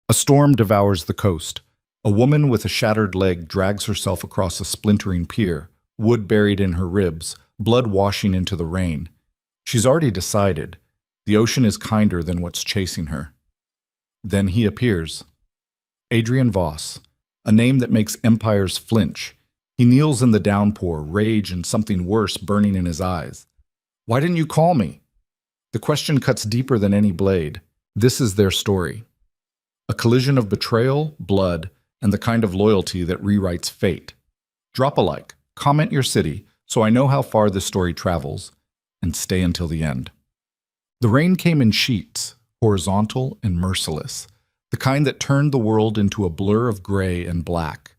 A storm devours the coast. A woman with a shattered leg drags herself across a splintering pier, wood buried in her ribs, blood washing into the rain. She's already decided. The ocean is kinder than what's chasing her. Then he appears. Adrian Voss, a name that makes empires flinch. He kneels in the downpour, rage and something worse burning in his eyes. Why didn't you call me? The question cuts deeper than any blade. This is their story. A collision of betrayal, blood, and the kind of loyalty that rewrites fate. Drop a like, comment your city, so I know how far this story travels, and stay until the end. The rain came in sheets, horizontal and merciless, the kind that turned the world into a blur of gray and black.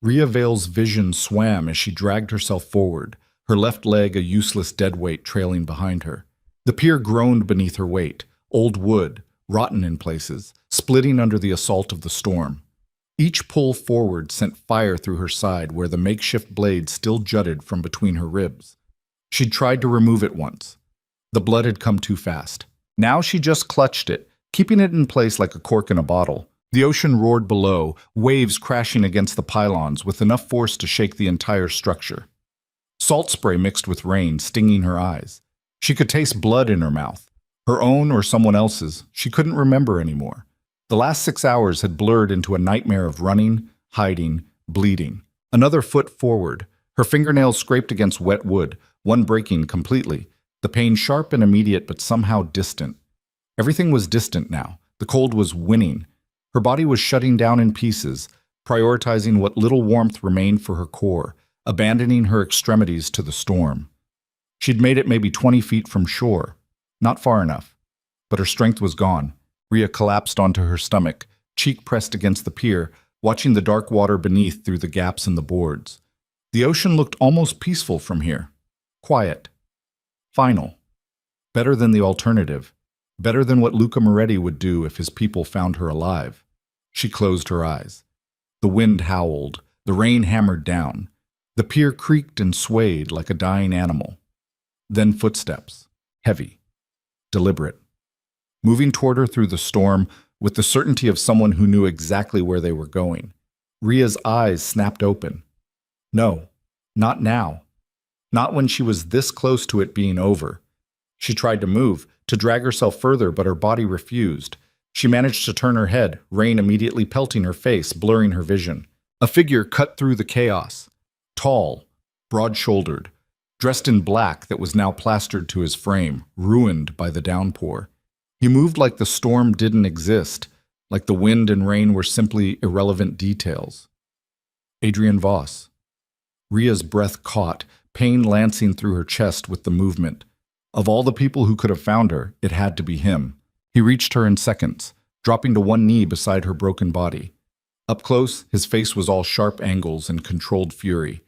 Rhea Vale's vision swam as she dragged herself forward, her left leg a useless deadweight trailing behind her. The pier groaned beneath her weight, old wood, rotten in places, splitting under the assault of the storm. Each pull forward sent fire through her side where the makeshift blade still jutted from between her ribs. She'd tried to remove it once. The blood had come too fast. Now she just clutched it, keeping it in place like a cork in a bottle. The ocean roared below, waves crashing against the pylons with enough force to shake the entire structure. Salt spray mixed with rain, stinging her eyes. She could taste blood in her mouth. Her own or someone else's, she couldn't remember anymore. The last 6 hours had blurred into a nightmare of running, hiding, bleeding. Another foot forward. Her fingernails scraped against wet wood, one breaking completely. The pain sharp and immediate, but somehow distant. Everything was distant now. The cold was winning. Her body was shutting down in pieces, prioritizing what little warmth remained for her core, abandoning her extremities to the storm. She'd made it maybe 20 feet from shore. Not far enough. But her strength was gone. Rhea collapsed onto her stomach, cheek pressed against the pier, watching the dark water beneath through the gaps in the boards. The ocean looked almost peaceful from here. Quiet. Final. Better than the alternative. Better than what Luca Moretti would do if his people found her alive. She closed her eyes. The wind howled. The rain hammered down. The pier creaked and swayed like a dying animal. Then footsteps. Heavy. Deliberate. Moving toward her through the storm with the certainty of someone who knew exactly where they were going. Rhea's eyes snapped open. No, not now. Not when she was this close to it being over. She tried to move, to drag herself further, but her body refused. She managed to turn her head, rain immediately pelting her face, blurring her vision. A figure cut through the chaos. Tall, broad-shouldered, dressed in black that was now plastered to his frame, ruined by the downpour. He moved like the storm didn't exist, like the wind and rain were simply irrelevant details. Adrian Voss. Rhea's breath caught, pain lancing through her chest with the movement. Of all the people who could have found her, it had to be him. He reached her in seconds, dropping to one knee beside her broken body. Up close, his face was all sharp angles and controlled fury.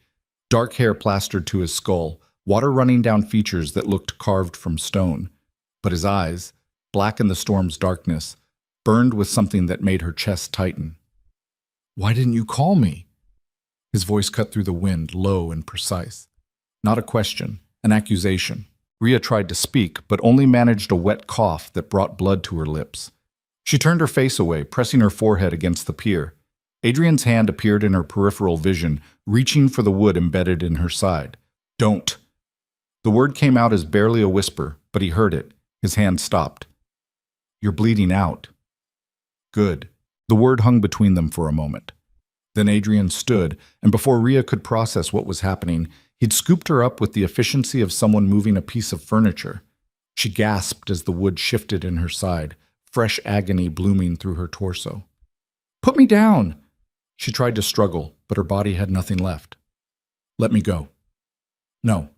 Dark hair plastered to his skull, water running down features that looked carved from stone. But his eyes, black in the storm's darkness, burned with something that made her chest tighten. "Why didn't you call me?" His voice cut through the wind, low and precise. Not a question, an accusation. Rhea tried to speak, but only managed a wet cough that brought blood to her lips. She turned her face away, pressing her forehead against the pier. Adrian's hand appeared in her peripheral vision, reaching for the wood embedded in her side. "Don't." The word came out as barely a whisper, but he heard it. His hand stopped. "You're bleeding out." Good. The word hung between them for a moment. Then Adrian stood, and before Rhea could process what was happening, he'd scooped her up with the efficiency of someone moving a piece of furniture. She gasped as the wood shifted in her side, fresh agony blooming through her torso. "Put me down!" She tried to struggle, but her body had nothing left. "Let me go." "No."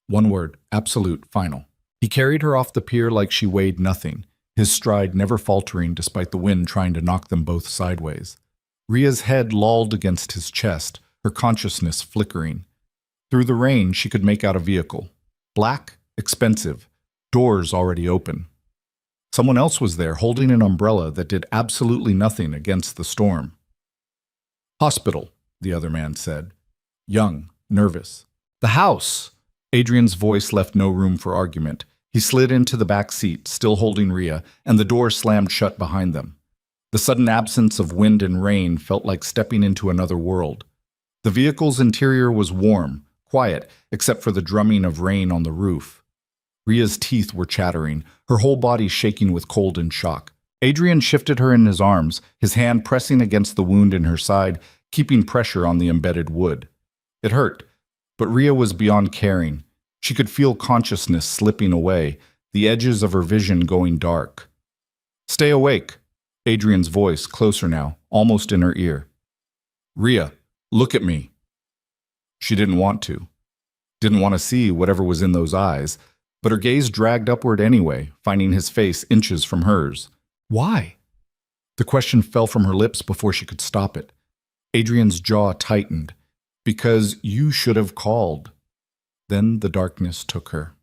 One word, absolute, final. He carried her off the pier like she weighed nothing, his stride never faltering despite the wind trying to knock them both sideways. Rhea's head lolled against his chest, her consciousness flickering. Through the rain, she could make out a vehicle. Black, expensive, doors already open. Someone else was there, holding an umbrella that did absolutely nothing against the storm. "Hospital," the other man said. Young, nervous. "The house!" Adrian's voice left no room for argument. He slid into the back seat, still holding Rhea, and the door slammed shut behind them. The sudden absence of wind and rain felt like stepping into another world. The vehicle's interior was warm, quiet, except for the drumming of rain on the roof. Ria's teeth were chattering, her whole body shaking with cold and shock. Adrian shifted her in his arms, his hand pressing against the wound in her side, keeping pressure on the embedded wood. It hurt, but Ria was beyond caring. She could feel consciousness slipping away, the edges of her vision going dark. "Stay awake," Adrian's voice, closer now, almost in her ear. "Ria, look at me." She didn't want to. Didn't want to see whatever was in those eyes, but her gaze dragged upward anyway, finding his face inches from hers. "Why?" The question fell from her lips before she could stop it. Adrian's jaw tightened. "Because you should have called." Then the darkness took her.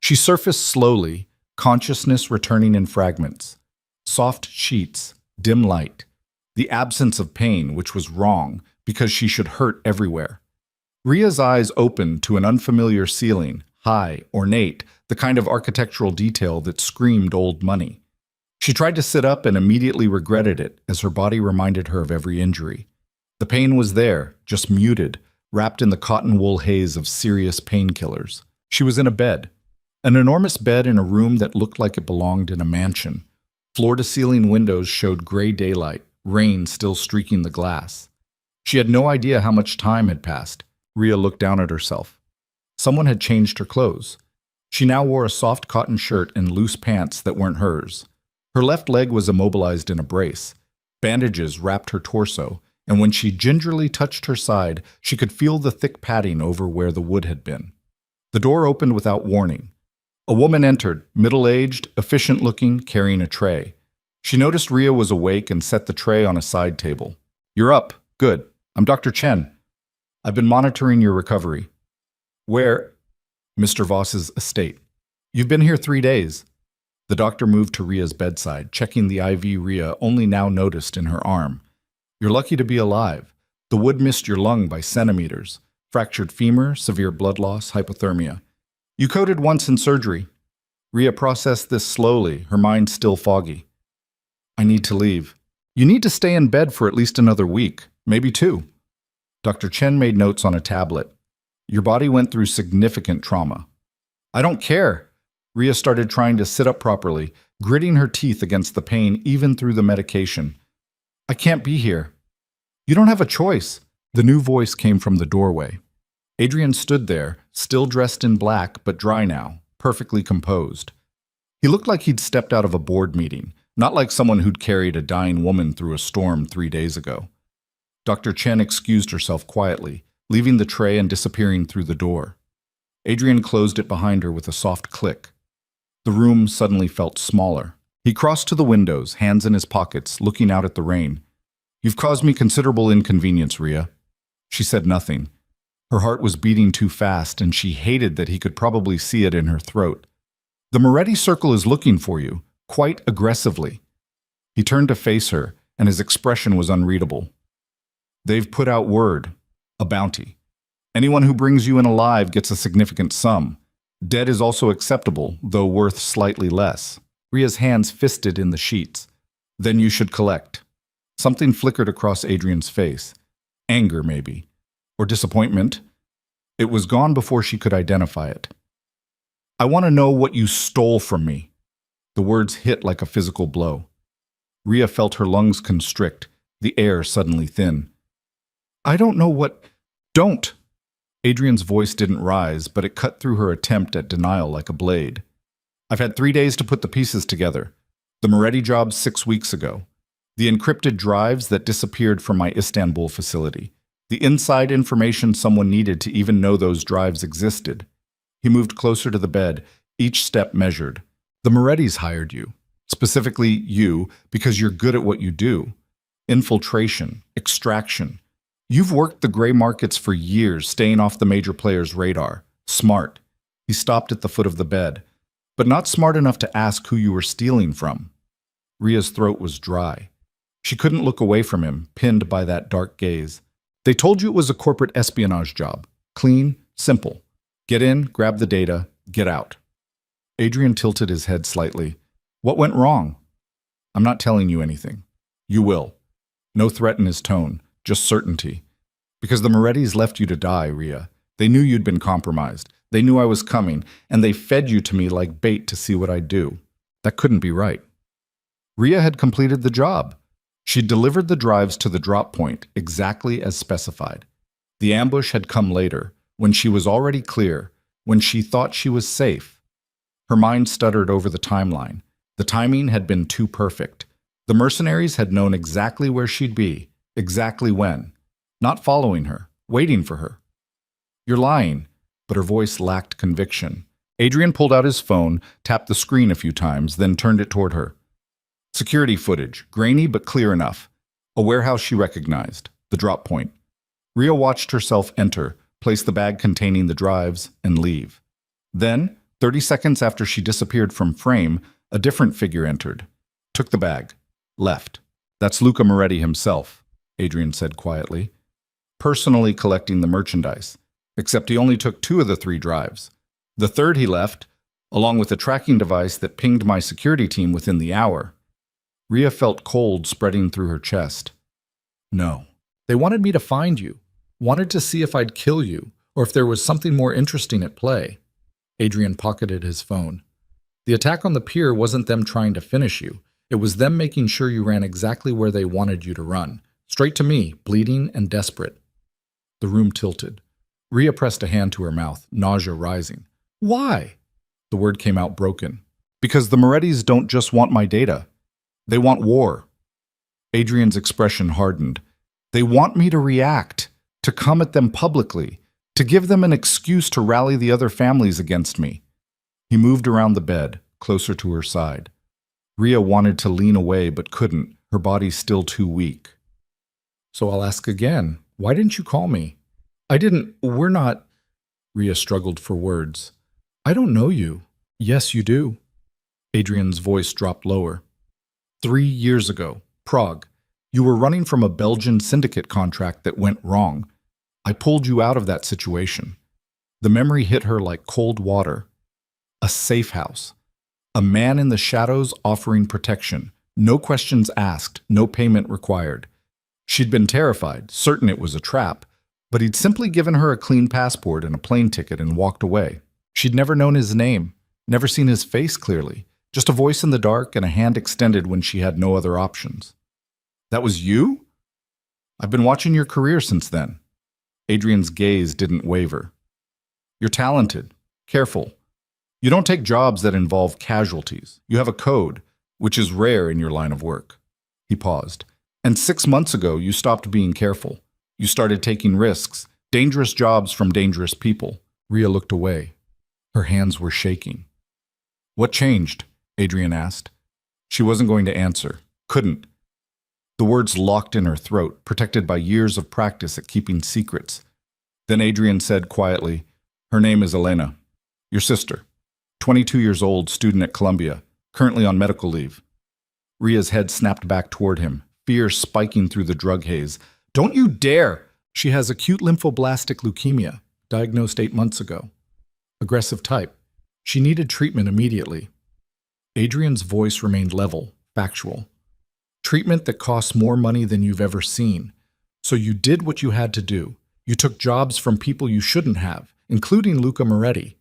She surfaced slowly, consciousness returning in fragments. Soft sheets, dim light. The absence of pain, which was wrong, because she should hurt everywhere. Ria's eyes opened to an unfamiliar ceiling, high, ornate, the kind of architectural detail that screamed old money. She tried to sit up and immediately regretted it as her body reminded her of every injury. The pain was there, just muted, wrapped in the cotton wool haze of serious painkillers. She was in a bed. An enormous bed in a room that looked like it belonged in a mansion. Floor-to-ceiling windows showed gray daylight, rain still streaking the glass. She had no idea how much time had passed. Ria looked down at herself. Someone had changed her clothes. She now wore a soft cotton shirt and loose pants that weren't hers. Her left leg was immobilized in a brace. Bandages wrapped her torso, and when she gingerly touched her side, she could feel the thick padding over where the wood had been. The door opened without warning. A woman entered, middle-aged, efficient-looking, carrying a tray. She noticed Ria was awake and set the tray on a side table. "You're up. Good. I'm Dr. Chen. I've been monitoring your recovery." "Where?" "Mr. Voss's estate." "You've been here 3 days." The doctor moved to Ria's bedside, checking the IV Ria only now noticed in her arm. "You're lucky to be alive. The wood missed your lung by centimeters. Fractured femur, severe blood loss, hypothermia. You coded once in surgery." Ria processed this slowly, her mind still foggy. "I need to leave." "You need to stay in bed for at least another week, maybe 2. Dr. Chen made notes on a tablet. "Your body went through significant trauma." "I don't care." Ria started trying to sit up properly, gritting her teeth against the pain even through the medication. "I can't be here." "You don't have a choice." The new voice came from the doorway. Adrian stood there, still dressed in black but dry now, perfectly composed. He looked like he'd stepped out of a board meeting, not like someone who'd carried a dying woman through a storm 3 days ago. Dr. Chen excused herself quietly, leaving the tray and disappearing through the door. Adrian closed it behind her with a soft click. The room suddenly felt smaller. He crossed to the windows, hands in his pockets, looking out at the rain. "You've caused me considerable inconvenience, Ria." She said nothing. Her heart was beating too fast, and she hated that he could probably see it in her throat. "The Moretti Circle is looking for you, quite aggressively." He turned to face her, and his expression was unreadable. "They've put out word. A bounty. Anyone who brings you in alive gets a significant sum. Dead is also acceptable, though worth slightly less." Ria's hands fisted in the sheets. "Then you should collect." Something flickered across Adrian's face. Anger, maybe. Or disappointment. It was gone before she could identify it. "I want to know what you stole from me." The words hit like a physical blow. Ria felt her lungs constrict, the air suddenly thin. "I don't know what—" "Don't!" Adrian's voice didn't rise, but it cut through her attempt at denial like a blade. "I've had 3 days to put the pieces together. The Moretti job 6 weeks ago. The encrypted drives that disappeared from my Istanbul facility. The inside information someone needed to even know those drives existed." He moved closer to the bed, each step measured. "The Morettis hired you. Specifically you, because you're good at what you do. Infiltration, extraction. You've worked the gray markets for years, staying off the major players' radar. Smart." He stopped at the foot of the bed, but not smart enough to ask who you were stealing from. Ria's throat was dry. She couldn't look away from him, pinned by that dark gaze. "They told you it was a corporate espionage job. Clean, simple. Get in, grab the data, get out." Adrian tilted his head slightly. What went wrong? I'm not telling you anything. You will. No threat in his tone, just certainty. Because the Morettis left you to die, Rhea. They knew you'd been compromised. They knew I was coming, and they fed you to me like bait to see what I'd do. That couldn't be right. Rhea had completed the job. She'd delivered the drives to the drop point, exactly as specified. The ambush had come later, when she was already clear, when she thought she was safe. Her mind stuttered over the timeline. The timing had been too perfect. The mercenaries had known exactly where she'd be, exactly when. Not following her, waiting for her. You're lying, but her voice lacked conviction. Adrian pulled out his phone, tapped the screen a few times, then turned it toward her. Security footage, grainy but clear enough. A warehouse she recognized, the drop point. Rhea watched herself enter, place the bag containing the drives, and leave. Then, 30 seconds after she disappeared from frame, a different figure entered. Took the bag. Left. That's Luca Moretti himself, Adrian said quietly. Personally collecting the merchandise. Except he only took 2 of the 3 drives. The third he left, along with a tracking device that pinged my security team within the hour. Rhea felt cold spreading through her chest. No. They wanted me to find you. Wanted to see if I'd kill you, or if there was something more interesting at play. Adrian pocketed his phone. The attack on the pier wasn't them trying to finish you. It was them making sure you ran exactly where they wanted you to run. Straight to me, bleeding and desperate. The room tilted. Rhea pressed a hand to her mouth, nausea rising. Why? The word came out broken. Because the Morettis don't just want my data. They want war. Adrian's expression hardened. They want me to react, to come at them publicly, to give them an excuse to rally the other families against me. He moved around the bed, closer to her side. Rhea wanted to lean away but couldn't, her body still too weak. So I'll ask again, why didn't you call me? We're not... Rhea struggled for words. I don't know you. Yes, you do. Adrian's voice dropped lower. 3 years ago, Prague. You were running from a Belgian syndicate contract that went wrong. I pulled you out of that situation. The memory hit her like cold water. A safe house. A man in the shadows offering protection. No questions asked, no payment required. She'd been terrified, certain it was a trap, but he'd simply given her a clean passport and a plane ticket and walked away. She'd never known his name, never seen his face clearly, just a voice in the dark and a hand extended when she had no other options. That was you? I've been watching your career since then. Adrian's gaze didn't waver. You're talented, careful. You don't take jobs that involve casualties. You have a code, which is rare in your line of work. He paused. And 6 months ago, you stopped being careful. You started taking risks, dangerous jobs from dangerous people. Rhea looked away. Her hands were shaking. What changed? Adrian asked. She wasn't going to answer. Couldn't. The words locked in her throat, protected by years of practice at keeping secrets. Then Adrian said quietly, Her name is Elena. Your sister. 22 years old, student at Columbia, currently on medical leave. Rhea's head snapped back toward him, fear spiking through the drug haze. Don't you dare! She has acute lymphoblastic leukemia, diagnosed 8 months ago. Aggressive type. She needed treatment immediately. Adrian's voice remained level, factual. Treatment that costs more money than you've ever seen. So you did what you had to do. You took jobs from people you shouldn't have, including Luca Moretti.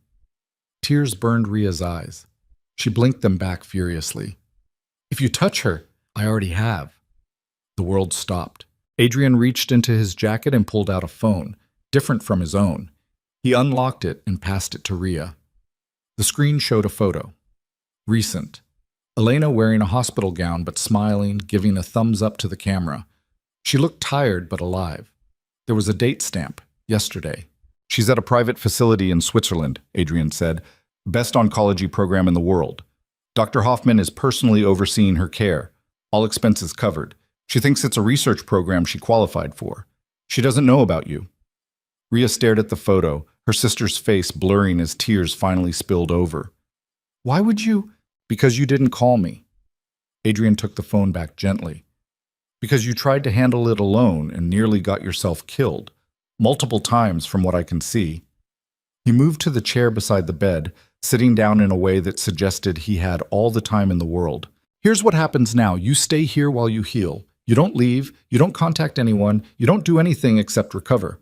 Tears burned Rhea's eyes. She blinked them back furiously. If you touch her, I already have. The world stopped. Adrian reached into his jacket and pulled out a phone, different from his own. He unlocked it and passed it to Rhea. The screen showed a photo. Recent. Elena wearing a hospital gown but smiling, giving a thumbs up to the camera. She looked tired but alive. There was a date stamp, yesterday. She's at a private facility in Switzerland, Adrian said. Best oncology program in the world. Dr. Hoffman is personally overseeing her care. All expenses covered. She thinks it's a research program she qualified for. She doesn't know about you. Rhea stared at the photo, her sister's face blurring as tears finally spilled over. Why would you? Because you didn't call me. Adrian took the phone back gently. Because you tried to handle it alone and nearly got yourself killed. Multiple times from what I can see. He moved to the chair beside the bed, sitting down in a way that suggested he had all the time in the world. Here's what happens now. You stay here while you heal. You don't leave, you don't contact anyone, you don't do anything except recover.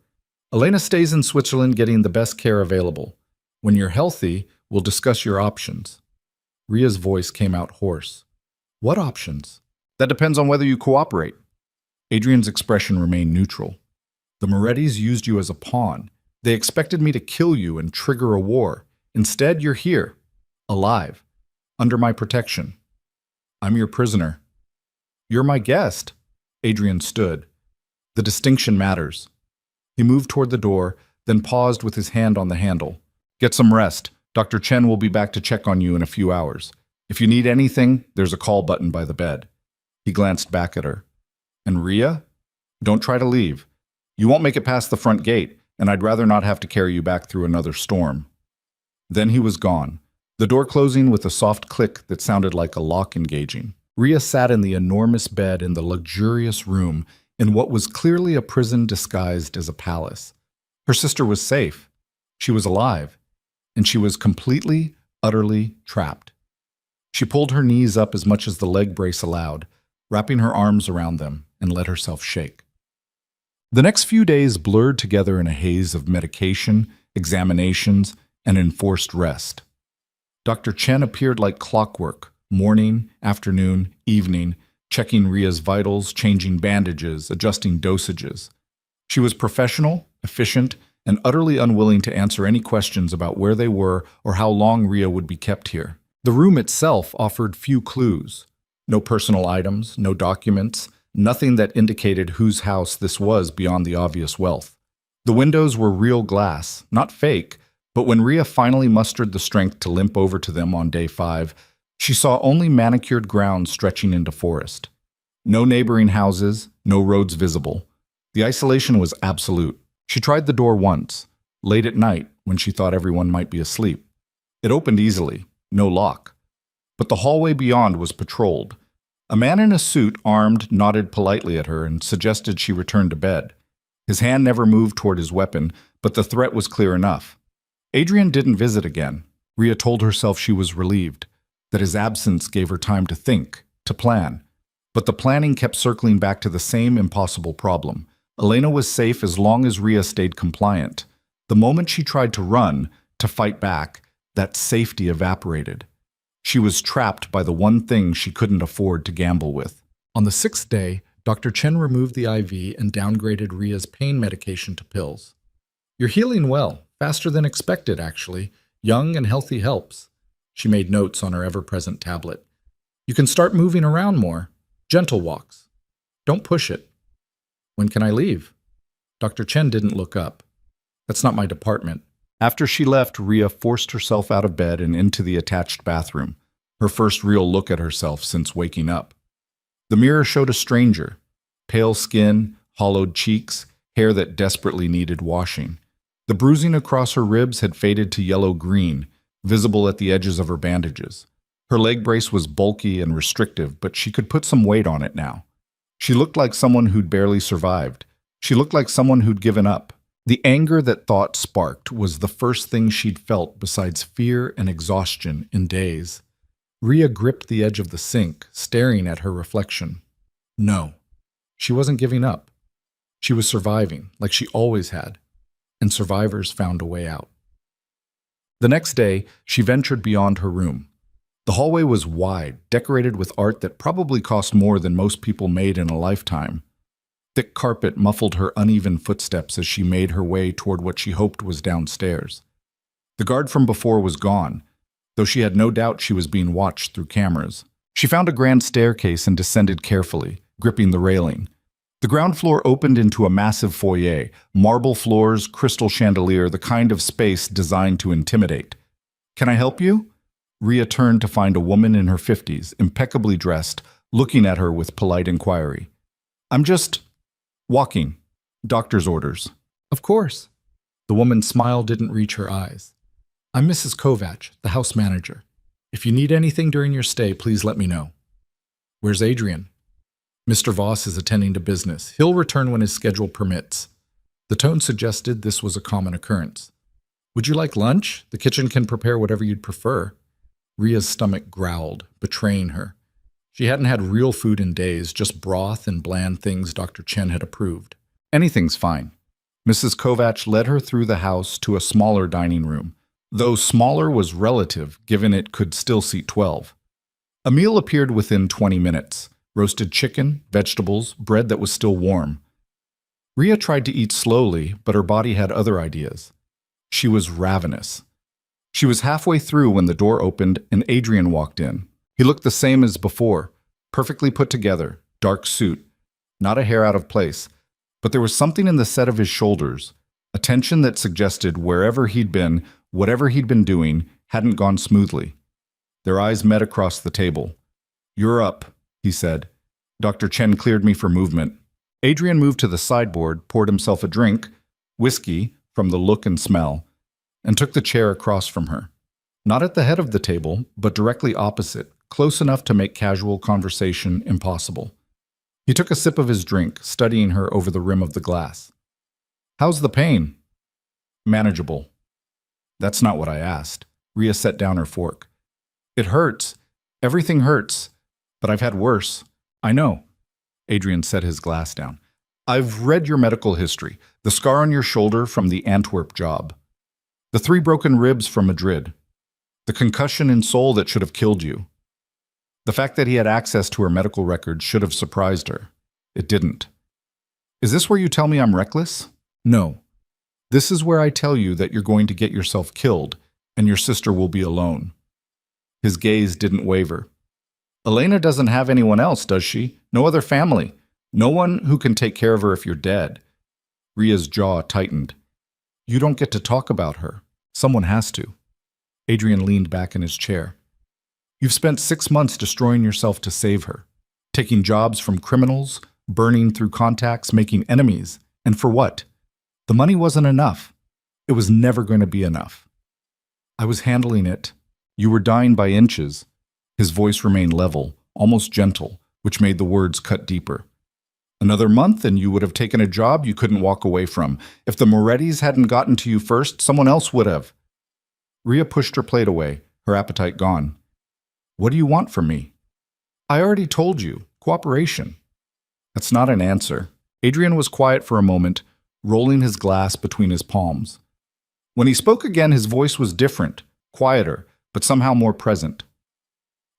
Elena stays in Switzerland getting the best care available. When you're healthy, we'll discuss your options. Ria's voice came out hoarse. What options? That depends on whether you cooperate. Adrian's expression remained neutral. The Morettis used you as a pawn. They expected me to kill you and trigger a war. Instead, you're here, alive, under my protection. I'm your prisoner. You're my guest. Adrian stood. The distinction matters. He moved toward the door, then paused with his hand on the handle. Get some rest. Dr. Chen will be back to check on you in a few hours. If you need anything, there's a call button by the bed. He glanced back at her. And Ria? Don't try to leave. You won't make it past the front gate, and I'd rather not have to carry you back through another storm. Then he was gone, the door closing with a soft click that sounded like a lock engaging. Ria sat in the enormous bed in the luxurious room in what was clearly a prison disguised as a palace. Her sister was safe. She was alive. And she was completely, utterly trapped. She pulled her knees up as much as the leg brace allowed, wrapping her arms around them, and let herself shake. The next few days blurred together in a haze of medication, examinations, and enforced rest. Dr. Chen appeared like clockwork, morning, afternoon, evening, checking Ria's vitals, changing bandages, adjusting dosages. She was professional, efficient, and utterly unwilling to answer any questions about where they were or how long Ria would be kept here. The room itself offered few clues. No personal items, no documents, nothing that indicated whose house this was beyond the obvious wealth. The windows were real glass, not fake, but when Ria finally mustered the strength to limp over to them on day 5, she saw only manicured ground stretching into forest. No neighboring houses, no roads visible. The isolation was absolute. She tried the door once, late at night when she thought everyone might be asleep. It opened easily, no lock. But the hallway beyond was patrolled. A man in a suit, armed, nodded politely at her and suggested she return to bed. His hand never moved toward his weapon, but the threat was clear enough. Adrian didn't visit again. Ria told herself she was relieved, that his absence gave her time to think, to plan. But the planning kept circling back to the same impossible problem. Elena was safe as long as Ria stayed compliant. The moment she tried to run, to fight back, that safety evaporated. She was trapped by the one thing she couldn't afford to gamble with. On the 6th day, Dr. Chen removed the IV and downgraded Ria's pain medication to pills. You're healing well, faster than expected, actually. Young and healthy helps. She made notes on her ever-present tablet. You can start moving around more. Gentle walks. Don't push it. When can I leave? Dr. Chen didn't look up. That's not my department. After she left, Ria forced herself out of bed and into the attached bathroom, her first real look at herself since waking up. The mirror showed a stranger. Pale skin, hollowed cheeks, hair that desperately needed washing. The bruising across her ribs had faded to yellow-green, visible at the edges of her bandages. Her leg brace was bulky and restrictive, but she could put some weight on it now. She looked like someone who'd barely survived. She looked like someone who'd given up. The anger that thought sparked was the first thing she'd felt besides fear and exhaustion in days. Ria gripped the edge of the sink, staring at her reflection. No, she wasn't giving up. She was surviving, like she always had, and survivors found a way out. The next day, she ventured beyond her room. The hallway was wide, decorated with art that probably cost more than most people made in a lifetime. Thick carpet muffled her uneven footsteps as she made her way toward what she hoped was downstairs. The guard from before was gone, though she had no doubt she was being watched through cameras. She found a grand staircase and descended carefully, gripping the railing. The ground floor opened into a massive foyer, marble floors, crystal chandelier, the kind of space designed to intimidate. Can I help you? Ria turned to find a woman in her 50s, impeccably dressed, looking at her with polite inquiry. I'm just walking. Doctor's orders. Of course. The woman's smile didn't reach her eyes. I'm Mrs. Kovac, the house manager. If you need anything during your stay, please let me know. Where's Adrian? Mr. Voss is attending to business. He'll return when his schedule permits. The tone suggested this was a common occurrence. Would you like lunch? The kitchen can prepare whatever you'd prefer. Ria's stomach growled, betraying her. She hadn't had real food in days, just broth and bland things Dr. Chen had approved. Anything's fine. Mrs. Kovach led her through the house to a smaller dining room, though smaller was relative, given it could still seat 12. A meal appeared within 20 minutes. Roasted chicken, vegetables, bread that was still warm. Ria tried to eat slowly, but her body had other ideas. She was ravenous. She was halfway through when the door opened and Adrian walked in. He looked the same as before, perfectly put together, dark suit, not a hair out of place, but there was something in the set of his shoulders, a tension that suggested wherever he'd been, whatever he'd been doing, hadn't gone smoothly. Their eyes met across the table. "You're up," he said. Dr. Chen cleared me for movement. Adrian moved to the sideboard, poured himself a drink, whiskey, from the look and smell, and took the chair across from her. Not at the head of the table, but directly opposite, close enough to make casual conversation impossible. He took a sip of his drink, studying her over the rim of the glass. "How's the pain?" "Manageable." "That's not what I asked." Ria set down her fork. "It hurts. Everything hurts. But I've had worse." "I know." Adrian set his glass down. "I've read your medical history. The scar on your shoulder from the Antwerp job. The 3 broken ribs from Madrid. The concussion in Seoul that should have killed you. The fact that he had access to her medical records should have surprised her. It didn't. Is this where you tell me I'm reckless? No. This is where I tell you that you're going to get yourself killed, and your sister will be alone." His gaze didn't waver. "Elena doesn't have anyone else, does she? No other family? No one who can take care of her if you're dead?" Ria's jaw tightened. "You don't get to talk about her. Someone has to." Adrian leaned back in his chair. "You've spent 6 months destroying yourself to save her, taking jobs from criminals, burning through contacts, making enemies. And for what? The money wasn't enough. It was never going to be enough. I was handling it. You were dying by inches." His voice remained level, almost gentle, which made the words cut deeper. "Another month and you would have taken a job you couldn't walk away from. If the Morettis hadn't gotten to you first, someone else would have." Ria pushed her plate away, her appetite gone. "What do you want from me?" "I already told you. Cooperation." "That's not an answer." Adrian was quiet for a moment, rolling his glass between his palms. When he spoke again, his voice was different, quieter, but somehow more present.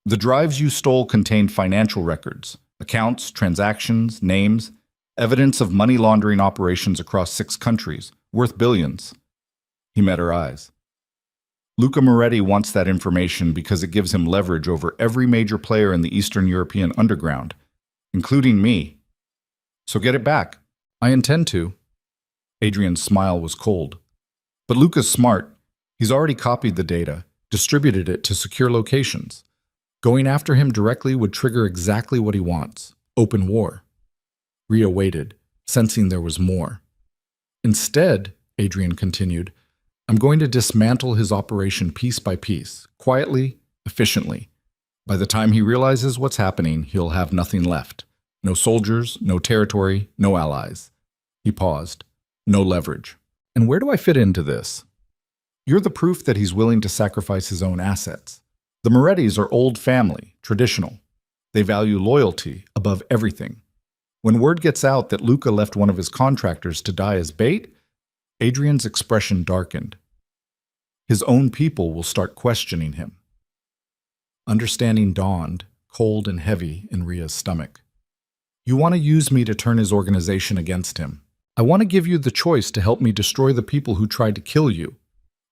"The drives you stole contained financial records, accounts, transactions, names, evidence of money laundering operations across 6 countries, worth billions." He met her eyes. "Luca Moretti wants that information because it gives him leverage over every major player in the Eastern European underground, including me. So get it back." "I intend to." Adrian's smile was cold. "But Luca's smart. He's already copied the data, distributed it to secure locations. Going after him directly would trigger exactly what he wants: open war." Ria waited, sensing there was more. "Instead," Adrian continued, "I'm going to dismantle his operation piece by piece, quietly, efficiently. By the time he realizes what's happening, he'll have nothing left. No soldiers, no territory, no allies." He paused. "No leverage. And where do I fit into this?" "You're the proof that he's willing to sacrifice his own assets. The Morettis are old family, traditional. They value loyalty above everything. When word gets out that Luca left one of his contractors to die as bait," Adrian's expression darkened. "His own people will start questioning him." Understanding dawned, cold and heavy, in Ria's stomach. "You want to use me to turn his organization against him. I want to give you the choice to help me destroy the people who tried to kill you."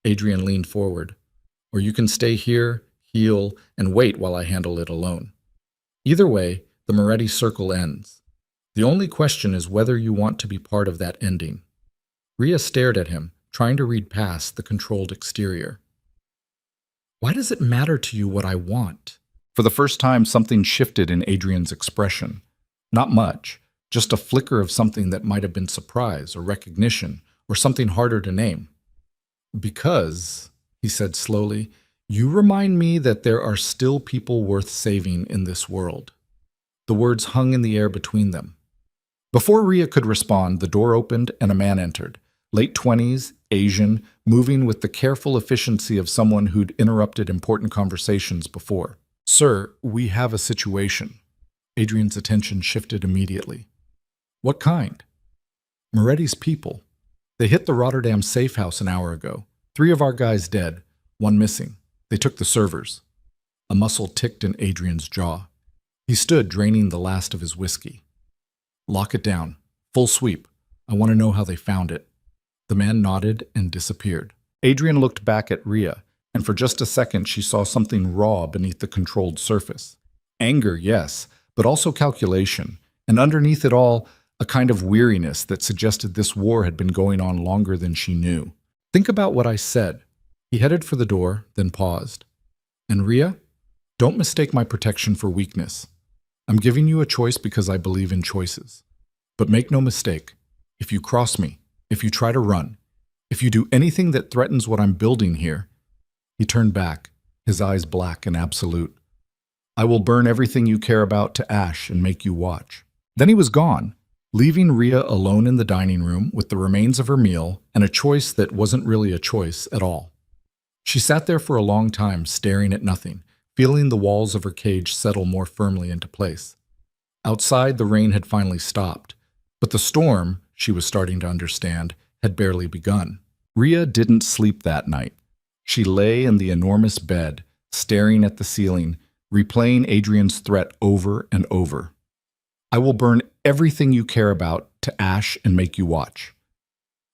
Adrian leaned forward. "Or you can stay here, heal, and wait while I handle it alone. Either way, the Moretti circle ends. The only question is whether you want to be part of that ending." Ria stared at him, trying to read past the controlled exterior. "Why does it matter to you what I want?" For the first time, something shifted in Adrian's expression. Not much, just a flicker of something that might have been surprise or recognition or something harder to name. "Because," he said slowly, "you remind me that there are still people worth saving in this world." The words hung in the air between them. Before Ria could respond, the door opened and a man entered. Late 20s, Asian, moving with the careful efficiency of someone who'd interrupted important conversations before. "Sir, we have a situation." Adrian's attention shifted immediately. "What kind?" "Moretti's people. They hit the Rotterdam safe house an hour ago. 3 of our guys dead, 1 missing. They took the servers." A muscle ticked in Adrian's jaw. He stood, draining the last of his whiskey. "Lock it down. Full sweep. I want to know how they found it." The man nodded and disappeared. Adrian looked back at Rhea, and for just a second she saw something raw beneath the controlled surface. Anger, yes, but also calculation, and underneath it all, a kind of weariness that suggested this war had been going on longer than she knew. "Think about what I said." He headed for the door, then paused. "And Rhea, don't mistake my protection for weakness. I'm giving you a choice because I believe in choices. But make no mistake, if you cross me, if you try to run, if you do anything that threatens what I'm building here—" He turned back, his eyes black and absolute. "I will burn everything you care about to ash and make you watch." Then he was gone, leaving Rhea alone in the dining room with the remains of her meal and a choice that wasn't really a choice at all. She sat there for a long time, staring at nothing, feeling the walls of her cage settle more firmly into place. Outside, the rain had finally stopped, but the storm, she was starting to understand, had barely begun. Rhea didn't sleep that night. She lay in the enormous bed, staring at the ceiling, replaying Adrian's threat over and over. "I will burn everything you care about to ash and make you watch."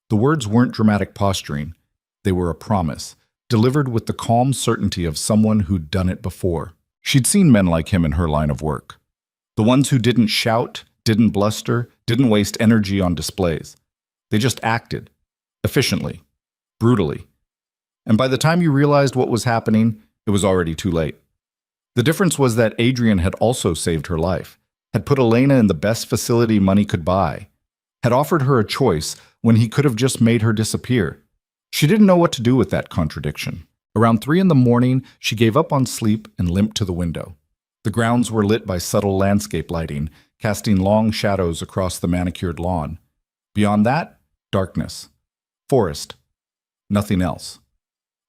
The words weren't dramatic posturing. They were a promise, delivered with the calm certainty of someone who'd done it before. She'd seen men like him in her line of work. The ones who didn't shout, didn't bluster, didn't waste energy on displays. They just acted, efficiently, brutally. And by the time you realized what was happening, it was already too late. The difference was that Adrian had also saved her life, had put Elena in the best facility money could buy, had offered her a choice when he could have just made her disappear. She didn't know what to do with that contradiction. Around 3 in the morning, she gave up on sleep and limped to the window. The grounds were lit by subtle landscape lighting, casting long shadows across the manicured lawn. Beyond that, darkness. Forest. Nothing else.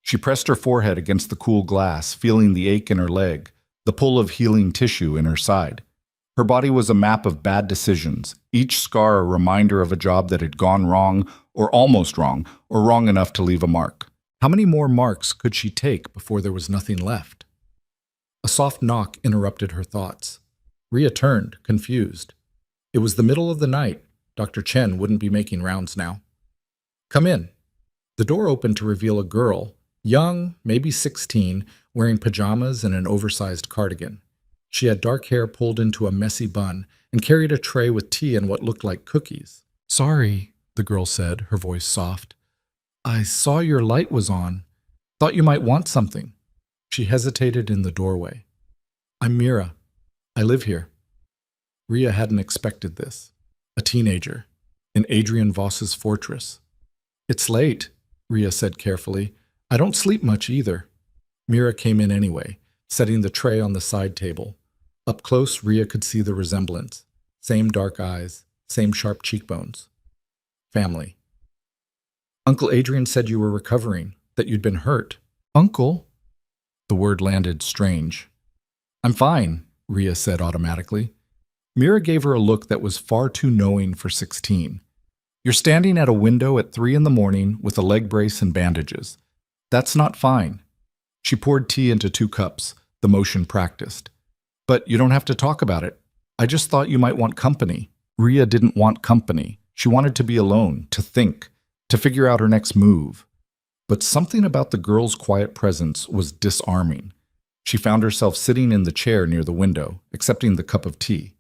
She pressed her forehead against the cool glass, feeling the ache in her leg, the pull of healing tissue in her side. Her body was a map of bad decisions, each scar a reminder of a job that had gone wrong, or almost wrong, or wrong enough to leave a mark. How many more marks could she take before there was nothing left? A soft knock interrupted her thoughts. Rhea turned, confused. It was the middle of the night. Dr. Chen wouldn't be making rounds now. "Come in." The door opened to reveal a girl, young, maybe 16, wearing pajamas and an oversized cardigan. She had dark hair pulled into a messy bun and carried a tray with tea and what looked like cookies. "Sorry," the girl said, her voice soft. "I saw your light was on. Thought you might want something." She hesitated in the doorway. "I'm Mira. I live here." Rhea hadn't expected this. A teenager, in Adrian Voss's fortress. "It's late," Rhea said carefully. "I don't sleep much either." Mira came in anyway, setting the tray on the side table. Up close, Rhea could see the resemblance. Same dark eyes, same sharp cheekbones. Family. "Uncle Adrian said you were recovering, that you'd been hurt." "Uncle?" The word landed strange. "I'm fine," Rhea said automatically. Mira gave her a look that was far too knowing for 16. "You're standing at a window at 3 in the morning with a leg brace and bandages. That's not fine." She poured tea into 2 cups, the motion practiced. "But you don't have to talk about it. I just thought you might want company." Rhea didn't want company. She wanted to be alone, to think, to figure out her next move. But something about the girl's quiet presence was disarming. She found herself sitting in the chair near the window, accepting the cup of tea.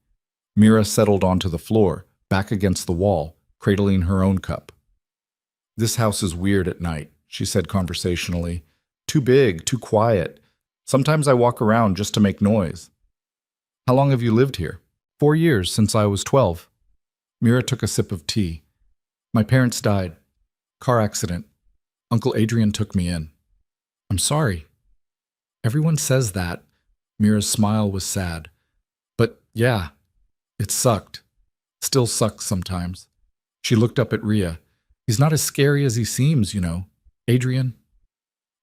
Mira settled onto the floor, back against the wall, cradling her own cup. "This house is weird at night," she said conversationally. "Too big, too quiet. Sometimes I walk around just to make noise." "How long have you lived here?" 4 years, since I was 12. Mira took a sip of tea. "My parents died. Car accident. Uncle Adrian took me in." "I'm sorry." "Everyone says that." Mira's smile was sad. "But yeah, it sucked. Still sucks sometimes." She looked up at Rhea. "He's not as scary as he seems, you know." Adrian?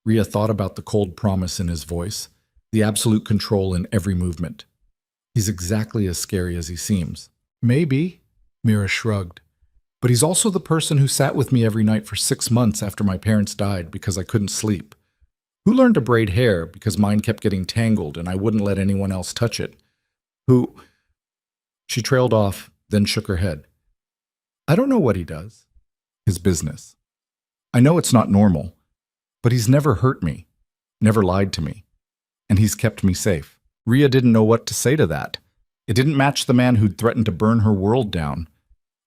Ria thought about the cold promise in his voice, the absolute control in every movement. He's exactly as scary as he seems. Maybe, Mira shrugged. But he's also the person who sat with me every night for 6 months after my parents died because I couldn't sleep. Who learned to braid hair because mine kept getting tangled and I wouldn't let anyone else touch it. Who... She trailed off, then shook her head. I don't know what he does. His business. I know it's not normal, but he's never hurt me, never lied to me, and he's kept me safe. Ria didn't know what to say to that. It didn't match the man who'd threatened to burn her world down.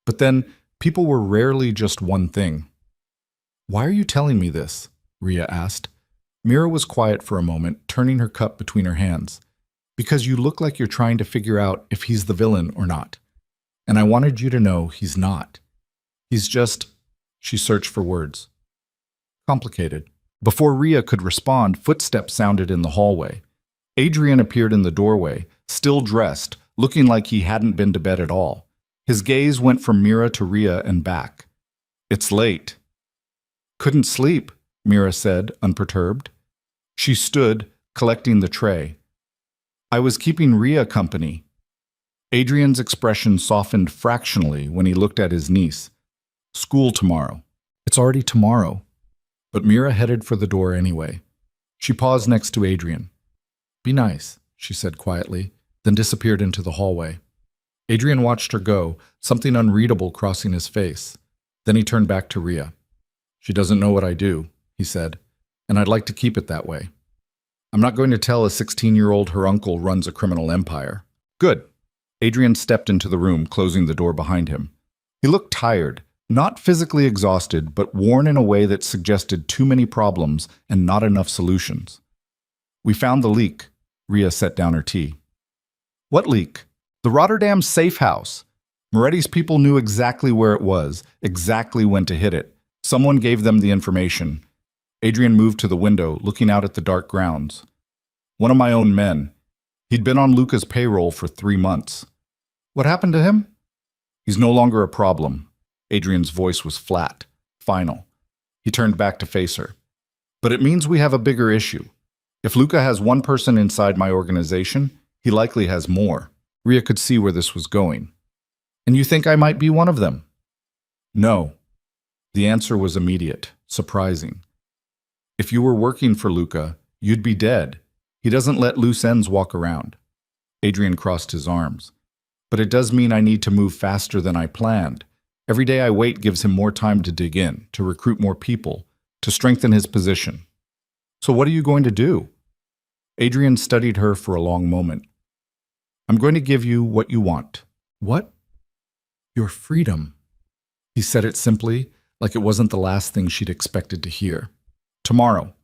But then, people were rarely just one thing. Why are you telling me this? Ria asked. Mira was quiet for a moment, turning her cup between her hands. Because you look like you're trying to figure out if he's the villain or not. And I wanted you to know he's not. He's just... She searched for words. Complicated. Before Ria could respond, footsteps sounded in the hallway. Adrian appeared in the doorway, still dressed, looking like he hadn't been to bed at all. His gaze went from Mira to Ria and back. It's late. Couldn't sleep, Mira said, unperturbed. She stood, collecting the tray. I was keeping Ria company. Adrian's expression softened fractionally when he looked at his niece. School tomorrow. It's already tomorrow. But Mira headed for the door anyway. She paused next to Adrian. Be nice, she said quietly, then disappeared into the hallway. Adrian watched her go, something unreadable crossing his face. Then he turned back to Ria. She doesn't know what I do, he said, and I'd like to keep it that way. I'm not going to tell a 16-year-old her uncle runs a criminal empire. Good. Adrian stepped into the room, closing the door behind him. He looked tired, not physically exhausted, but worn in a way that suggested too many problems and not enough solutions. We found the leak. Ria set down her tea. What leak? The Rotterdam safe house. Moretti's people knew exactly where it was, exactly when to hit it. Someone gave them the information. Adrian moved to the window, looking out at the dark grounds. One of my own men. He'd been on Luca's payroll for 3 months. What happened to him? He's no longer a problem. Adrian's voice was flat, final. He turned back to face her. But it means we have a bigger issue. If Luca has one person inside my organization, he likely has more. Ria could see where this was going. And you think I might be one of them? No. The answer was immediate, surprising. If you were working for Luca, you'd be dead. He doesn't let loose ends walk around. Adrian crossed his arms. But it does mean I need to move faster than I planned. Every day I wait gives him more time to dig in, to recruit more people, to strengthen his position. So what are you going to do? Adrian studied her for a long moment. I'm going to give you what you want. What? Your freedom. He said it simply, like it wasn't the last thing she'd expected to hear. Tomorrow,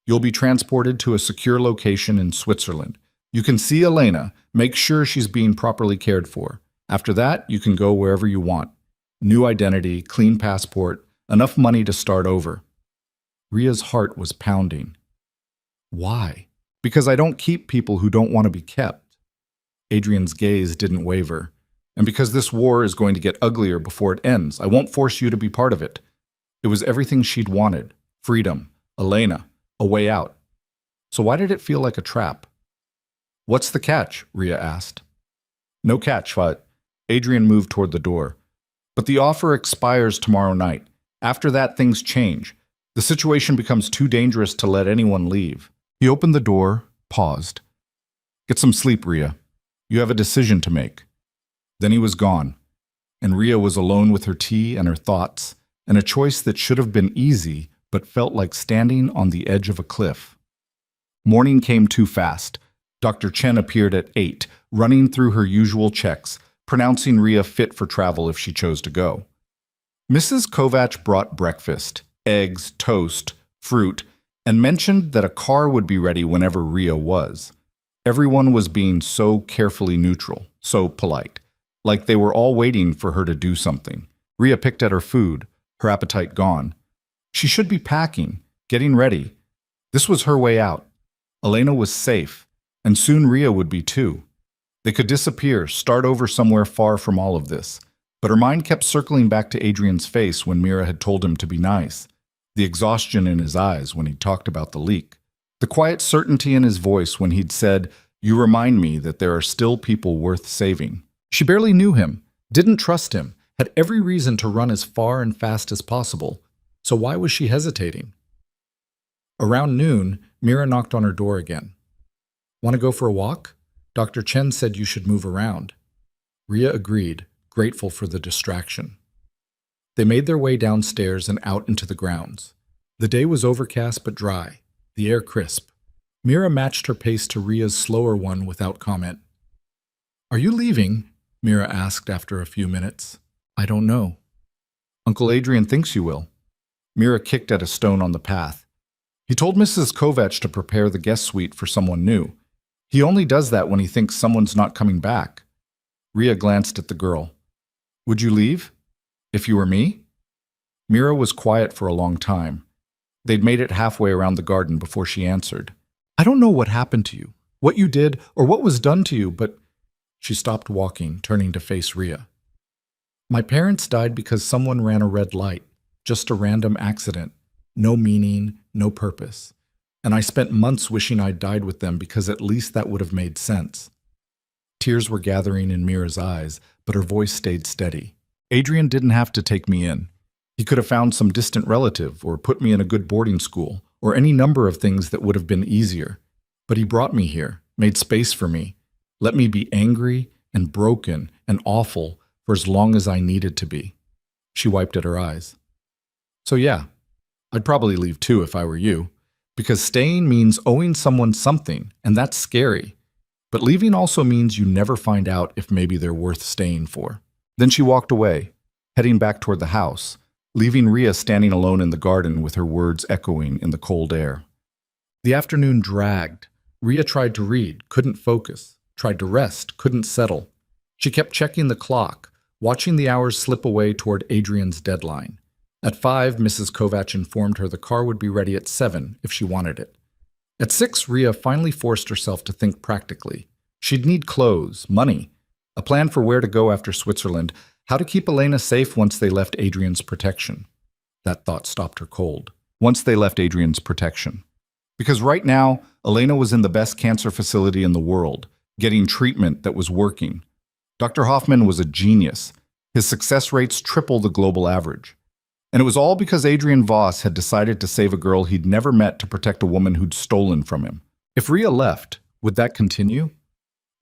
you'll be transported to a secure location in Switzerland. You can see Elena, make sure she's being properly cared for. After that, you can go wherever you want. New identity, clean passport, enough money to start over. Ria's heart was pounding. Why? Because I don't keep people who don't want to be kept. Adrian's gaze didn't waver. And because this war is going to get uglier before it ends, I won't force you to be part of it. It was everything she'd wanted. Freedom. Elena. A way out. So why did it feel like a trap? What's the catch? Ria asked. No catch, but Adrian moved toward the door. But the offer expires tomorrow night. After that, things change. The situation becomes too dangerous to let anyone leave. He opened the door, paused. Get some sleep, Ria. You have a decision to make. Then he was gone, and Ria was alone with her tea and her thoughts, and a choice that should have been easy, but felt like standing on the edge of a cliff. Morning came too fast. Dr. Chen appeared at 8, running through her usual checks, pronouncing Ria fit for travel if she chose to go. Mrs. Kovac brought breakfast, eggs, toast, fruit, and mentioned that a car would be ready whenever Ria was. Everyone was being so carefully neutral, so polite, like they were all waiting for her to do something. Ria picked at her food, her appetite gone. She should be packing, getting ready. This was her way out. Elena was safe, and soon Ria would be too. They could disappear, start over somewhere far from all of this. But her mind kept circling back to Adrian's face when Mira had told him to be nice. the exhaustion in his eyes when he talked about the leak, the quiet certainty in his voice when he'd said, "You remind me that there are still people worth saving." She barely knew him, didn't trust him, had every reason to run as far and fast as possible. So why was she hesitating? Around noon, Mira knocked on her door again. "Want to go for a walk? Dr. Chen said you should move around." Ria agreed, grateful for the distraction. They made their way downstairs and out into the grounds. The day was overcast but dry, the air crisp. Mira matched her pace to Ria's slower one without comment. "Are you leaving?" Mira asked after a few minutes. "I don't know." "Uncle Adrian thinks you will." Mira kicked at a stone on the path. "He told Mrs. Kovach to prepare the guest suite for someone new. He only does that when he thinks someone's not coming back." Ria glanced at the girl. "Would you leave? If you were me?" Mira was quiet for a long time. They'd made it halfway around the garden before she answered. "I don't know what happened to you, what you did, or what was done to you, but—" She stopped walking, turning to face Ria. "My parents died because someone ran a red light. Just a random accident. No meaning, no purpose. And I spent months wishing I'd died with them because at least that would have made sense." Tears were gathering in Mira's eyes, but her voice stayed steady. "Adrian didn't have to take me in. He could have found some distant relative or put me in a good boarding school or any number of things that would have been easier. But he brought me here, made space for me, let me be angry and broken and awful for as long as I needed to be." She wiped at her eyes. "So yeah, I'd probably leave too if I were you, because staying means owing someone something, and that's scary. But leaving also means you never find out if maybe they're worth staying for." Then she walked away, heading back toward the house, leaving Ria standing alone in the garden with her words echoing in the cold air. The afternoon dragged. Ria tried to read, couldn't focus, tried to rest, couldn't settle. She kept checking the clock, watching the hours slip away toward Adrian's deadline. At 5, Mrs. Kovach informed her the car would be ready at 7 if she wanted it. At 6, Ria finally forced herself to think practically. She'd need clothes, money, a plan for where to go after Switzerland, how to keep Elena safe once they left Adrian's protection. That thought stopped her cold. Once they left Adrian's protection. Because right now, Elena was in the best cancer facility in the world, getting treatment that was working. Dr. Hoffman was a genius. His success rates triple the global average. And it was all because Adrian Voss had decided to save a girl he'd never met to protect a woman who'd stolen from him. If Ria left, would that continue?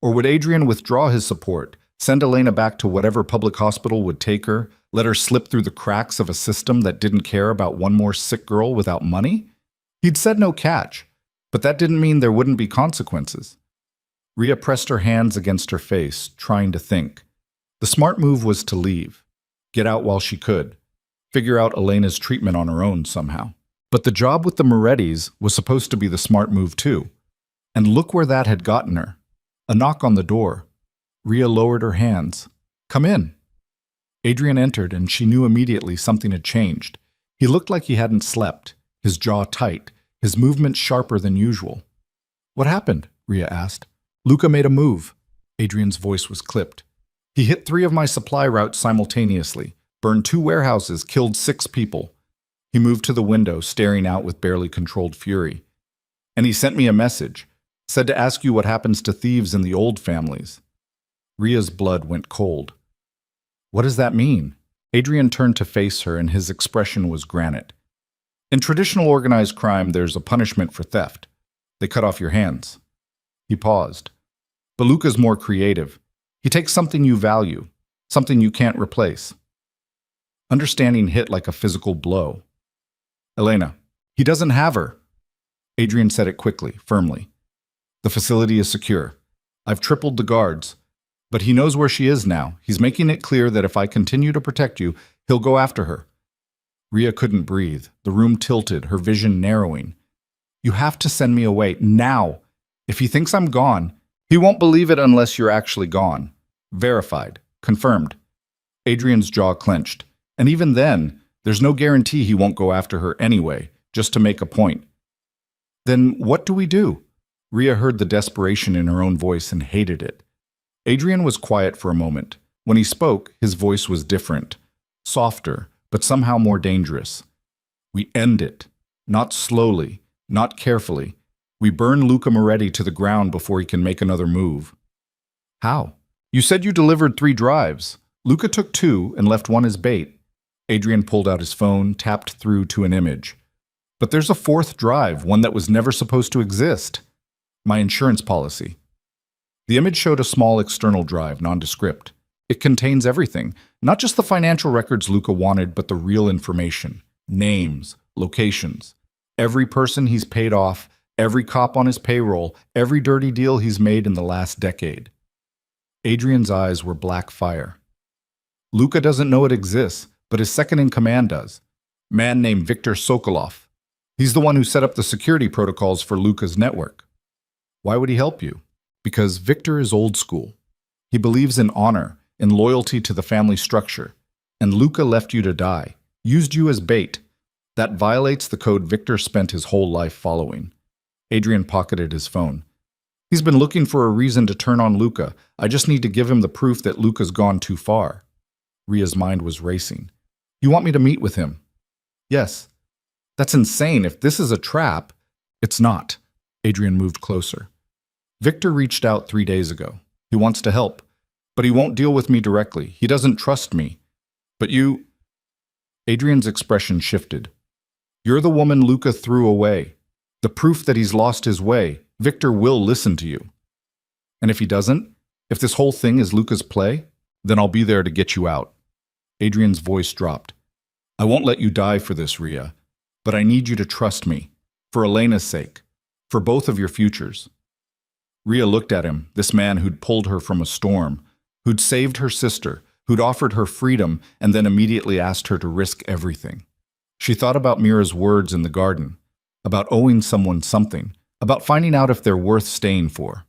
Or would Adrian withdraw his support, send Elena back to whatever public hospital would take her, let her slip through the cracks of a system that didn't care about one more sick girl without money? He'd said no catch, but that didn't mean there wouldn't be consequences. Ria pressed her hands against her face, trying to think. The smart move was to leave, get out while she could, figure out Elena's treatment on her own somehow. But the job with the Morettis was supposed to be the smart move too. And look where that had gotten her. A knock on the door. Ria lowered her hands. "Come in." Adrian entered, and she knew immediately something had changed. He looked like he hadn't slept, his jaw tight, his movements sharper than usual. "What happened?" Ria asked. "Luca made a move." Adrian's voice was clipped. "He hit 3 of my supply routes simultaneously, burned 2 warehouses, killed 6 people. He moved to the window, staring out with barely controlled fury. And he sent me a message, said to ask you what happens to thieves in the old families." Ria's blood went cold. "What does that mean?" Adrian turned to face her, and his expression was granite. "In traditional organized crime, there's a punishment for theft. They cut off your hands." He paused. "But Luca's more creative. He takes something you value, something you can't replace." Understanding hit like a physical blow. "Elena, he doesn't have her." Adrian said it quickly, firmly. "The facility is secure. I've tripled the guards. But he knows where she is now. He's making it clear that if I continue to protect you, he'll go after her." Ria couldn't breathe. The room tilted, her vision narrowing. "You have to send me away, now. If he thinks I'm gone, he won't believe it unless you're actually gone. Verified. Confirmed." Adrian's jaw clenched. "And even then, there's no guarantee he won't go after her anyway, just to make a point." "Then what do we do?" Ria heard the desperation in her own voice and hated it. Adrian was quiet for a moment. When he spoke, his voice was different, softer, but somehow more dangerous. We end it. Not slowly, not carefully. We burn Luca Moretti to the ground before he can make another move. How? You said you delivered 3 drives. Luca took 2 and left 1 as bait. Adrian pulled out his phone, tapped through to an image. But there's a 4th drive, one that was never supposed to exist. My insurance policy. The image showed a small external drive, nondescript. It contains everything, not just the financial records Luca wanted, but the real information. Names, locations. Every person he's paid off, every cop on his payroll, every dirty deal he's made in the last decade. Adrian's eyes were black fire. Luca doesn't know it exists, but his second-in-command does. Man named Viktor Sokolov. He's the one who set up the security protocols for Luca's network. Why would he help you? Because Viktor is old school. He believes in honor, in loyalty to the family structure. And Luca left you to die, used you as bait. That violates the code Viktor spent his whole life following. Adrian pocketed his phone. He's been looking for a reason to turn on Luca. I just need to give him the proof that Luca's gone too far. Ria's mind was racing. You want me to meet with him? Yes. That's insane. If this is a trap, it's not. Adrian moved closer. Viktor reached out 3 days ago. He wants to help, but he won't deal with me directly. He doesn't trust me. But you... Adrian's expression shifted. You're the woman Luca threw away. The proof that he's lost his way. Viktor will listen to you. And if he doesn't, if this whole thing is Luca's play, then I'll be there to get you out. Adrian's voice dropped. I won't let you die for this, Ria, but I need you to trust me, for Elena's sake, for both of your futures. Ria looked at him, this man who'd pulled her from a storm, who'd saved her sister, who'd offered her freedom, and then immediately asked her to risk everything. She thought about Mira's words in the garden, about owing someone something, about finding out if they're worth staying for.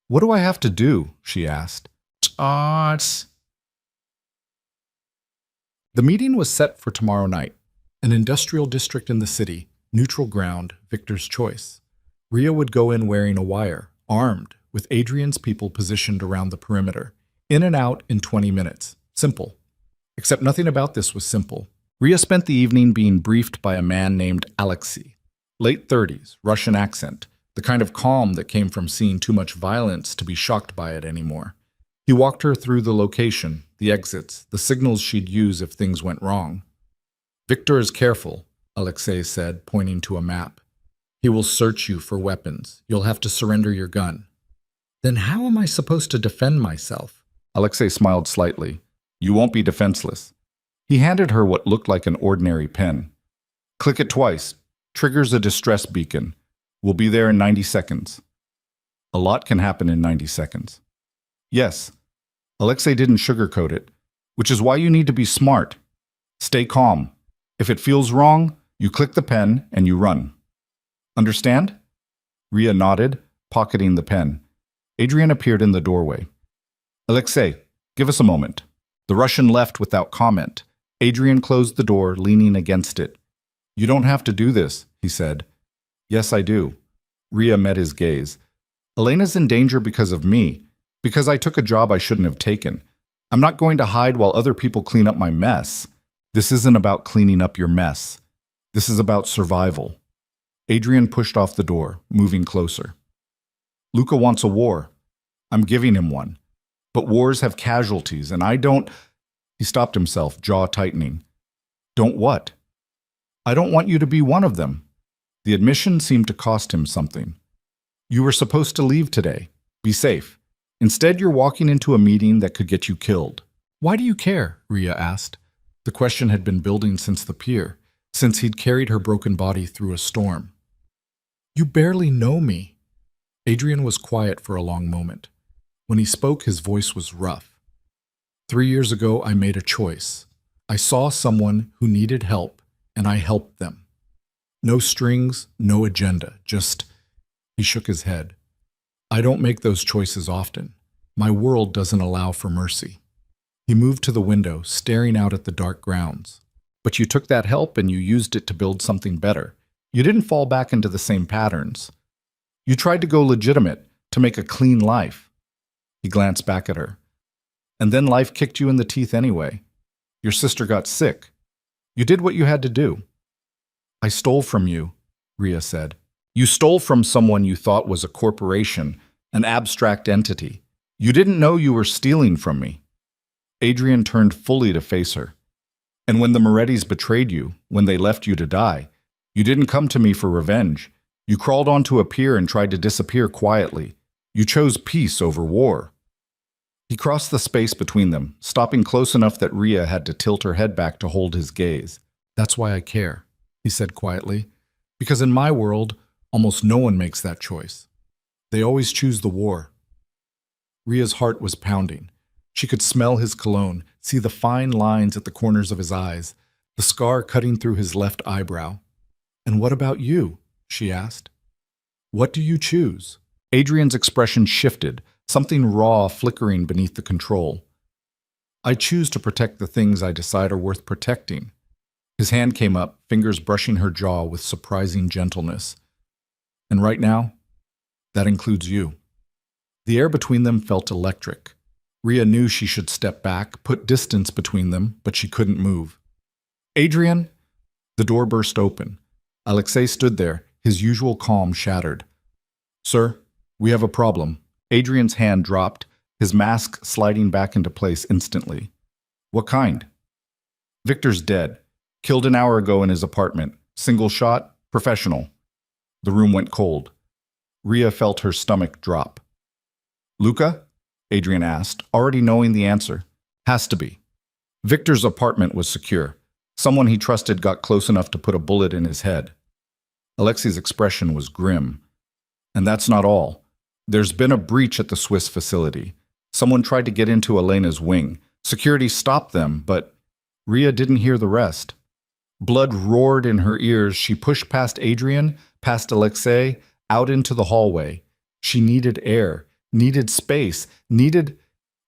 What do I have to do? She asked. The meeting was set for tomorrow night. An industrial district in the city, neutral ground, Viktor's choice. Ria would go in wearing a wire, armed, with Adrian's people positioned around the perimeter. In and out in 20 minutes. Simple. Except nothing about this was simple. Ria spent the evening being briefed by a man named Alexei. Late 30s, Russian accent, the kind of calm that came from seeing too much violence to be shocked by it anymore. He walked her through the location, the exits, the signals she'd use if things went wrong. Viktor is careful, Alexei said, pointing to a map. He will search you for weapons. You'll have to surrender your gun. Then how am I supposed to defend myself? Alexei smiled slightly. You won't be defenseless. He handed her what looked like an ordinary pen. Click it twice. Triggers a distress beacon. We'll be there in 90 seconds. A lot can happen in 90 seconds. Yes. Alexei didn't sugarcoat it, which is why you need to be smart. Stay calm. If it feels wrong, you click the pen and you run. Understand? Ria nodded, pocketing the pen. Adrian appeared in the doorway. Alexei, give us a moment. The Russian left without comment. Adrian closed the door, leaning against it. You don't have to do this, he said. Yes, I do. Ria met his gaze. Elena's in danger because of me, because I took a job I shouldn't have taken. I'm not going to hide while other people clean up my mess. This isn't about cleaning up your mess. This is about survival. Adrian pushed off the door, moving closer. Luca wants a war. I'm giving him one. But wars have casualties, and I don't... He stopped himself, jaw tightening. Don't what? I don't want you to be one of them. The admission seemed to cost him something. You were supposed to leave today. Be safe. Instead, you're walking into a meeting that could get you killed. Why do you care? Ria asked. The question had been building since the pier, since he'd carried her broken body through a storm. You barely know me. Adrian was quiet for a long moment. When he spoke, his voice was rough. 3 years ago, I made a choice. I saw someone who needed help, and I helped them. No strings, no agenda, just... He shook his head. I don't make those choices often. My world doesn't allow for mercy. He moved to the window, staring out at the dark grounds. But you took that help and you used it to build something better. You didn't fall back into the same patterns. You tried to go legitimate, to make a clean life. He glanced back at her. And then life kicked you in the teeth anyway. Your sister got sick. You did what you had to do. I stole from you, Ria said. You stole from someone you thought was a corporation, an abstract entity. You didn't know you were stealing from me. Adrian turned fully to face her. And when the Morettis betrayed you, when they left you to die, you didn't come to me for revenge. You crawled onto a pier and tried to disappear quietly. You chose peace over war. He crossed the space between them, stopping close enough that Ria had to tilt her head back to hold his gaze. That's why I care, he said quietly. Because in my world, almost no one makes that choice. They always choose the war. Ria's heart was pounding. She could smell his cologne, see the fine lines at the corners of his eyes, the scar cutting through his left eyebrow. And what about you? She asked. What do you choose? Adrian's expression shifted, something raw flickering beneath the control. I choose to protect the things I decide are worth protecting. His hand came up, fingers brushing her jaw with surprising gentleness. And right now, that includes you. The air between them felt electric. Ria knew she should step back, put distance between them, but she couldn't move. Adrian? The door burst open. Alexei stood there, his usual calm shattered. Sir, we have a problem. Adrian's hand dropped, his mask sliding back into place instantly. What kind? Victor's dead. Killed an hour ago in his apartment. Single shot, professional. The room went cold. Ria felt her stomach drop. Luca? Adrian asked, already knowing the answer. Has to be. Victor's apartment was secure. Someone he trusted got close enough to put a bullet in his head. Alexei's expression was grim. And that's not all. There's been a breach at the Swiss facility. Someone tried to get into Elena's wing. Security stopped them, but Ria didn't hear the rest. Blood roared in her ears. She pushed past Adrian, past Alexei, out into the hallway. She needed air, needed space, needed...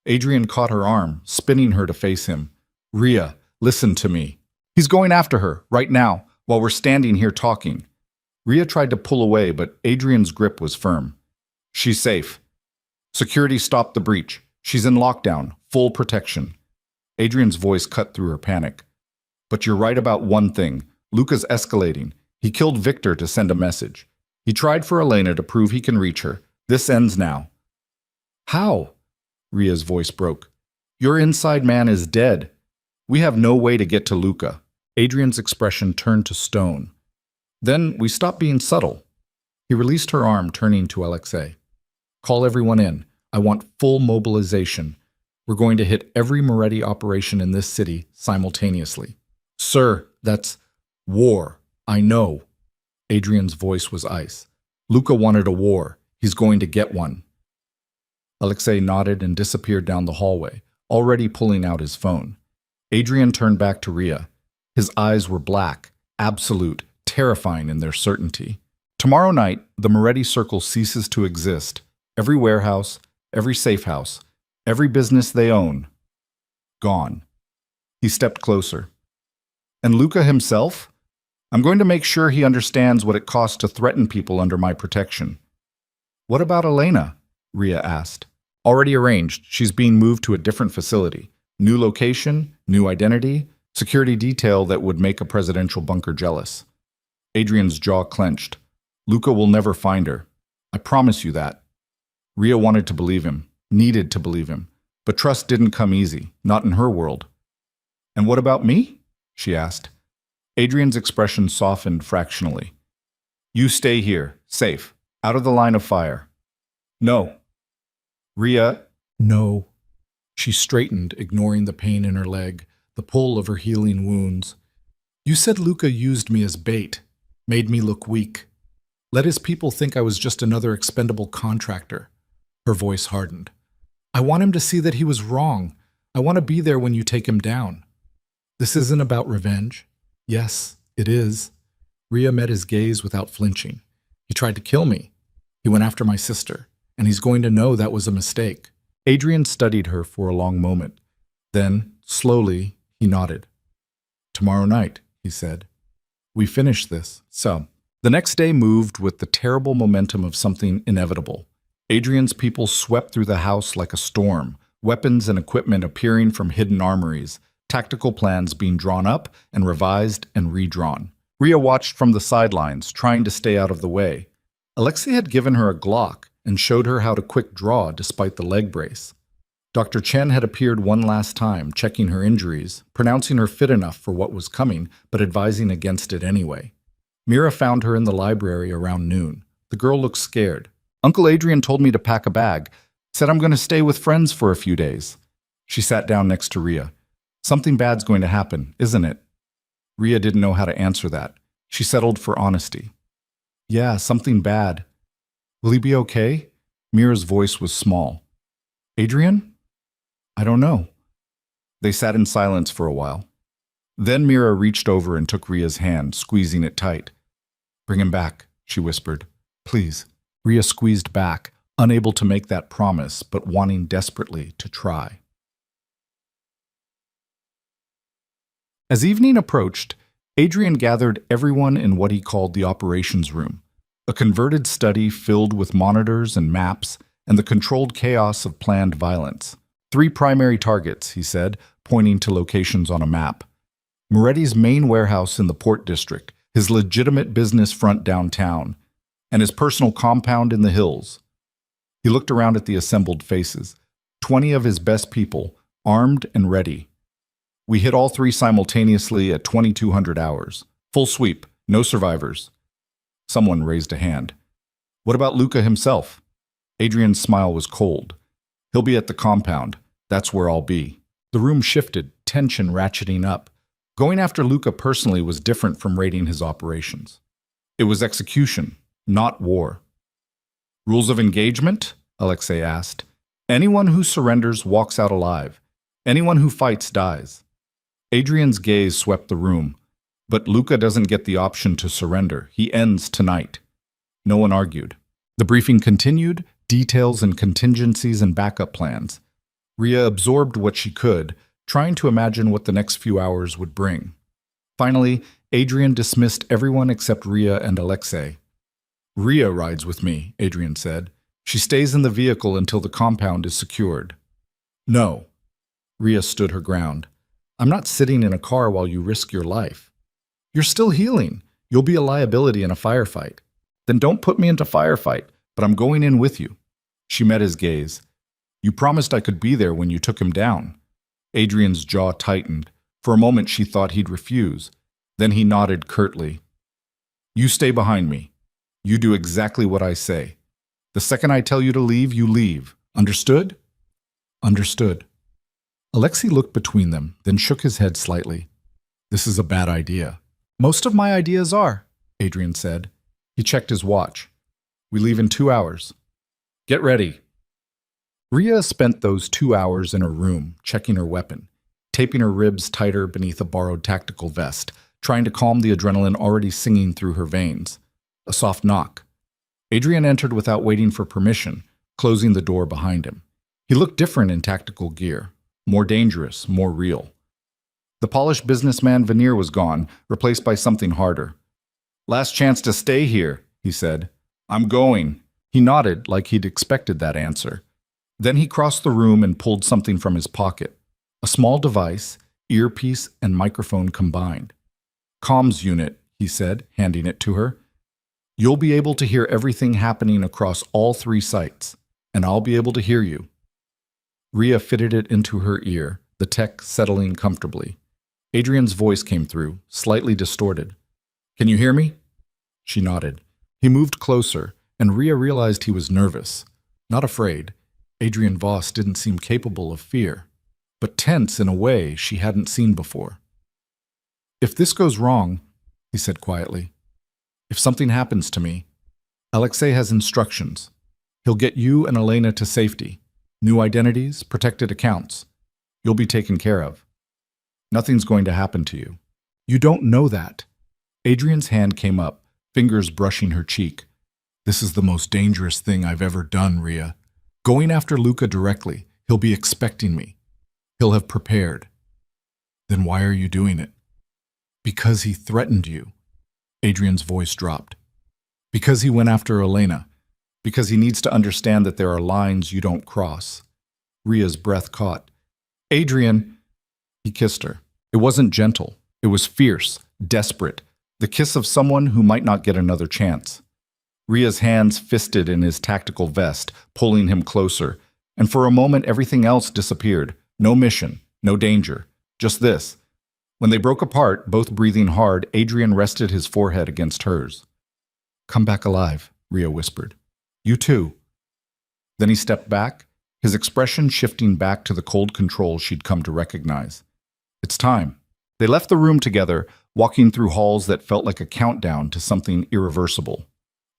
Adrian caught her arm, spinning her to face him. Ria, listen to me. He's going after her, right now, while we're standing here talking. Ria tried to pull away, but Adrian's grip was firm. She's safe. Security stopped the breach. She's in lockdown, full protection. Adrian's voice cut through her panic. But you're right about one thing. Luca's escalating. He killed Victor to send a message. He tried for Elena to prove he can reach her. This ends now. How? Ria's voice broke. Your inside man is dead. We have no way to get to Luca. Adrian's expression turned to stone. Then we stopped being subtle. He released her arm, turning to Alexei. Call everyone in. I want full mobilization. We're going to hit every Moretti operation in this city simultaneously. Sir, that's war. I know. Adrian's voice was ice. Luca wanted a war. He's going to get one. Alexei nodded and disappeared down the hallway, already pulling out his phone. Adrian turned back to Ria. His eyes were black, absolute, terrifying in their certainty. Tomorrow night, the Moretti Circle ceases to exist. Every warehouse, every safe house, every business they own. Gone. He stepped closer. And Luca himself? I'm going to make sure he understands what it costs to threaten people under my protection. What about Elena? Ria asked. Already arranged. She's being moved to a different facility. New location, new identity, security detail that would make a presidential bunker jealous. Adrian's jaw clenched. Luca will never find her. I promise you that. Ria wanted to believe him, needed to believe him, but trust didn't come easy, not in her world. And what about me? She asked. Adrian's expression softened fractionally. You stay here, safe, out of the line of fire. No. Ria, no. She straightened, ignoring the pain in her leg, the pull of her healing wounds. You said Luca used me as bait, made me look weak. Let his people think I was just another expendable contractor. Her voice hardened. I want him to see that he was wrong. I want to be there when you take him down. This isn't about revenge. Yes, it is. Ria met his gaze without flinching. He tried to kill me. He went after my sister, and he's going to know that was a mistake. Adrian studied her for a long moment. Then, slowly, he nodded. Tomorrow night, he said. We finish this, so. The next day moved with the terrible momentum of something inevitable. Adrian's people swept through the house like a storm, weapons and equipment appearing from hidden armories, tactical plans being drawn up and revised and redrawn. Ria watched from the sidelines, trying to stay out of the way. Alexei had given her a Glock and showed her how to quick draw despite the leg brace. Dr. Chen had appeared one last time, checking her injuries, pronouncing her fit enough for what was coming, but advising against it anyway. Mira found her in the library around noon. The girl looked scared. Uncle Adrian told me to pack a bag. Said I'm going to stay with friends for a few days. She sat down next to Ria. Something bad's going to happen, isn't it? Ria didn't know how to answer that. She settled for honesty. Yeah, something bad. Will he be okay? Mira's voice was small. Adrian? I don't know. They sat in silence for a while. Then Mira reached over and took Ria's hand, squeezing it tight. Bring him back, she whispered. Please. Ria squeezed back, unable to make that promise, but wanting desperately to try. As evening approached, Adrian gathered everyone in what he called the operations room, a converted study filled with monitors and maps and the controlled chaos of planned violence. 3 primary targets, he said, pointing to locations on a map. Moretti's main warehouse in the Port District, his legitimate business front downtown, and his personal compound in the hills. He looked around at the assembled faces, 20 of his best people, armed and ready. We hit all 3 simultaneously at 2200 hours. Full sweep, no survivors. Someone raised a hand. What about Luca himself? Adrian's smile was cold. He'll be at the compound. That's where I'll be. The room shifted, tension ratcheting up. Going after Luca personally was different from raiding his operations. It was execution, not war. Rules of engagement? Alexei asked. Anyone who surrenders walks out alive. Anyone who fights dies. Adrian's gaze swept the room. But Luca doesn't get the option to surrender. He ends tonight. No one argued. The briefing continued, details and contingencies and backup plans. Ria absorbed what she could, trying to imagine what the next few hours would bring. Finally, Adrian dismissed everyone except Ria and Alexei. Ria rides with me, Adrian said. She stays in the vehicle until the compound is secured. No. Ria stood her ground. I'm not sitting in a car while you risk your life. You're still healing. You'll be a liability in a firefight. Then don't put me into firefight, but I'm going in with you. She met his gaze. You promised I could be there when you took him down. Adrian's jaw tightened. For a moment she thought he'd refuse. Then he nodded curtly. You stay behind me. You do exactly what I say. The second I tell you to leave, you leave. Understood? Understood. Alexei looked between them, then shook his head slightly. This is a bad idea. Most of my ideas are, Adrian said. He checked his watch. We leave in 2 hours. Get ready. Ria spent those 2 hours in her room, checking her weapon, taping her ribs tighter beneath a borrowed tactical vest, trying to calm the adrenaline already singing through her veins. A soft knock. Adrian entered without waiting for permission, closing the door behind him. He looked different in tactical gear, more dangerous, more real. The polished businessman veneer was gone, replaced by something harder. Last chance to stay here, he said. I'm going. He nodded like he'd expected that answer. Then he crossed the room and pulled something from his pocket. A small device, earpiece and microphone combined. Comms unit, he said, handing it to her. You'll be able to hear everything happening across all 3 sites, and I'll be able to hear you. Ria fitted it into her ear, the tech settling comfortably. Adrian's voice came through, slightly distorted. Can you hear me? She nodded. He moved closer, and Ria realized he was nervous. Not afraid. Adrian Voss didn't seem capable of fear, but tense in a way she hadn't seen before. If this goes wrong, he said quietly, if something happens to me, Alexei has instructions. He'll get you and Elena to safety. New identities, protected accounts. You'll be taken care of. Nothing's going to happen to you. You don't know that. Adrian's hand came up, fingers brushing her cheek. This is the most dangerous thing I've ever done, Ria. Going after Luca directly. He'll be expecting me. He'll have prepared. Then why are you doing it? Because he threatened you. Adrian's voice dropped. Because he went after Elena. Because he needs to understand that there are lines you don't cross. Ria's breath caught. Adrian! He kissed her. It wasn't gentle. It was fierce, desperate, The kiss of someone who might not get another chance. Ria's hands fisted in his tactical vest, pulling him closer, and for a moment everything else disappeared. No mission, no danger, just this. When they broke apart, both breathing hard, Adrian rested his forehead against hers. "Come back alive," Ria whispered. "You too." Then he stepped back, his expression shifting back to the cold control she'd come to recognize. "It's time." They left the room together, walking through halls that felt like a countdown to something irreversible.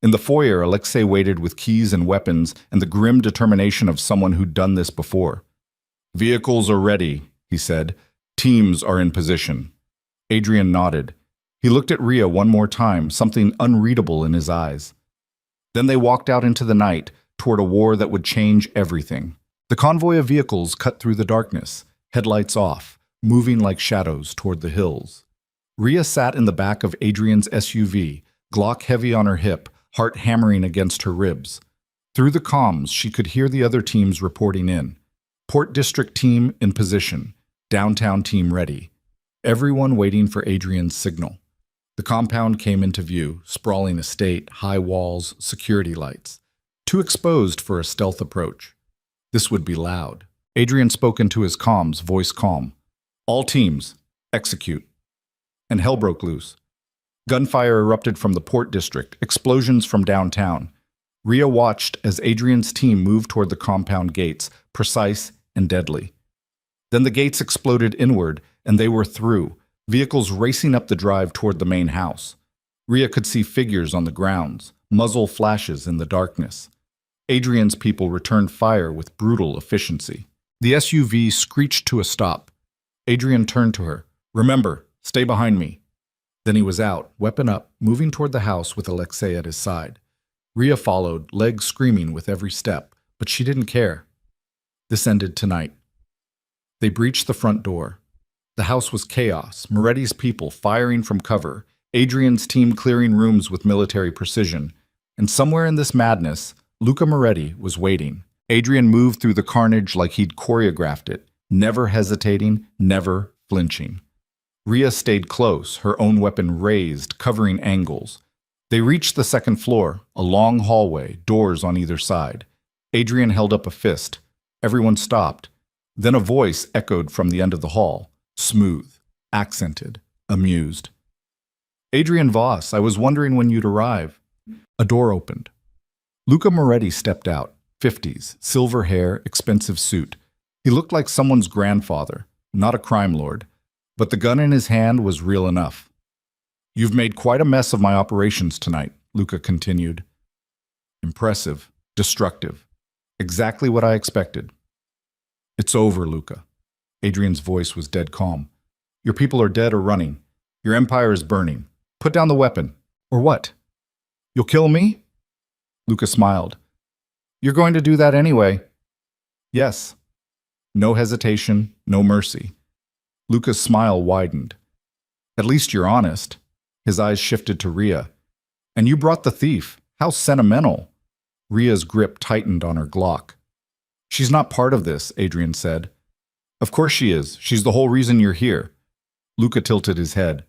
In the foyer, Alexei waited with keys and weapons and the grim determination of someone who'd done this before. "Vehicles are ready," he said. "Teams are in position." Adrian nodded. He looked at Ria one more time, something unreadable in his eyes. Then they walked out into the night, toward a war that would change everything. The convoy of vehicles cut through the darkness, headlights off, moving like shadows toward the hills. Ria sat in the back of Adrian's SUV, Glock heavy on her hip, heart hammering against her ribs. Through the comms, she could hear the other teams reporting in. Port District team in position, downtown team ready. Everyone waiting for Adrian's signal. The compound came into view, sprawling estate, high walls, security lights. Too exposed for a stealth approach. This would be loud. Adrian spoke into his comms, voice calm. "All teams, execute." And hell broke loose. Gunfire erupted from the Port District, explosions from downtown. Ria watched as Adrian's team moved toward the compound gates, precise and deadly. Then the gates exploded inward, and they were through, vehicles racing up the drive toward the main house. Ria could see figures on the grounds, muzzle flashes in the darkness. Adrian's people returned fire with brutal efficiency. The SUV screeched to a stop. Adrian turned to her. "Remember, stay behind me." Then he was out, weapon up, moving toward the house with Alexei at his side. Ria followed, legs screaming with every step, but she didn't care. This ended tonight. They breached the front door. The house was chaos, Moretti's people firing from cover, Adrian's team clearing rooms with military precision, and somewhere in this madness, Luca Moretti was waiting. Adrian moved through the carnage like he'd choreographed it, never hesitating, never flinching. Ria stayed close, her own weapon raised, covering angles. They reached the second floor, a long hallway, doors on either side. Adrian held up a fist. Everyone stopped. Then a voice echoed from the end of the hall, smooth, accented, amused. "Adrian Voss, I was wondering when you'd arrive." A door opened. Luca Moretti stepped out, 50s, silver hair, expensive suit. He looked like someone's grandfather, not a crime lord, but the gun in his hand was real enough. "You've made quite a mess of my operations tonight," Luca continued. "Impressive, destructive, exactly what I expected." "It's over, Luca." Adrian's voice was dead calm. "Your people are dead or running. Your empire is burning. Put down the weapon. Or what? You'll kill me?" Luca smiled. "You're going to do that anyway." "Yes." No hesitation, no mercy. Luca's smile widened. "At least you're honest." His eyes shifted to Ria. "And you brought the thief. How sentimental." Ria's grip tightened on her Glock. "She's not part of this," Adrian said. "Of course she is. She's the whole reason you're here." Luca tilted his head.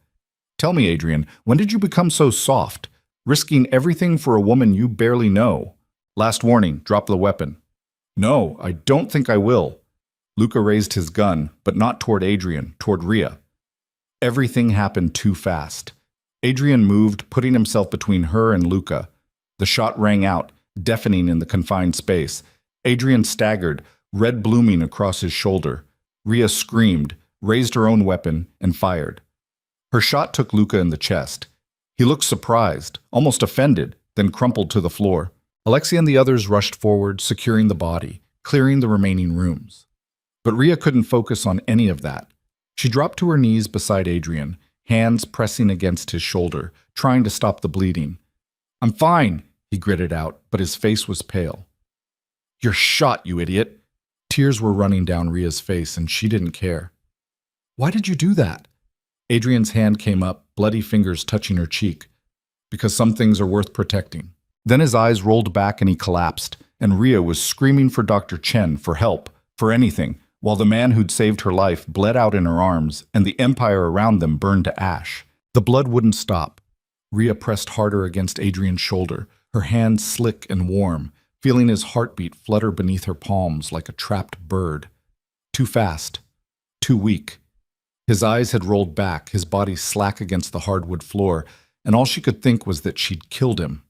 "Tell me, Adrian, when did you become so soft? Risking everything for a woman you barely know. Last warning, drop the weapon." "No, I don't think I will." Luca raised his gun, but not toward Adrian, toward Ria. Everything happened too fast. Adrian moved, putting himself between her and Luca. The shot rang out, deafening in the confined space. Adrian staggered, red blooming across his shoulder. Ria screamed, raised her own weapon, and fired. Her shot took Luca in the chest. He looked surprised, almost offended, then crumpled to the floor. Alexei and the others rushed forward, securing the body, clearing the remaining rooms. But Ria couldn't focus on any of that. She dropped to her knees beside Adrian, hands pressing against his shoulder, trying to stop the bleeding. "I'm fine," he gritted out, but his face was pale. "You're shot, you idiot." Tears were running down Ria's face, and she didn't care. "Why did you do that?" Adrian's hand came up, bloody fingers touching her cheek. "Because some things are worth protecting." Then his eyes rolled back and he collapsed, and Ria was screaming for Dr. Chen, for help, for anything, while the man who'd saved her life bled out in her arms, and the empire around them burned to ash. The blood wouldn't stop. Ria pressed harder against Adrian's shoulder, her hands slick and warm, feeling his heartbeat flutter beneath her palms like a trapped bird. Too fast. Too weak. His eyes had rolled back, his body slack against the hardwood floor, and all she could think was that she'd killed him.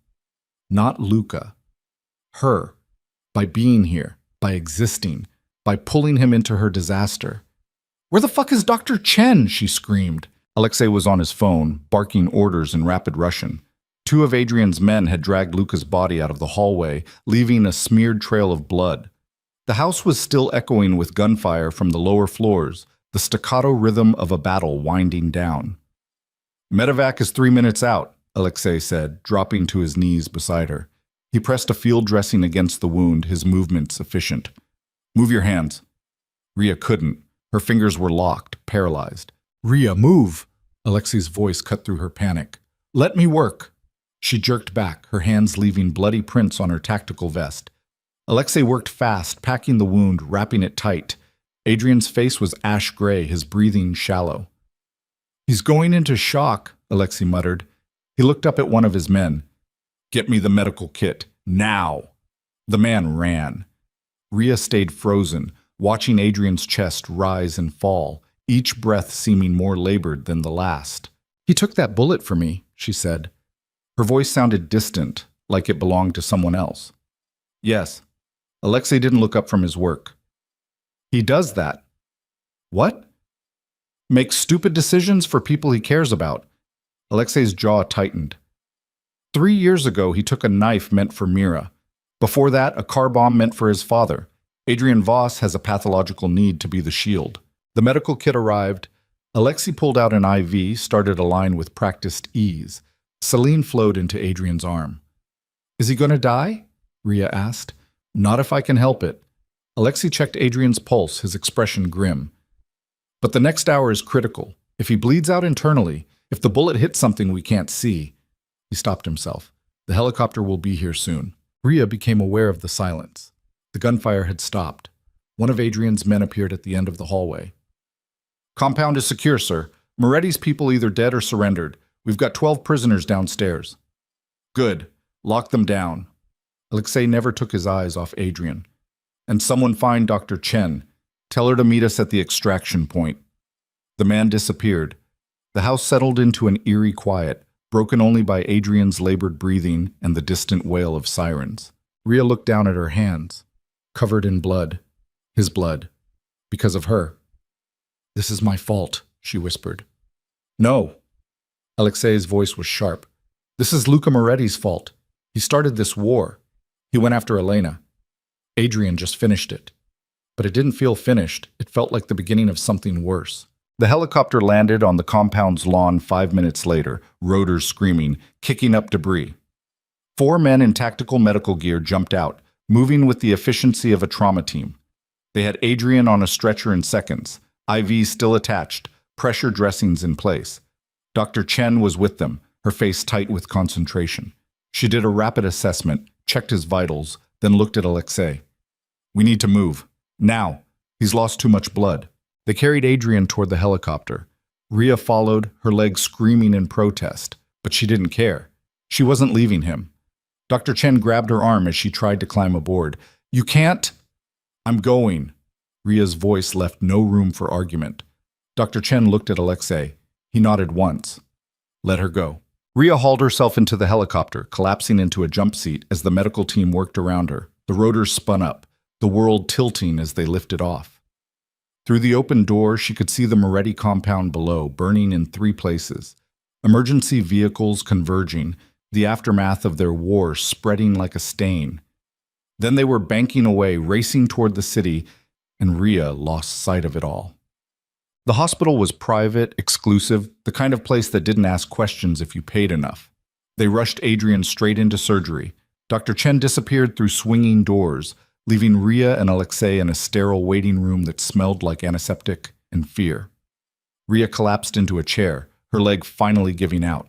Not Luca. Her. By being here. By existing. By pulling him into her disaster. "Where the fuck is Dr. Chen?" she screamed. Alexei was on his phone, barking orders in rapid Russian. Two of Adrian's men had dragged Luca's body out of the hallway, leaving a smeared trail of blood. The house was still echoing with gunfire from the lower floors, the staccato rhythm of a battle winding down. "Medevac is 3 minutes out," Alexei said, dropping to his knees beside her. He pressed a field dressing against the wound, his movements efficient. "Move your hands." Ria couldn't. Her fingers were locked, paralyzed. "Ria, move!" Alexei's voice cut through her panic. "Let me work." She jerked back, her hands leaving bloody prints on her tactical vest. Alexei worked fast, packing the wound, wrapping it tight. Adrian's face was ash gray, his breathing shallow. "He's going into shock," Alexei muttered. He looked up at one of his men. "Get me the medical kit, now!" The man ran. Ria stayed frozen, watching Adrian's chest rise and fall, each breath seeming more labored than the last. "He took that bullet for me," she said. Her voice sounded distant, like it belonged to someone else. "Yes." Alexei didn't look up from his work. "He does that." "What?" "Makes stupid decisions for people he cares about." Alexei's jaw tightened. 3 years ago, he took a knife meant for Mira. Before that, a car bomb meant for his father. Adrian Voss has a pathological need to be the shield. The medical kit arrived. Alexei pulled out an IV, started a line with practiced ease. Saline flowed into Adrian's arm. "Is he going to die?" Ria asked. "Not if I can help it." Alexei checked Adrian's pulse, his expression grim. "But the next hour is critical. If he bleeds out internally, if the bullet hits something we can't see..." He stopped himself. "The helicopter will be here soon." Ria became aware of the silence. The gunfire had stopped. One of Adrian's men appeared at the end of the hallway. "Compound is secure, sir. Moretti's people either dead or surrendered. We've got 12 prisoners downstairs." "Good. Lock them down." Alexei never took his eyes off Adrian. "And someone find Dr. Chen. Tell her to meet us at the extraction point." The man disappeared. The house settled into an eerie quiet, broken only by Adrian's labored breathing and the distant wail of sirens. Ria looked down at her hands, covered in blood. His blood. Because of her. "This is my fault," she whispered. "No." Alexei's voice was sharp. "This is Luca Moretti's fault. He started this war. He went after Elena. Adrian just finished it." But it didn't feel finished. It felt like the beginning of something worse. The helicopter landed on the compound's lawn 5 minutes later, rotors screaming, kicking up debris. 4 men in tactical medical gear jumped out, moving with the efficiency of a trauma team. They had Adrian on a stretcher in seconds, IVs still attached, pressure dressings in place. Dr. Chen was with them, her face tight with concentration. She did a rapid assessment, checked his vitals, then looked at Alexei. "We need to move. Now. He's lost too much blood." They carried Adrian toward the helicopter. Ria followed, her legs screaming in protest, but she didn't care. She wasn't leaving him. Dr. Chen grabbed her arm as she tried to climb aboard. "You can't." "I'm going." Ria's voice left no room for argument. Dr. Chen looked at Alexei. He nodded once. "Let her go." Ria hauled herself into the helicopter, collapsing into a jump seat as the medical team worked around her. The rotors spun up, the world tilting as they lifted off. Through the open door, she could see the Moretti compound below, burning in 3 places. Emergency vehicles converging, the aftermath of their war spreading like a stain. Then they were banking away, racing toward the city, and Ria lost sight of it all. The hospital was private, exclusive, the kind of place that didn't ask questions if you paid enough. They rushed Adrian straight into surgery. Dr. Chen disappeared through swinging doors, leaving Ria and Alexei in a sterile waiting room that smelled like antiseptic and fear. Ria collapsed into a chair, her leg finally giving out.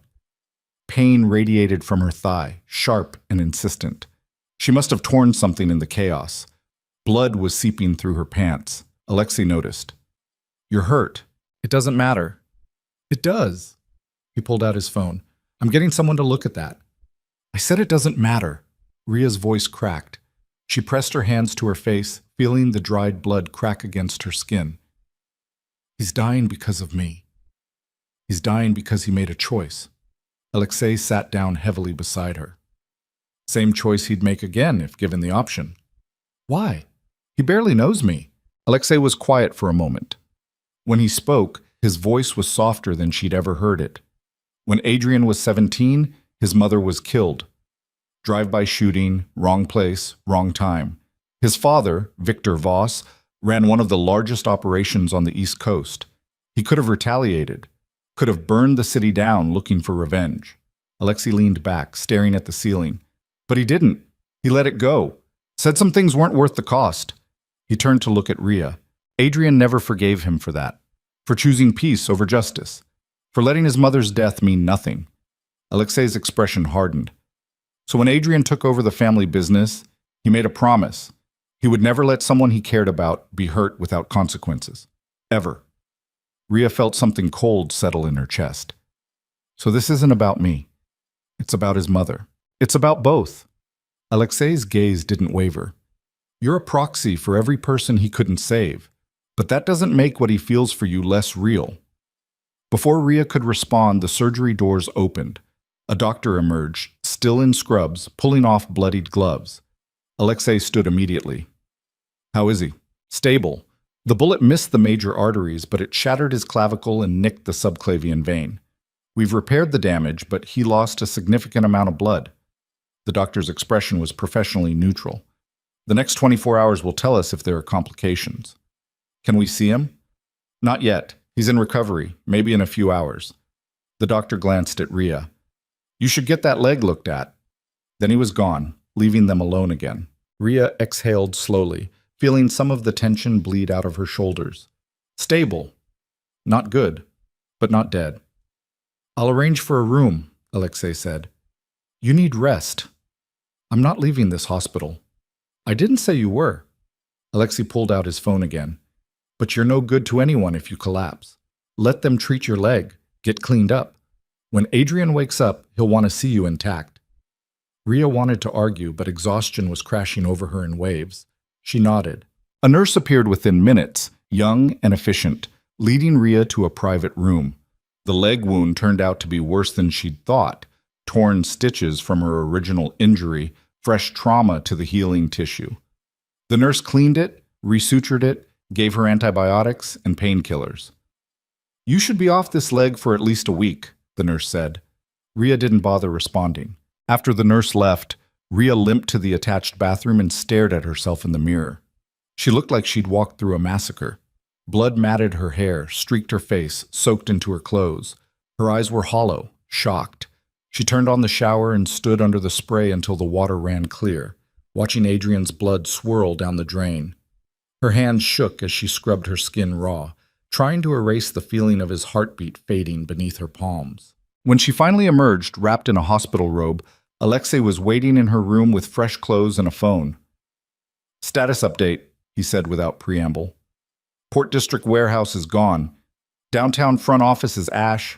Pain radiated from her thigh, sharp and insistent. She must have torn something in the chaos. Blood was seeping through her pants. Alexei noticed. "You're hurt. It doesn't matter." "It does." He pulled out his phone. I'm getting someone to look at that. I said it doesn't matter. Ria's voice cracked. She pressed her hands to her face, feeling the dried blood crack against her skin. He's dying because of me. He's dying because he made a choice. Alexei sat down heavily beside her. Same choice he'd make again if given the option. Why? He barely knows me. Alexei was quiet for a moment. When he spoke, his voice was softer than she'd ever heard it. When Adrian was 17, his mother was killed. Drive-by shooting, wrong place, wrong time. His father, Victor Voss, ran one of the largest operations on the East Coast. He could have retaliated, could have burned the city down looking for revenge. Alexei leaned back, staring at the ceiling. But he didn't. He let it go. Said some things weren't worth the cost. He turned to look at Ria. Adrian never forgave him for that. For choosing peace over justice. For letting his mother's death mean nothing. Alexei's expression hardened. So when Adrian took over the family business, he made a promise. He would never let someone he cared about be hurt without consequences. Ever. Ria felt something cold settle in her chest. So this isn't about me. It's about his mother. It's about both. Alexei's gaze didn't waver. You're a proxy for every person he couldn't save, but that doesn't make what he feels for you less real. Before Ria could respond, the surgery doors opened. A doctor emerged, still in scrubs, pulling off bloodied gloves. Alexei stood immediately. How is he? Stable. The bullet missed the major arteries, but it shattered his clavicle and nicked the subclavian vein. We've repaired the damage, but he lost a significant amount of blood. The doctor's expression was professionally neutral. The next 24 hours will tell us if there are complications. Can we see him? Not yet. He's in recovery, maybe in a few hours. The doctor glanced at Ria. You should get that leg looked at. Then he was gone, leaving them alone again. Ria exhaled slowly, feeling some of the tension bleed out of her shoulders. Stable. Not good, but not dead. I'll arrange for a room, Alexei said. You need rest. I'm not leaving this hospital. I didn't say you were. Alexei pulled out his phone again. But you're no good to anyone if you collapse. Let them treat your leg. Get cleaned up. When Adrian wakes up, he'll want to see you intact. Ria wanted to argue, but exhaustion was crashing over her in waves. She nodded. A nurse appeared within minutes, young and efficient, leading Ria to a private room. The leg wound turned out to be worse than she'd thought. Torn stitches from her original injury, fresh trauma to the healing tissue. The nurse cleaned it, resutured it, gave her antibiotics and painkillers. You should be off this leg for at least a week, the nurse said. Ria didn't bother responding. After the nurse left, Ria limped to the attached bathroom and stared at herself in the mirror. She looked like she'd walked through a massacre. Blood matted her hair, streaked her face, soaked into her clothes. Her eyes were hollow, shocked. She turned on the shower and stood under the spray until the water ran clear, watching Adrian's blood swirl down the drain. Her hands shook as she scrubbed her skin raw, trying to erase the feeling of his heartbeat fading beneath her palms. When she finally emerged, wrapped in a hospital robe, Alexei was waiting in her room with fresh clothes and a phone. Status update, he said without preamble. Port District warehouse is gone. Downtown front office is ash.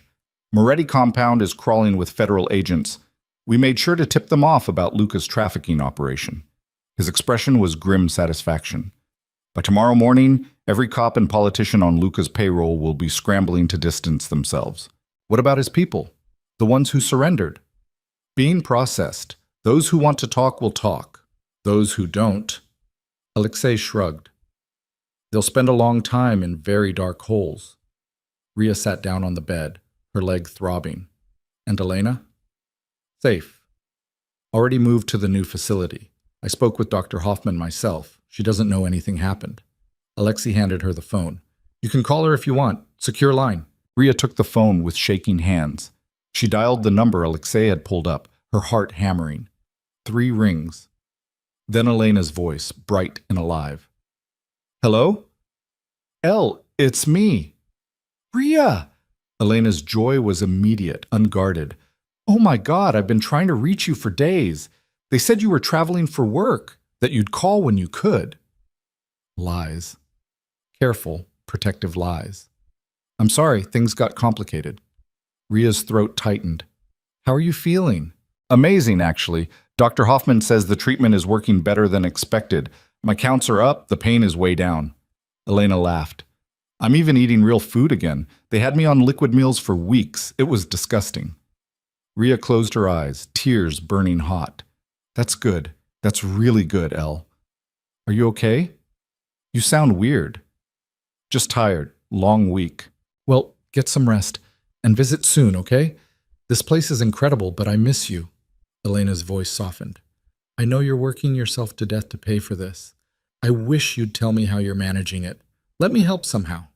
Moretti compound is crawling with federal agents. We made sure to tip them off about Luca's trafficking operation. His expression was grim satisfaction. By tomorrow morning, every cop and politician on Luca's payroll will be scrambling to distance themselves. What about his people? The ones who surrendered? Being processed. Those who want to talk will talk. Those who don't. Alexei shrugged. They'll spend a long time in very dark holes. Ria sat down on the bed, her leg throbbing. And Elena? Safe. Already moved to the new facility. I spoke with Dr. Hoffman myself. She doesn't know anything happened. Alexei handed her the phone. You can call her if you want. Secure line. Ria took the phone with shaking hands. She dialed the number Alexei had pulled up, her heart hammering. 3 rings. Then Elena's voice, bright and alive. Hello? Elle, it's me. Ria! Elena's joy was immediate, unguarded. Oh my God, I've been trying to reach you for days. They said you were traveling for work, that you'd call when you could. Lies. Careful, protective lies. I'm sorry, things got complicated. Ria's throat tightened. How are you feeling? Amazing, actually. Dr. Hoffman says the treatment is working better than expected. My counts are up, the pain is way down. Elena laughed. I'm even eating real food again. They had me on liquid meals for weeks. It was disgusting. Ria closed her eyes, tears burning hot. That's good. That's really good, Elle. Are you okay? You sound weird. Just tired. Long week. Well, get some rest and visit soon, okay? This place is incredible, but I miss you. Elena's voice softened. I know you're working yourself to death to pay for this. I wish you'd tell me how you're managing it. Let me help somehow.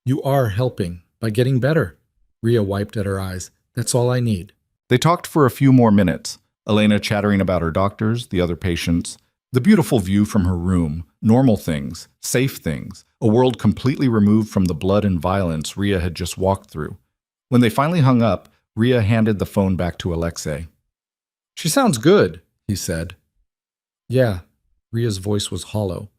You are helping by getting better. Ria wiped at her eyes. That's all I need. They talked for a few more minutes, Elena chattering about her doctors, the other patients, the beautiful view from her room, normal things, safe things, a world completely removed from the blood and violence Ria had just walked through. When they finally hung up, Ria handed the phone back to Alexei. She sounds good, he said. Yeah, Ria's voice was hollow.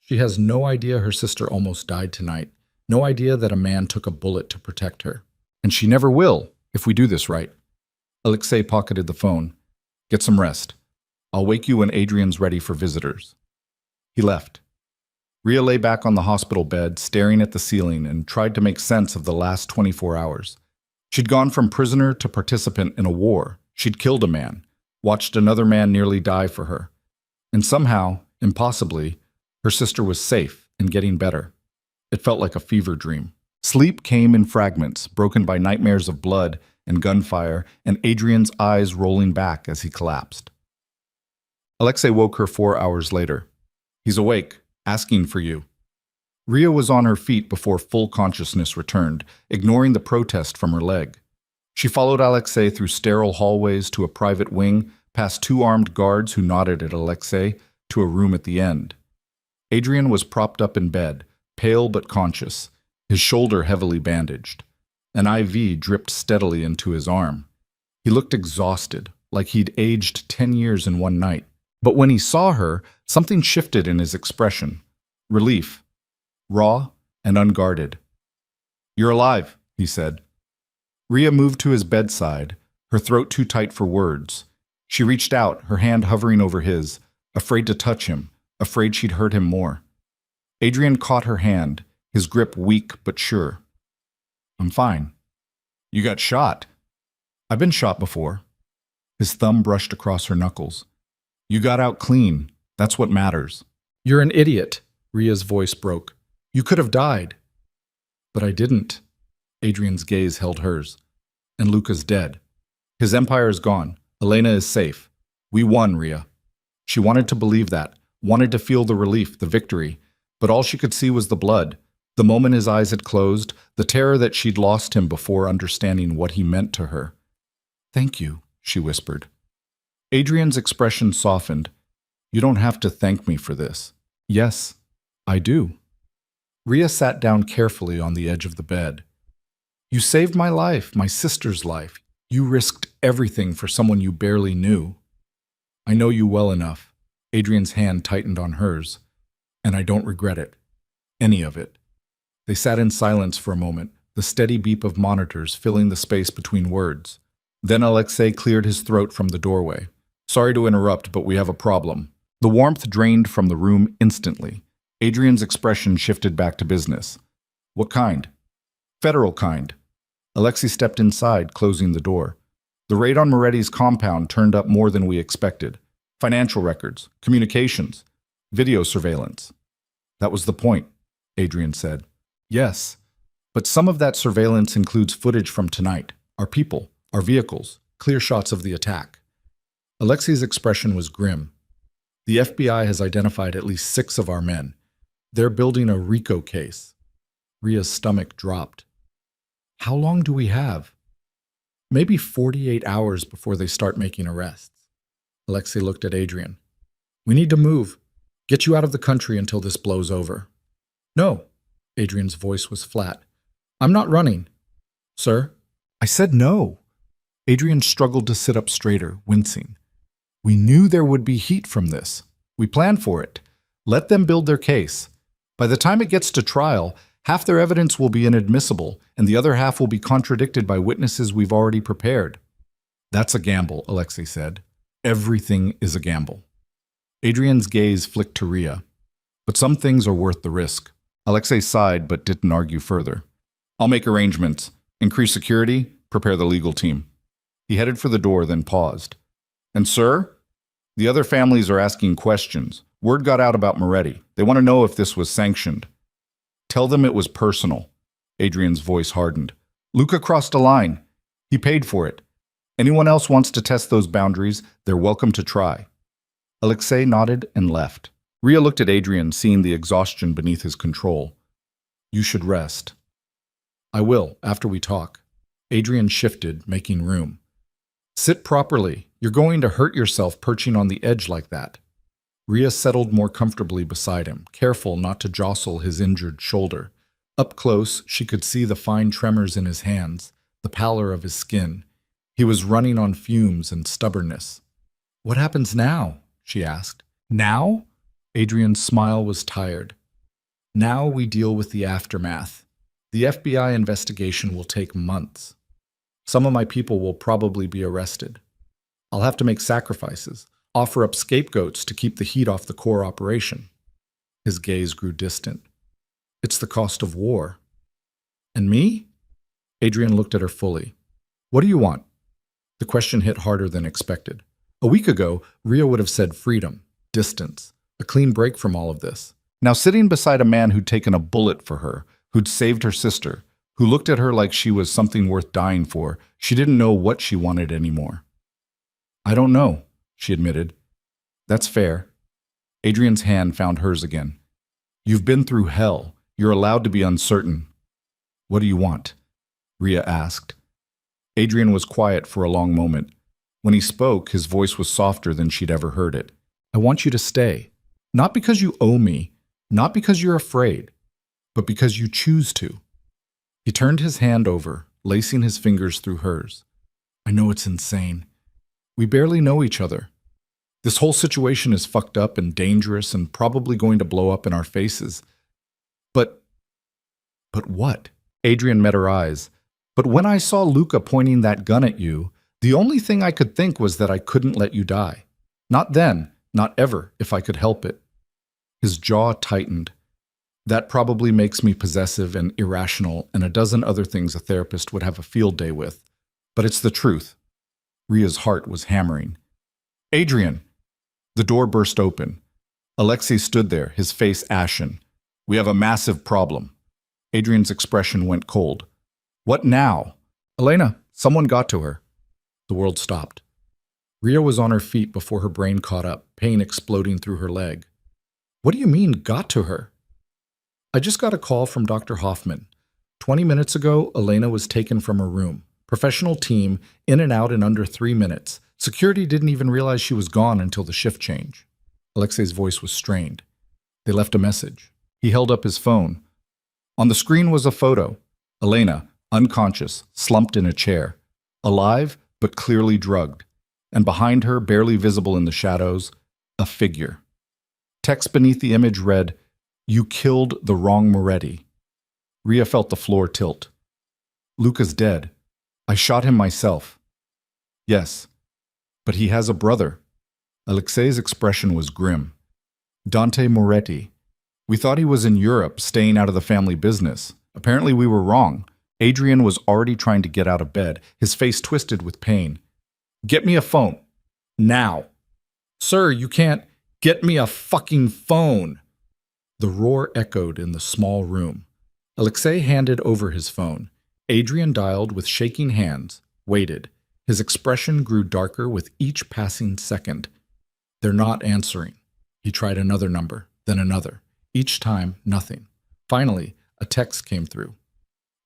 She has no idea her sister almost died tonight, no idea that a man took a bullet to protect her. And she never will, if we do this right. Alexei pocketed the phone. Get some rest. I'll wake you when Adrian's ready for visitors. He left. Ria lay back on the hospital bed, staring at the ceiling, and tried to make sense of the last 24 hours. She'd gone from prisoner to participant in a war. She'd killed a man, watched another man nearly die for her. And somehow, impossibly, her sister was safe and getting better. It felt like a fever dream. Sleep came in fragments, broken by nightmares of blood and gunfire, and Adrian's eyes rolling back as he collapsed. Alexei woke her 4 hours later. He's awake, asking for you. Ria was on her feet before full consciousness returned, ignoring the protest from her leg. She followed Alexei through sterile hallways to a private wing, past 2 armed guards who nodded at Alexei, to a room at the end. Adrian was propped up in bed, pale but conscious, his shoulder heavily bandaged. An IV dripped steadily into his arm. He looked exhausted, like he'd aged 10 years in one night. But when he saw her, something shifted in his expression. Relief. Raw and unguarded. You're alive, he said. Ria moved to his bedside, her throat too tight for words. She reached out, her hand hovering over his, afraid to touch him, afraid she'd hurt him more. Adrian caught her hand, his grip weak but sure. I'm fine. You got shot. I've been shot before. His thumb brushed across her knuckles. You got out clean. That's what matters. You're an idiot, Ria's voice broke. You could have died. But I didn't. Adrian's gaze held hers. And Luca's dead. His empire is gone. Elena is safe. We won, Ria. She wanted to believe that, wanted to feel the relief, the victory, but all she could see was the blood. The moment his eyes had closed, the terror that she'd lost him before understanding what he meant to her. Thank you, she whispered. Adrian's expression softened. You don't have to thank me for this. Yes, I do. Ria sat down carefully on the edge of the bed. You saved my life, my sister's life. You risked everything for someone you barely knew. I know you well enough. Adrian's hand tightened on hers. And I don't regret it. Any of it. They sat in silence for a moment, the steady beep of monitors filling the space between words. Then Alexei cleared his throat from the doorway. Sorry to interrupt, but we have a problem. The warmth drained from the room instantly. Adrian's expression shifted back to business. What kind? Federal kind. Alexei stepped inside, closing the door. The raid on Moretti's compound turned up more than we expected. Financial records, communications, video surveillance. That was the point, Adrian said. Yes, but some of that surveillance includes footage from tonight, our people, our vehicles, clear shots of the attack. Alexei's expression was grim. The FBI has identified at least 6 of our men. They're building a RICO case. Ria's stomach dropped. How long do we have? Maybe 48 hours before they start making arrests. Alexei looked at Adrian. We need to move. Get you out of the country until this blows over. No. Adrian's voice was flat. I'm not running. Sir? I said no. Adrian struggled to sit up straighter, wincing. We knew there would be heat from this. We planned for it. Let them build their case. By the time it gets to trial, half their evidence will be inadmissible, and the other half will be contradicted by witnesses we've already prepared. That's a gamble, Alexei said. Everything is a gamble. Adrian's gaze flicked to Ria. But some things are worth the risk. Alexei sighed but didn't argue further. I'll make arrangements. Increase security, prepare the legal team. He headed for the door, then paused. And sir? The other families are asking questions. Word got out about Moretti. They want to know if this was sanctioned. Tell them it was personal. Adrian's voice hardened. Luca crossed a line. He paid for it. Anyone else wants to test those boundaries, they're welcome to try. Alexei nodded and left. Ria looked at Adrian, seeing the exhaustion beneath his control. You should rest. I will, after we talk. Adrian shifted, making room. Sit properly. You're going to hurt yourself perching on the edge like that. Ria settled more comfortably beside him, careful not to jostle his injured shoulder. Up close, she could see the fine tremors in his hands, the pallor of his skin. He was running on fumes and stubbornness. What happens now? She asked. Now? Adrian's smile was tired. Now we deal with the aftermath. The FBI investigation will take months. Some of my people will probably be arrested. I'll have to make sacrifices, offer up scapegoats to keep the heat off the core operation. His gaze grew distant. It's the cost of war. And me? Adrian looked at her fully. What do you want? The question hit harder than expected. A week ago, Ria would have said freedom, distance, a clean break from all of this. Now sitting beside a man who'd taken a bullet for her, who'd saved her sister, who looked at her like she was something worth dying for, she didn't know what she wanted anymore. I don't know, she admitted. That's fair. Adrian's hand found hers again. You've been through hell. You're allowed to be uncertain. What do you want? Ria asked. Adrian was quiet for a long moment. When he spoke, his voice was softer than she'd ever heard it. I want you to stay. Not because you owe me, not because you're afraid, but because you choose to. He turned his hand over, lacing his fingers through hers. I know it's insane. We barely know each other. This whole situation is fucked up and dangerous and probably going to blow up in our faces. But what? Adrian met her eyes. But when I saw Luca pointing that gun at you, the only thing I could think was that I couldn't let you die. Not then, not ever, if I could help it. His jaw tightened. That probably makes me possessive and irrational and a dozen other things a therapist would have a field day with. But it's the truth. Ria's heart was hammering. Adrian! The door burst open. Alexei stood there, his face ashen. We have a massive problem. Adrian's expression went cold. What now? Elena, someone got to her. The world stopped. Ria was on her feet before her brain caught up, pain exploding through her leg. What do you mean, got to her? I just got a call from Dr. Hoffman. 20 minutes ago, Elena was taken from her room. Professional team, in and out in under 3 minutes. Security didn't even realize she was gone until the shift change. Alexei's voice was strained. They left a message. He held up his phone. On the screen was a photo. Elena, unconscious, slumped in a chair. Alive, but clearly drugged. And behind her, barely visible in the shadows, a figure. Text beneath the image read, You killed the wrong Moretti. Ria felt the floor tilt. Luca's dead. I shot him myself. Yes, but he has a brother. Alexei's expression was grim. Dante Moretti. We thought he was in Europe, staying out of the family business. Apparently we were wrong. Adrian was already trying to get out of bed, his face twisted with pain. Get me a phone. Now. Sir, you can't. Get me a fucking phone. The roar echoed in the small room. Alexei handed over his phone. Adrian dialed with shaking hands, waited. His expression grew darker with each passing second. They're not answering. He tried another number, then another. Each time, nothing. Finally, a text came through.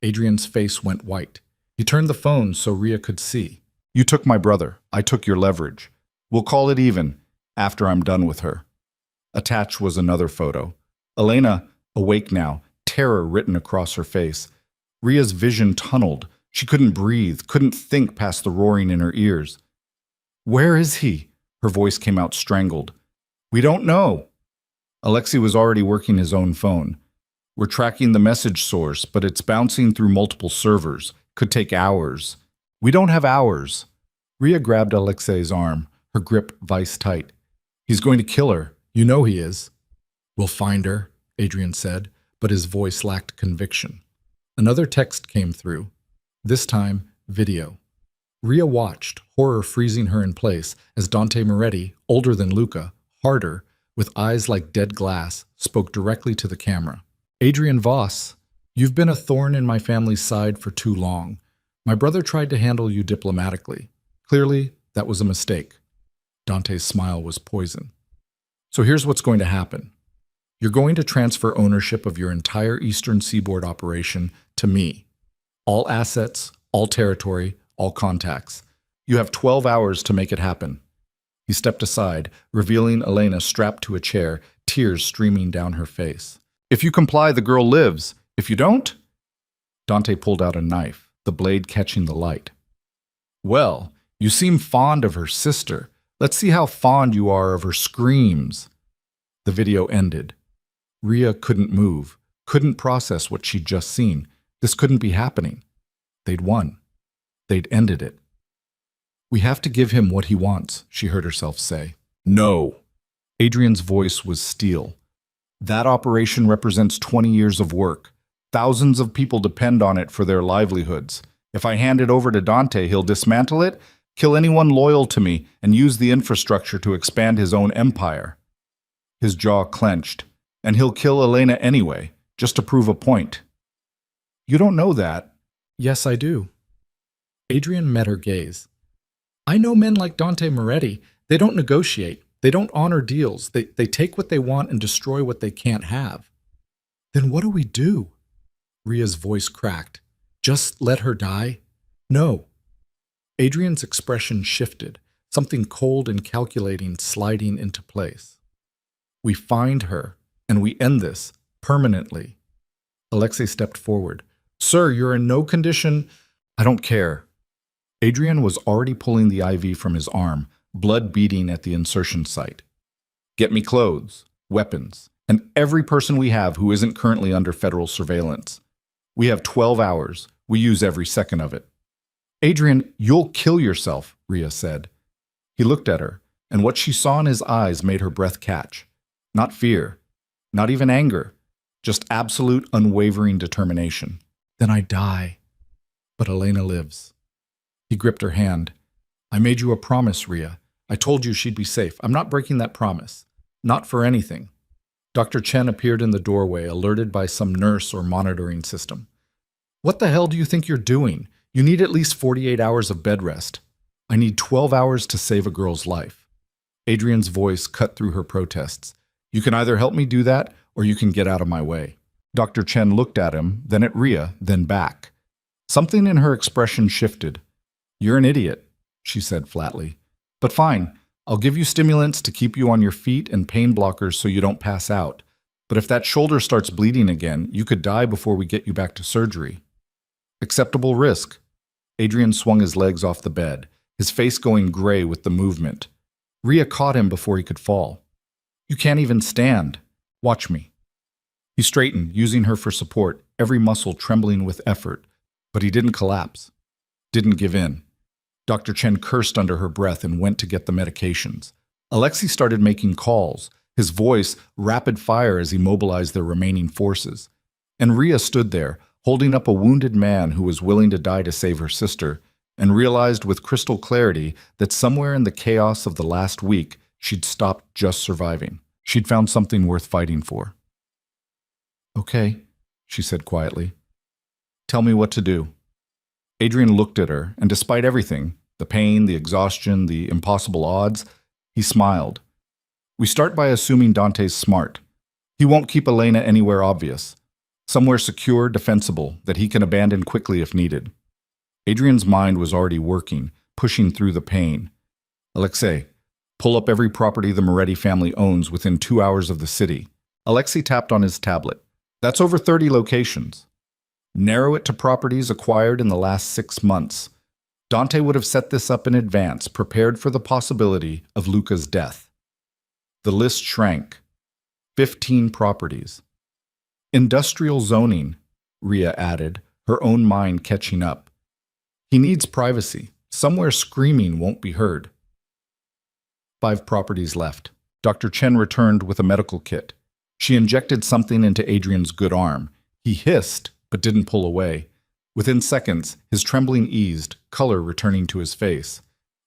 Adrian's face went white. He turned the phone so Ria could see. You took my brother. I took your leverage. We'll call it even after I'm done with her. Attached was another photo. Elena, awake now, terror written across her face. Ria's vision tunneled. She couldn't breathe, couldn't think past the roaring in her ears. Where is he? Her voice came out strangled. We don't know. Alexei was already working his own phone. We're tracking the message source, but it's bouncing through multiple servers. Could take hours. We don't have hours. Ria grabbed Alexei's arm, her grip vice-tight. He's going to kill her. You know he is. We'll find her, Adrian said, but his voice lacked conviction. Another text came through. This time, video. Ria watched, horror freezing her in place, as Dante Moretti, older than Luca, harder, with eyes like dead glass, spoke directly to the camera. Adrian Voss, you've been a thorn in my family's side for too long. My brother tried to handle you diplomatically. Clearly, that was a mistake. Dante's smile was poison. So here's what's going to happen. You're going to transfer ownership of your entire Eastern Seaboard operation to me. All assets, all territory, all contacts. You have 12 hours to make it happen. He stepped aside, revealing Elena strapped to a chair, tears streaming down her face. If you comply, the girl lives. If you don't... Dante pulled out a knife, the blade catching the light. Well, you seem fond of her sister. Let's see how fond you are of her screams. The video ended. Ria couldn't move, couldn't process what she'd just seen. This couldn't be happening. They'd won. They'd ended it. We have to give him what he wants, she heard herself say. No. Adrian's voice was steel. That operation represents 20 years of work. Thousands of people depend on it for their livelihoods. If I hand it over to Dante, he'll dismantle it, kill anyone loyal to me, and use the infrastructure to expand his own empire. His jaw clenched. And he'll kill Elena anyway, just to prove a point. You don't know that. Yes, I do. Adrian met her gaze. I know men like Dante Moretti. They don't negotiate. They don't honor deals. They take what they want and destroy what they can't have. Then what do we do? Ria's voice cracked. Just let her die? No. Adrian's expression shifted, something cold and calculating sliding into place. We find her, and we end this, permanently. Alexei stepped forward. Sir, you're in no condition. I don't care. Adrian was already pulling the IV from his arm, blood beating at the insertion site. Get me clothes, weapons, and every person we have who isn't currently under federal surveillance. We have 12 hours. We use every second of it. Adrian, you'll kill yourself, Ria said. He looked at her, and what she saw in his eyes made her breath catch. Not fear, not even anger, just absolute unwavering determination. Then I die. But Elena lives. He gripped her hand. I made you a promise, Ria. I told you she'd be safe. I'm not breaking that promise. Not for anything. Dr. Chen appeared in the doorway, alerted by some nurse or monitoring system. What the hell do you think you're doing? You need at least 48 hours of bed rest. I need 12 hours to save a girl's life. Adrian's voice cut through her protests. You can either help me do that, or you can get out of my way. Dr. Chen looked at him, then at Ria, then back. Something in her expression shifted. You're an idiot, she said flatly. But fine, I'll give you stimulants to keep you on your feet and pain blockers so you don't pass out. But if that shoulder starts bleeding again, you could die before we get you back to surgery. Acceptable risk. Adrian swung his legs off the bed, his face going gray with the movement. Ria caught him before he could fall. You can't even stand. Watch me. He straightened, using her for support, every muscle trembling with effort, but he didn't collapse, didn't give in. Dr. Chen cursed under her breath and went to get the medications. Alexei started making calls, his voice rapid fire as he mobilized their remaining forces. And Ria stood there, holding up a wounded man who was willing to die to save her sister, and realized with crystal clarity that somewhere in the chaos of the last week, she'd stopped just surviving. She'd found something worth fighting for. Okay, she said quietly. Tell me what to do. Adrian looked at her, and despite everything, the pain, the exhaustion, the impossible odds, he smiled. We start by assuming Dante's smart. He won't keep Elena anywhere obvious. Somewhere secure, defensible, that he can abandon quickly if needed. Adrian's mind was already working, pushing through the pain. Alexei, pull up every property the Moretti family owns within 2 hours of the city. Alexei tapped on his tablet. That's over 30 locations. Narrow it to properties acquired in the last 6 months. Dante would have set this up in advance, prepared for the possibility of Luca's death. The list shrank. 15 properties. Industrial zoning, Ria added, her own mind catching up. He needs privacy, Somewhere screaming won't be heard. 5 properties left. Dr. Chen returned with a medical kit. She injected something into Adrian's good arm. He hissed, but didn't pull away. Within seconds, his trembling eased, color returning to his face.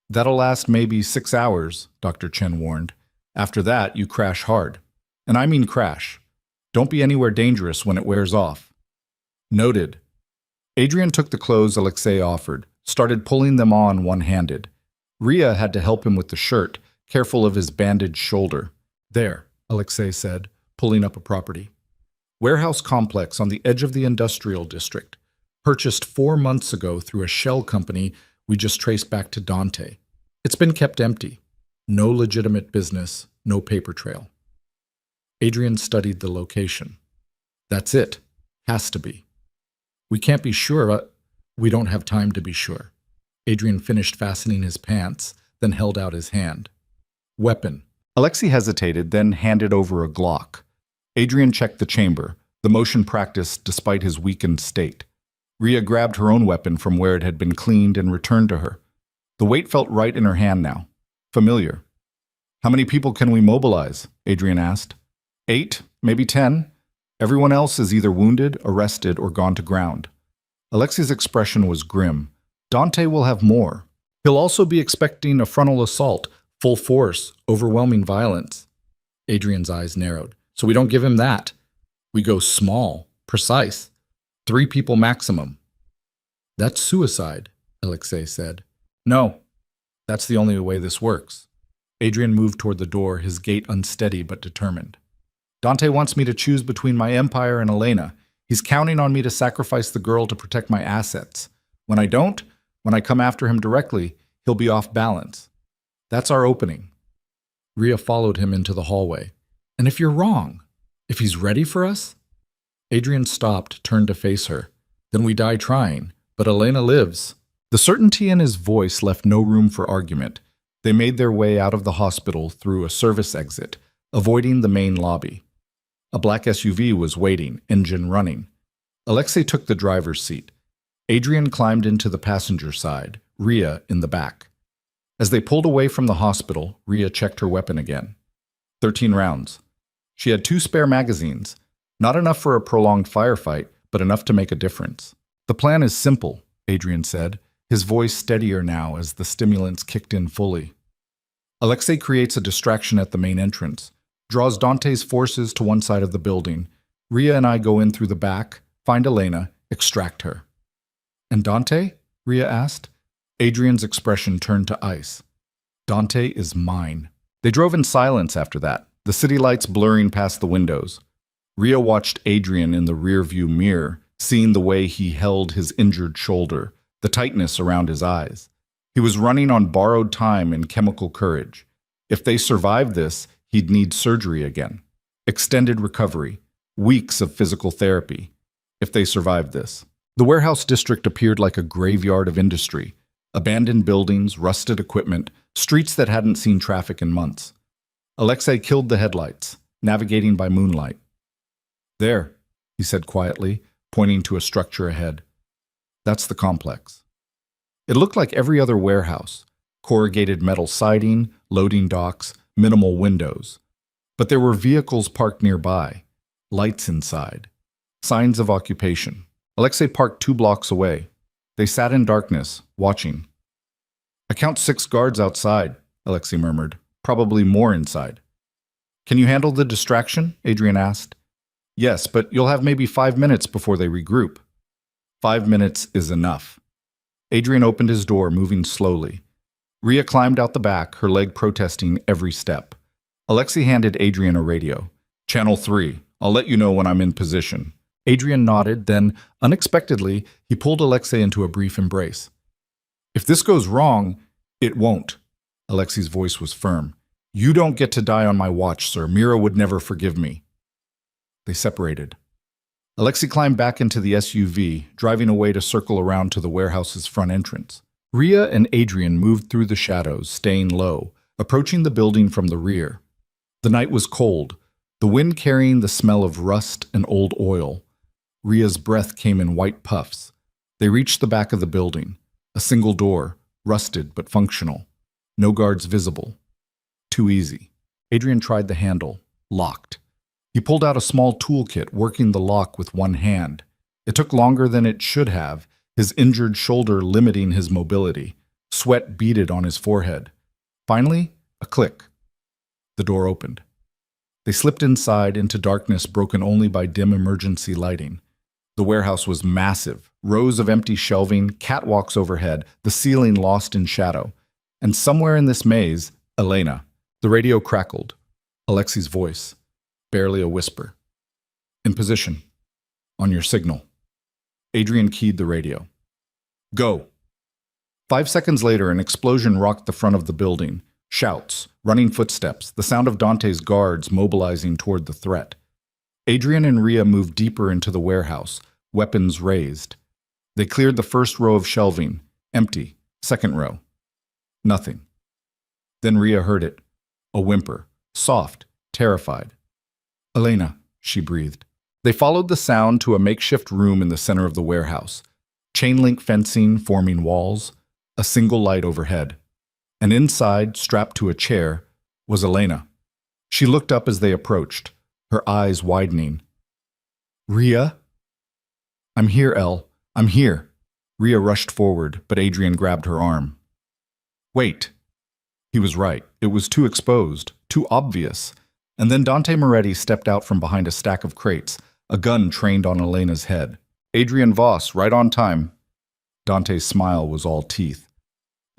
That'll last maybe 6 hours, Dr. Chen warned. After that, you crash hard. And I mean crash. Don't be anywhere dangerous when it wears off. Noted. Adrian took the clothes Alexei offered, started pulling them on one-handed. Ria had to help him with the shirt, careful of his bandaged shoulder. There, Alexei said, pulling up a property. Warehouse complex on the edge of the industrial district. Purchased 4 months ago through a shell company we just traced back to Dante. It's been kept empty. No legitimate business, no paper trail. Adrian studied the location. That's it. Has to be. We can't be sure. We don't have time to be sure. Adrian finished fastening his pants, then held out his hand. Weapon. Alexei hesitated, then handed over a Glock. Adrian checked the chamber, the motion practiced despite his weakened state. Ria grabbed her own weapon from where it had been cleaned and returned to her. The weight felt right in her hand now. Familiar. How many people can we mobilize? Adrian asked. 8, maybe 10. Everyone else is either wounded, arrested, or gone to ground. Alexei's expression was grim. Dante will have more. He'll also be expecting a frontal assault, full force, overwhelming violence. Adrian's eyes narrowed. So we don't give him that. We go small, precise. 3 people maximum. That's suicide, Alexei said. No, that's the only way this works. Adrian moved toward the door, his gait unsteady but determined. Dante wants me to choose between my empire and Elena. He's counting on me to sacrifice the girl to protect my assets. When I don't, when I come after him directly, he'll be off balance. That's our opening. Ria followed him into the hallway. And if you're wrong, if he's ready for us? Adrian stopped, turned to face her. Then we die trying, but Elena lives. The certainty in his voice left no room for argument. They made their way out of the hospital through a service exit, avoiding the main lobby. A black SUV was waiting, engine running. Alexei took the driver's seat. Adrian climbed into the passenger side, Ria in the back. As they pulled away from the hospital, Ria checked her weapon again. 13 rounds. She had 2 spare magazines, not enough for a prolonged firefight, but enough to make a difference. The plan is simple, Adrian said, his voice steadier now as the stimulants kicked in fully. Alexei creates a distraction at the main entrance, draws Dante's forces to one side of the building. Ria and I go in through the back, find Elena, extract her. And Dante? Ria asked. Adrian's expression turned to ice. Dante is mine. They drove in silence after that, the city lights blurring past the windows. Ria watched Adrian in the rearview mirror, seeing the way he held his injured shoulder, the tightness around his eyes. He was running on borrowed time and chemical courage. If they survived this, he'd need surgery again. Extended recovery. Weeks of physical therapy. If they survived this. The warehouse district appeared like a graveyard of industry. Abandoned buildings, rusted equipment, streets that hadn't seen traffic in months. Alexei killed the headlights, navigating by moonlight. There, he said quietly, pointing to a structure ahead. That's the complex. It looked like every other warehouse. Corrugated metal siding, loading docks, minimal windows. But there were vehicles parked nearby, lights inside, signs of occupation. Alexei parked 2 blocks away. They sat in darkness, watching. I count 6 guards outside, Alexei murmured. Probably more inside. Can you handle the distraction? Adrian asked. Yes, but you'll have maybe 5 minutes before they regroup. 5 minutes is enough. Adrian opened his door, moving slowly. Ria climbed out the back, her leg protesting every step. Alexei handed Adrian a radio. Channel 3. I'll let you know when I'm in position. Adrian nodded, then, unexpectedly, he pulled Alexei into a brief embrace. If this goes wrong, it won't. Alexei's voice was firm. You don't get to die on my watch, sir. Mira would never forgive me. They separated. Alexei climbed back into the SUV, driving away to circle around to the warehouse's front entrance. Ria and Adrian moved through the shadows, staying low, approaching the building from the rear. The night was cold, the wind carrying the smell of rust and old oil. Ria's breath came in white puffs. They reached the back of the building, a single door, rusted but functional. No guards visible. Too easy. Adrian tried the handle. Locked. He pulled out a small toolkit, working the lock with one hand. It took longer than it should have, his injured shoulder limiting his mobility. Sweat beaded on his forehead. Finally, a click. The door opened. They slipped inside into darkness broken only by dim emergency lighting. The warehouse was massive, rows of empty shelving, catwalks overhead, the ceiling lost in shadow. And somewhere in this maze, Elena. The radio crackled. Alexei's voice. Barely a whisper. In position. On your signal. Adrian keyed the radio. Go. 5 seconds later, an explosion rocked the front of the building. Shouts, running footsteps, the sound of Dante's guards mobilizing toward the threat. Adrian and Ria moved deeper into the warehouse, weapons raised. They cleared the first row of shelving, empty. Second row. Nothing. Then Ria heard it. A whimper, soft, terrified. Elena, she breathed. They followed the sound to a makeshift room in the center of the warehouse. Chain-link fencing forming walls, a single light overhead. And inside, strapped to a chair, was Elena. She looked up as they approached, her eyes widening. Ria? I'm here, Elle. I'm here. Ria rushed forward, but Adrian grabbed her arm. Wait. He was right. It was too exposed, too obvious. And then Dante Moretti stepped out from behind a stack of crates, a gun trained on Elena's head. Adrian Voss, right on time. Dante's smile was all teeth.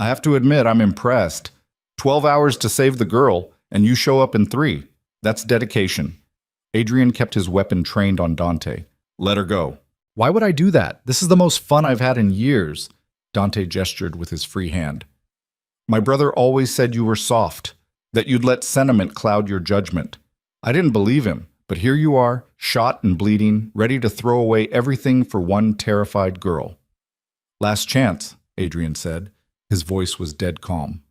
I have to admit, I'm impressed. 12 hours to save the girl, and you show up in 3. That's dedication. Adrian kept his weapon trained on Dante. Let her go. Why would I do that? This is the most fun I've had in years. Dante gestured with his free hand. My brother always said you were soft, that you'd let sentiment cloud your judgment. I didn't believe him, but here you are, shot and bleeding, ready to throw away everything for one terrified girl. Last chance, Adrian said. His voice was dead calm.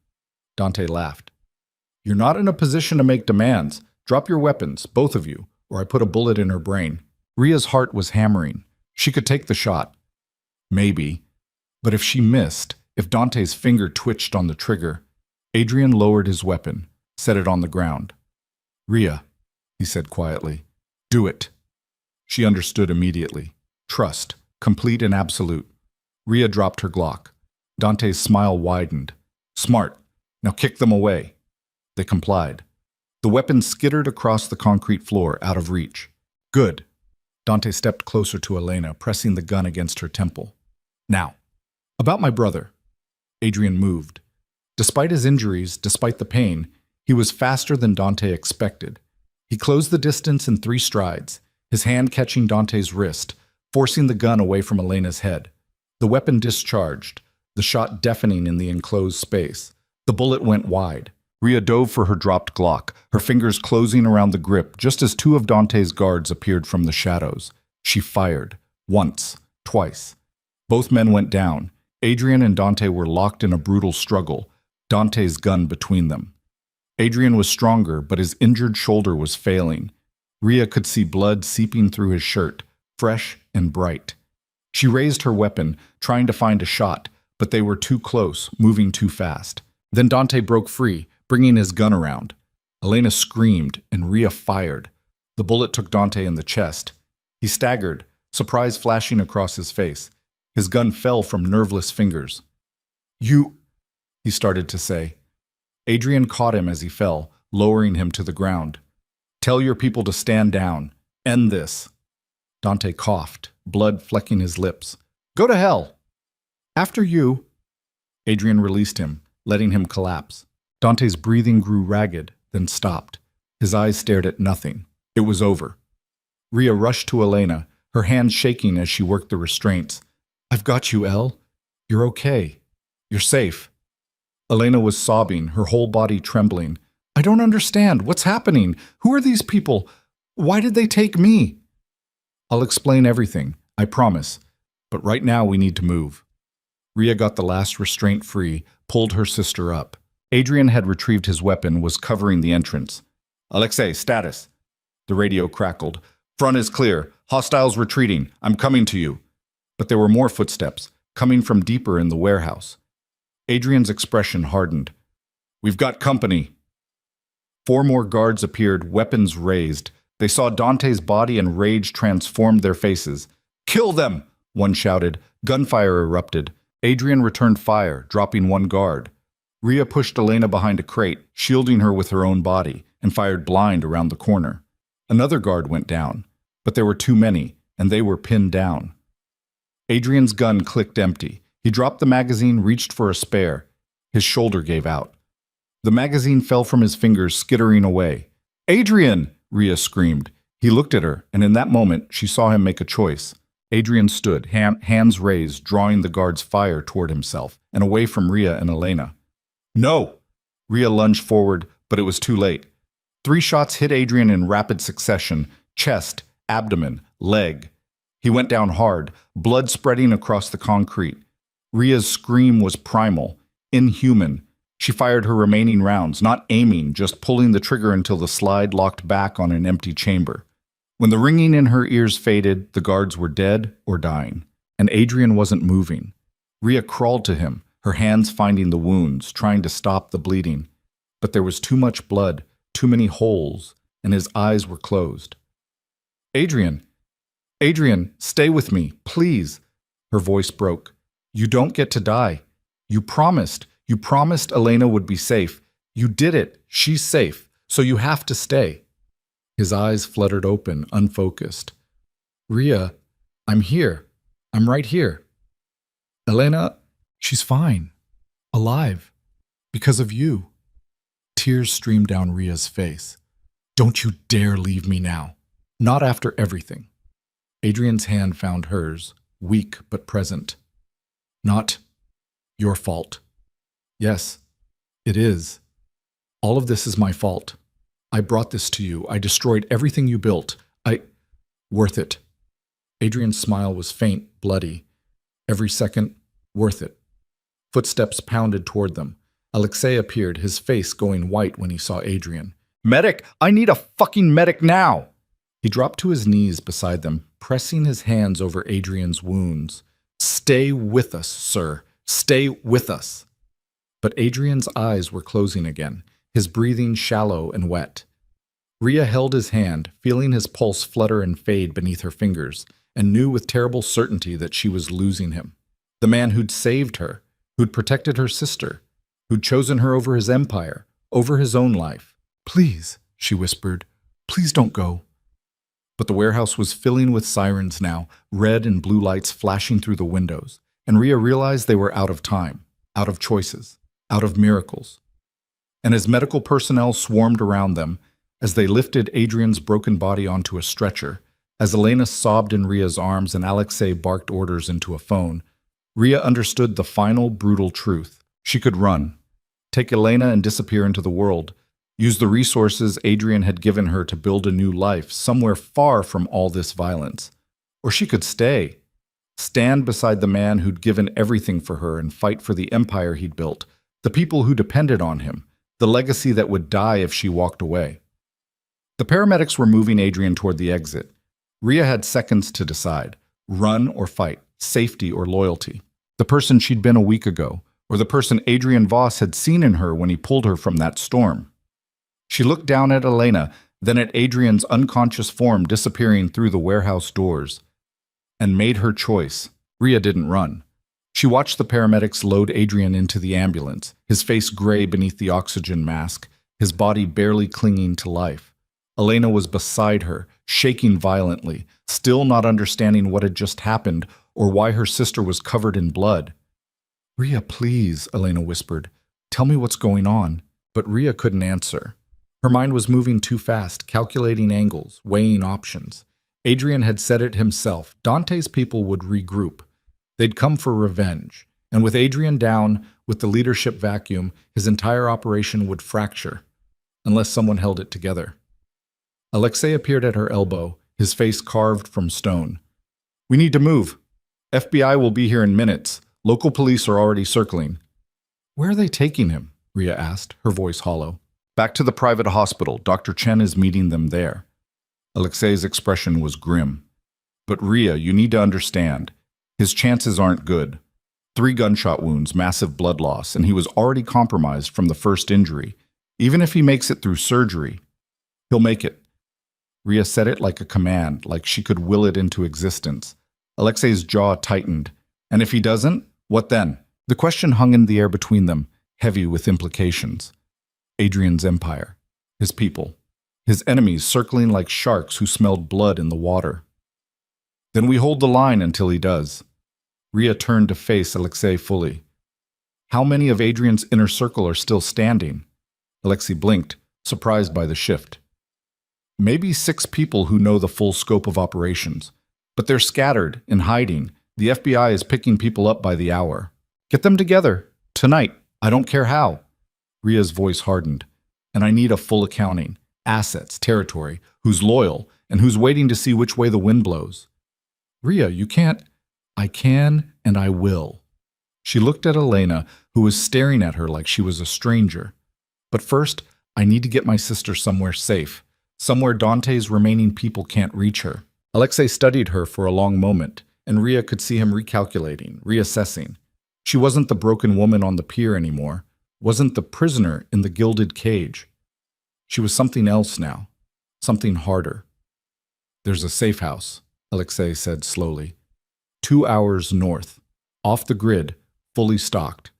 Dante laughed. You're not in a position to make demands. Drop your weapons, both of you, or I put a bullet in her brain. Ria's heart was hammering. She could take the shot. Maybe. But if she missed, if Dante's finger twitched on the trigger, Adrian lowered his weapon, set it on the ground. Ria, he said quietly, do it. She understood immediately. Trust, complete and absolute. Ria dropped her Glock. Dante's smile widened. Smart. Now kick them away. They complied. The weapon skittered across the concrete floor, out of reach. Good. Dante stepped closer to Elena, pressing the gun against her temple. Now, about my brother. Adrian moved. Despite his injuries, despite the pain, he was faster than Dante expected. He closed the distance in 3 strides, his hand catching Dante's wrist, forcing the gun away from Elena's head. The weapon discharged, the shot deafening in the enclosed space. The bullet went wide. Ria dove for her dropped Glock, her fingers closing around the grip just as 2 of Dante's guards appeared from the shadows. She fired. Once. Twice. Both men went down. Adrian and Dante were locked in a brutal struggle, Dante's gun between them. Adrian was stronger, but his injured shoulder was failing. Ria could see blood seeping through his shirt, fresh and bright. She raised her weapon, trying to find a shot, but they were too close, moving too fast. Then Dante broke free, bringing his gun around. Elena screamed, and Ria fired. The bullet took Dante in the chest. He staggered, surprise flashing across his face. His gun fell from nerveless fingers. You, he started to say. Adrian caught him as he fell, lowering him to the ground. Tell your people to stand down. End this. Dante coughed, blood flecking his lips. Go to hell. After you. Adrian released him, letting him collapse. Dante's breathing grew ragged, then stopped. His eyes stared at nothing. It was over. Ria rushed to Elena, her hands shaking as she worked the restraints. I've got you, Elle. You're okay. You're safe. Elena was sobbing, her whole body trembling. I don't understand. What's happening? Who are these people? Why did they take me? I'll explain everything, I promise. But right now we need to move. Ria got the last restraint free, pulled her sister up. Adrian had retrieved his weapon, was covering the entrance. Alexei, status. The radio crackled. Front is clear. Hostiles retreating. I'm coming to you. But there were more footsteps, coming from deeper in the warehouse. Adrian's expression hardened. "We've got company." 4 more guards appeared, weapons raised. They saw Dante's body and rage transformed their faces. "Kill them!" one shouted. Gunfire erupted. Adrian returned fire, dropping 1 guard. Rhea pushed Elena behind a crate, shielding her with her own body, and fired blind around the corner. Another guard went down, but there were too many, and they were pinned down. Adrian's gun clicked empty. He dropped the magazine, reached for a spare. His shoulder gave out. The magazine fell from his fingers, skittering away. "Adrian!" Rhea screamed. He looked at her, and in that moment, she saw him make a choice. Adrian stood, hands raised, drawing the guard's fire toward himself, and away from Rhea and Elena. "No!" Rhea lunged forward, but it was too late. 3 shots hit Adrian in rapid succession: chest, abdomen, leg. He went down hard, blood spreading across the concrete. Rhea's scream was primal, inhuman. She fired her remaining rounds, not aiming, just pulling the trigger until the slide locked back on an empty chamber. When the ringing in her ears faded, the guards were dead or dying, and Adrian wasn't moving. Rhea crawled to him, her hands finding the wounds, trying to stop the bleeding. But there was too much blood, too many holes, and his eyes were closed. "Adrian! Adrian, stay with me, please!" Her voice broke. "You don't get to die. You promised Elena would be safe. You did it. She's safe, so you have to stay." His eyes fluttered open, unfocused. "Rhea, I'm here. I'm right here. Elena, she's fine. Alive. Because of you." Tears streamed down Rhea's face. "Don't you dare leave me now. Not after everything." Adrian's hand found hers, weak but present. "Not your fault." "Yes, it is. All of this is my fault. I brought this to you. I destroyed everything you built. Worth it." Adrian's smile was faint, bloody. Every second, worth it. Footsteps pounded toward them. Alexei appeared, his face going white when he saw Adrian. "Medic! I need a fucking medic now!" He dropped to his knees beside them, pressing his hands over Adrian's wounds. "Stay with us, sir. Stay with us." But Adrian's eyes were closing again, his breathing shallow and wet. Rhea held his hand, feeling his pulse flutter and fade beneath her fingers, and knew with terrible certainty that she was losing him. The man who'd saved her, who'd protected her sister, who'd chosen her over his empire, over his own life. "Please," she whispered, "please don't go." But the warehouse was filling with sirens now, red and blue lights flashing through the windows, and Rhea realized they were out of time, out of choices, out of miracles. And as medical personnel swarmed around them, as they lifted Adrian's broken body onto a stretcher, as Elena sobbed in Rhea's arms and Alexei barked orders into a phone, Rhea understood the final brutal truth. She could run, take Elena and disappear into the world, use the resources Adrian had given her to build a new life somewhere far from all this violence. Or she could stay, stand beside the man who'd given everything for her and fight for the empire he'd built, the people who depended on him, the legacy that would die if she walked away. The paramedics were moving Adrian toward the exit. Rhea had seconds to decide, run or fight, safety or loyalty. The person she'd been a week ago, or the person Adrian Voss had seen in her when he pulled her from that storm. She looked down at Elena, then at Adrian's unconscious form disappearing through the warehouse doors, and made her choice. Rhea didn't run. She watched the paramedics load Adrian into the ambulance, his face gray beneath the oxygen mask, his body barely clinging to life. Elena was beside her, shaking violently, still not understanding what had just happened or why her sister was covered in blood. "Rhea, please," Elena whispered. "Tell me what's going on." But Rhea couldn't answer. Her mind was moving too fast, calculating angles, weighing options. Adrian had said it himself. Dante's people would regroup. They'd come for revenge. And with Adrian down, with the leadership vacuum, his entire operation would fracture, unless someone held it together. Alexei appeared at her elbow, his face carved from stone. "We need to move. FBI will be here in minutes. Local police are already circling." "Where are they taking him?" Rhea asked, her voice hollow. "Back to the private hospital. Dr. Chen is meeting them there." Alexei's expression was grim. "But Rhea, you need to understand. His chances aren't good. 3 gunshot wounds, massive blood loss, and he was already compromised from the first injury. Even if he makes it through surgery, he'll make it. Ria said it like a command, like she could will it into existence. Alexei's jaw tightened. And if he doesn't, what then? The question hung in the air between them, heavy with implications. Adrian's empire, his people, his enemies circling like sharks who smelled blood in the water. Then we hold the line until he does. Ria turned to face Alexei fully. How many of Adrian's inner circle are still standing? Alexei blinked, surprised by the shift. Maybe 6 people who know the full scope of operations. But they're scattered, in hiding. The FBI is picking people up by the hour. Get them together. Tonight. I don't care how. Ria's voice hardened. And I need a full accounting. Assets, territory, who's loyal, and who's waiting to see which way the wind blows. Ria, you can't. I can, and I will. She looked at Elena, who was staring at her like she was a stranger. But first, I need to get my sister somewhere safe. Somewhere Dante's remaining people can't reach her. Alexei studied her for a long moment, and Ria could see him recalculating, reassessing. She wasn't the broken woman on the pier anymore, wasn't the prisoner in the gilded cage. She was something else now, something harder. There's a safe house, Alexei said slowly. 2 hours north, off the grid, fully stocked.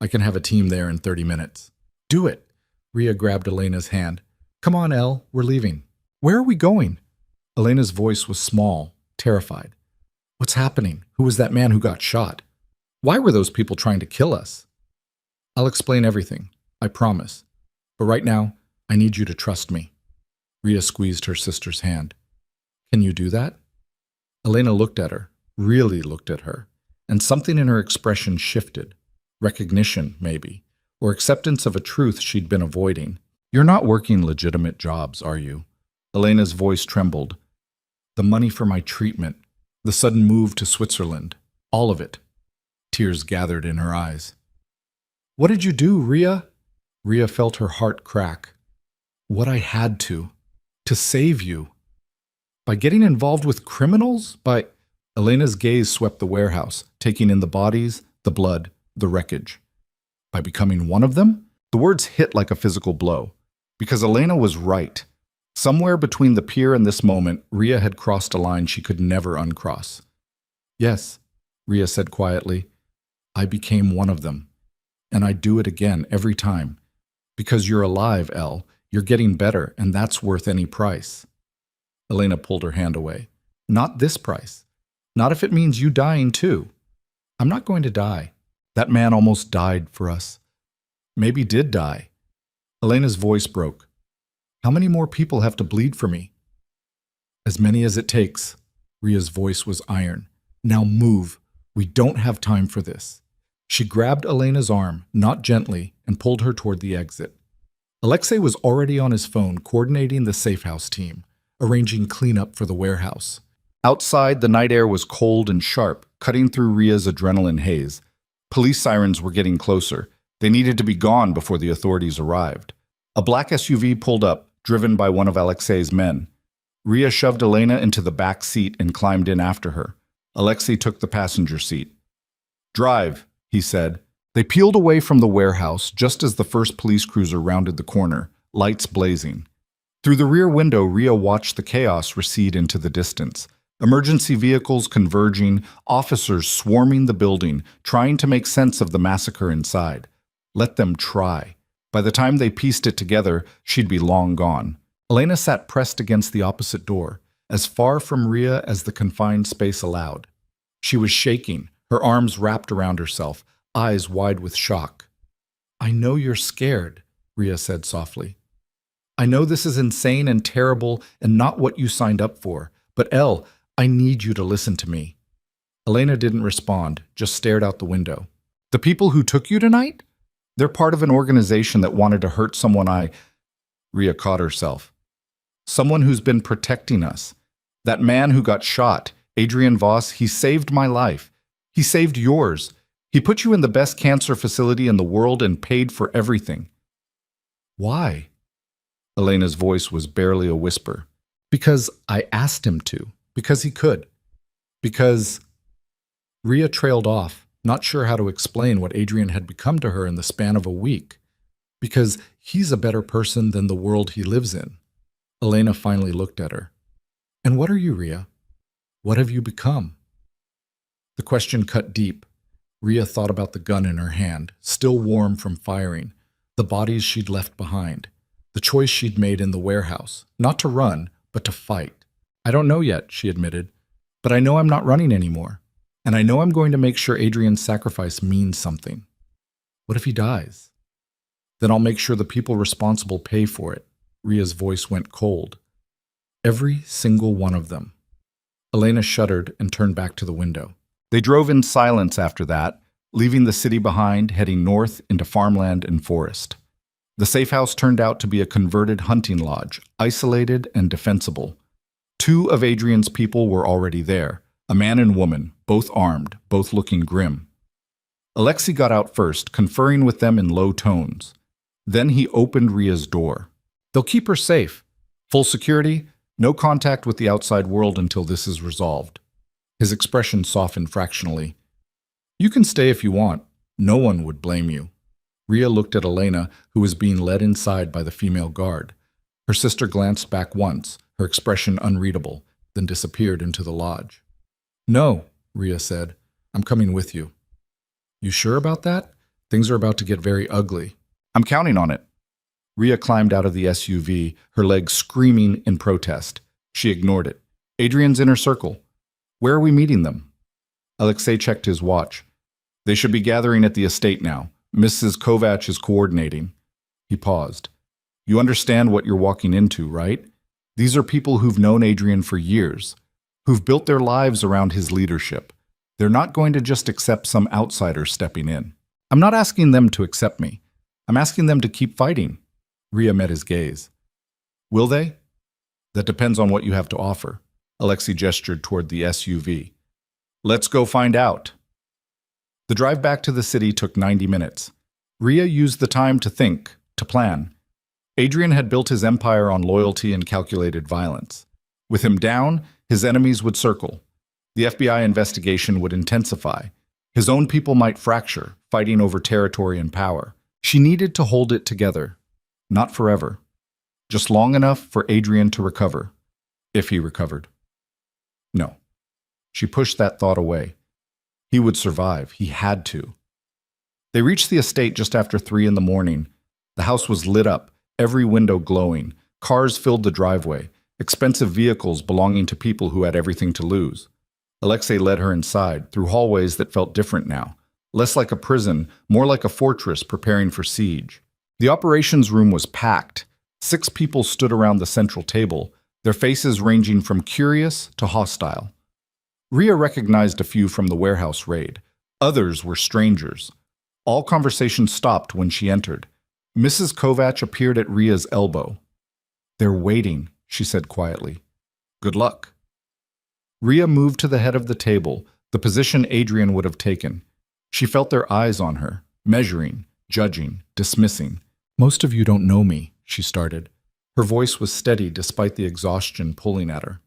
I can have a team there in 30 minutes. Do it! Ria grabbed Elena's hand. Come on, Elle, we're leaving. Where are we going? Elena's voice was small, terrified. What's happening? Who was that man who got shot? Why were those people trying to kill us? I'll explain everything, I promise. But right now, I need you to trust me. Ria squeezed her sister's hand. Can you do that? Elena looked at her, really looked at her, and something in her expression shifted. Recognition, maybe, or acceptance of a truth she'd been avoiding. You're not working legitimate jobs, are you? Elena's voice trembled. The money for my treatment, the sudden move to Switzerland, all of it. Tears gathered in her eyes. What did you do, Ria? Ria felt her heart crack. What I had to save you. By getting involved with criminals? By... Elena's gaze swept the warehouse, taking in the bodies, the blood, the wreckage. By becoming one of them? The words hit like a physical blow. Because Elena was right. Somewhere between the pier and this moment, Ria had crossed a line she could never uncross. Yes, Ria said quietly. I became one of them. And I'd do it again every time. Because you're alive, Elle. You're getting better, and that's worth any price. Elena pulled her hand away. Not this price. Not if it means you dying too. I'm not going to die. That man almost died for us. Maybe did die. Elena's voice broke. How many more people have to bleed for me? As many as it takes. Ria's voice was iron. Now move. We don't have time for this. She grabbed Elena's arm, not gently, and pulled her toward the exit. Alexei was already on his phone coordinating the safe house team, arranging cleanup for the warehouse. Outside, the night air was cold and sharp, cutting through Ria's adrenaline haze. Police sirens were getting closer. They needed to be gone before the authorities arrived. A black SUV pulled up, driven by one of Alexei's men. Ria shoved Elena into the back seat and climbed in after her. Alexei took the passenger seat. Drive, he said. They peeled away from the warehouse just as the first police cruiser rounded the corner, lights blazing. Through the rear window, Ria watched the chaos recede into the distance. Emergency vehicles converging, officers swarming the building, trying to make sense of the massacre inside. Let them try. By the time they pieced it together, she'd be long gone. Elena sat pressed against the opposite door, as far from Ria as the confined space allowed. She was shaking, her arms wrapped around herself, eyes wide with shock. I know you're scared, Ria said softly. I know this is insane and terrible and not what you signed up for, but Elle, I need you to listen to me. Elena didn't respond, just stared out the window. The people who took you tonight? They're part of an organization that wanted to hurt someone Ria caught herself. Someone who's been protecting us. That man who got shot, Adrian Voss, he saved my life. He saved yours. He put you in the best cancer facility in the world and paid for everything. Why? Elena's voice was barely a whisper. Because I asked him to. Because he could. Because... Ria trailed off, not sure how to explain what Adrian had become to her in the span of a week. Because he's a better person than the world he lives in. Elena finally looked at her. And what are you, Ria? What have you become? The question cut deep. Ria thought about the gun in her hand, still warm from firing, the bodies she'd left behind, the choice she'd made in the warehouse, not to run, but to fight. I don't know yet, she admitted, but I know I'm not running anymore, and I know I'm going to make sure Adrian's sacrifice means something. What if he dies? Then I'll make sure the people responsible pay for it. Ria's voice went cold. Every single one of them. Elena shuddered and turned back to the window. They drove in silence after that, leaving the city behind, heading north into farmland and forest. The safe house turned out to be a converted hunting lodge, isolated and defensible. 2 of Adrian's people were already there, a man and woman, both armed, both looking grim. Alexei got out first, conferring with them in low tones. Then he opened Ria's door. They'll keep her safe. Full security, no contact with the outside world until this is resolved. His expression softened fractionally. You can stay if you want. No one would blame you. Ria looked at Elena, who was being led inside by the female guard. Her sister glanced back once, her expression unreadable, then disappeared into the lodge. No, Ria said. I'm coming with you. You sure about that? Things are about to get very ugly. I'm counting on it. Ria climbed out of the SUV, her legs screaming in protest. She ignored it. Adrian's inner circle. Where are we meeting them? Alexei checked his watch. They should be gathering at the estate now. Mrs. Kovac is coordinating. He paused. You understand what you're walking into, right? These are people who've known Adrian for years, who've built their lives around his leadership. They're not going to just accept some outsider stepping in. I'm not asking them to accept me. I'm asking them to keep fighting. Ria met his gaze. Will they? That depends on what you have to offer. Alexei gestured toward the SUV. Let's go find out. The drive back to the city took 90 minutes. Ria used the time to think, to plan. Adrian had built his empire on loyalty and calculated violence. With him down, his enemies would circle. The FBI investigation would intensify. His own people might fracture, fighting over territory and power. She needed to hold it together. Not forever. Just long enough for Adrian to recover. If he recovered. No. She pushed that thought away. He would survive. He had to. They reached the estate just after 3 in the morning. The house was lit up, every window glowing. Cars filled the driveway, expensive vehicles belonging to people who had everything to lose. Alexei led her inside, through hallways that felt different now. Less like a prison, more like a fortress preparing for siege. The operations room was packed. 6 people stood around the central table, their faces ranging from curious to hostile. Ria recognized a few from the warehouse raid. Others were strangers. All conversation stopped when she entered. Mrs. Kovac appeared at Ria's elbow. They're waiting, she said quietly. Good luck. Ria moved to the head of the table, the position Adrian would have taken. She felt their eyes on her, measuring, judging, dismissing. Most of you don't know me, she started. Her voice was steady despite the exhaustion pulling at her.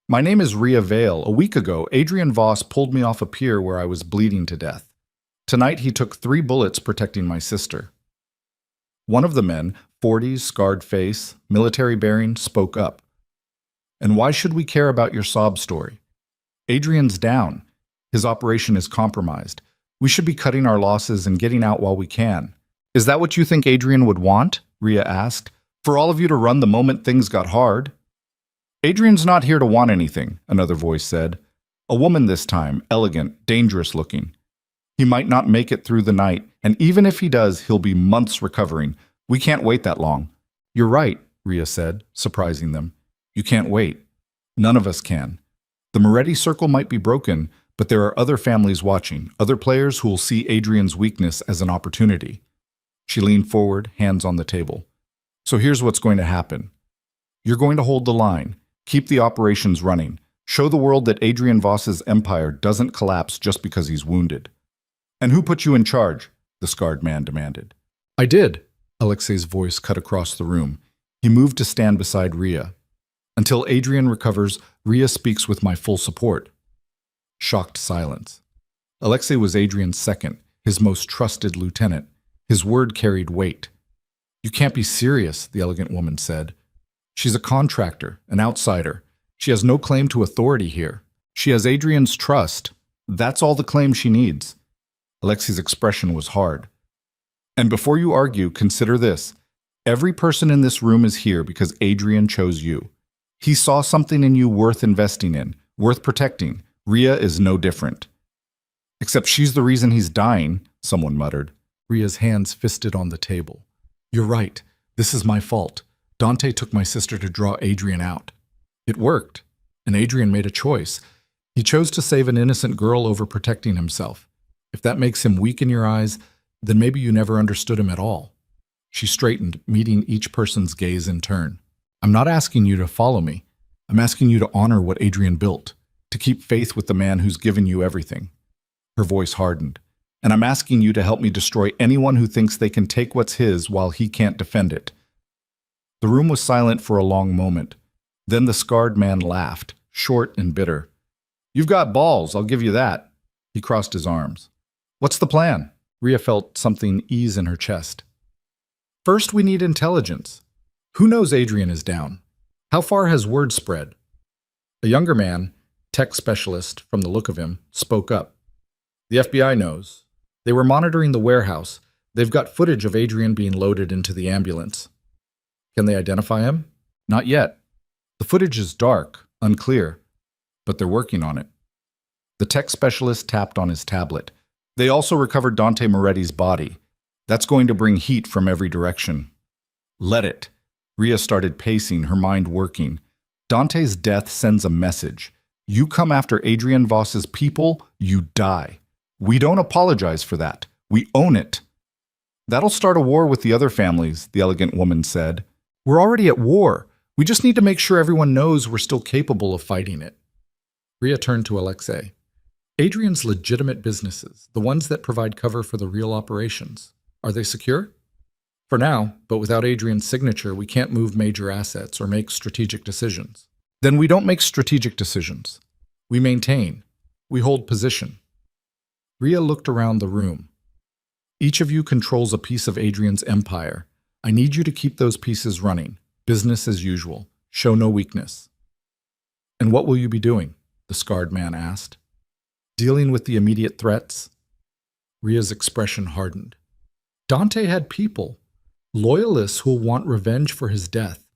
My name is Ria Vale. A week ago, Adrian Voss pulled me off a pier where I was bleeding to death. Tonight, he took 3 bullets protecting my sister. One of the men, 40s, scarred face, military bearing, spoke up. And why should we care about your sob story? Adrian's down. His operation is compromised. We should be cutting our losses and getting out while we can. Is that what you think Adrian would want? Ria asked. For all of you to run the moment things got hard? Adrian's not here to want anything, another voice said. A woman this time, elegant, dangerous looking. He might not make it through the night, and even if he does, he'll be months recovering. We can't wait that long. You're right, Ria said, surprising them. You can't wait. None of us can. The Moretti circle might be broken, but there are other families watching, other players who will see Adrian's weakness as an opportunity. She leaned forward, hands on the table. So here's what's going to happen. You're going to hold the line. Keep the operations running. Show the world that Adrian Voss's empire doesn't collapse just because he's wounded. And who put you in charge? The scarred man demanded. I did. Alexei's voice cut across the room. He moved to stand beside Ria. Until Adrian recovers, Ria speaks with my full support. Shocked silence. Alexei was Adrian's second, his most trusted lieutenant. His word carried weight. "You can't be serious," the elegant woman said. "She's a contractor, an outsider. She has no claim to authority here. She has Adrian's trust. That's all the claim she needs." Alexei's expression was hard. "And before you argue, consider this. Every person in this room is here because Adrian chose you. He saw something in you worth investing in, worth protecting. Ria is no different." "Except she's the reason he's dying," someone muttered. Ria's hands fisted on the table. "You're right. This is my fault. Dante took my sister to draw Adrian out. It worked, and Adrian made a choice. He chose to save an innocent girl over protecting himself. If that makes him weak in your eyes, then maybe you never understood him at all." She straightened, meeting each person's gaze in turn. "I'm not asking you to follow me. I'm asking you to honor what Adrian built, to keep faith with the man who's given you everything." Her voice hardened. "And I'm asking you to help me destroy anyone who thinks they can take what's his while he can't defend it." The room was silent for a long moment. Then the scarred man laughed, short and bitter. "You've got balls, I'll give you that." He crossed his arms. "What's the plan?" Ria felt something ease in her chest. "First, we need intelligence. Who knows Adrian is down? How far has word spread?" A younger man, tech specialist from the look of him, spoke up. "The FBI knows. They were monitoring the warehouse. They've got footage of Adrian being loaded into the ambulance." "Can they identify him?" "Not yet. The footage is dark, unclear, but they're working on it." The tech specialist tapped on his tablet. "They also recovered Dante Moretti's body. That's going to bring heat from every direction." "Let it." Ria started pacing, her mind working. "Dante's death sends a message. You come after Adrian Voss's people, you die. We don't apologize for that. We own it." "That'll start a war with the other families," the elegant woman said. "We're already at war. We just need to make sure everyone knows we're still capable of fighting it." Ria turned to Alexei. "Adrian's legitimate businesses, the ones that provide cover for the real operations, are they secure?" "For now, but without Adrian's signature, we can't move major assets or make strategic decisions." "Then we don't make strategic decisions. We maintain. We hold position." Ria looked around the room. "Each of you controls a piece of Adrian's empire. I need you to keep those pieces running. Business as usual. Show no weakness." "And what will you be doing?" the scarred man asked. "Dealing with the immediate threats." Ria's expression hardened. "Dante had people. Loyalists who'll want revenge for his death.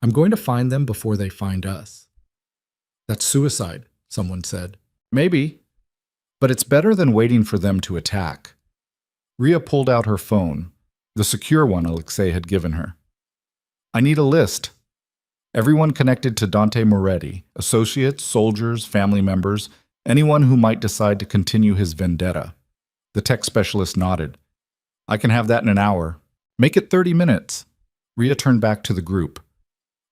I'm going to find them before they find us." "That's suicide," someone said. "Maybe. But it's better than waiting for them to attack." Ria pulled out her phone, the secure one Alexei had given her. "I need a list. Everyone connected to Dante Moretti, associates, soldiers, family members, anyone who might decide to continue his vendetta." The tech specialist nodded. "I can have that in an hour. Make it 30 minutes. Ria turned back to the group.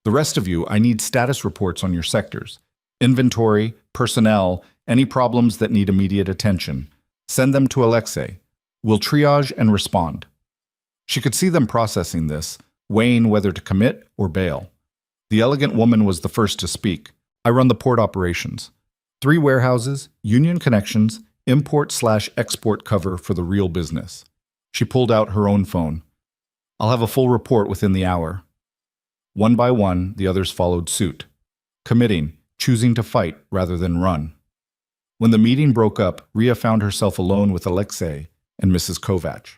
"The rest of you, I need status reports on your sectors. Inventory, personnel, any problems that need immediate attention. Send them to Alexei. We'll triage and respond." She could see them processing this, weighing whether to commit or bail. The elegant woman was the first to speak. "I run the port operations. 3 warehouses, union connections, import/export cover for the real business." She pulled out her own phone. "I'll have a full report within the hour." One by one, the others followed suit, committing, choosing to fight rather than run. When the meeting broke up, Ria found herself alone with Alexei and Mrs. Kovac.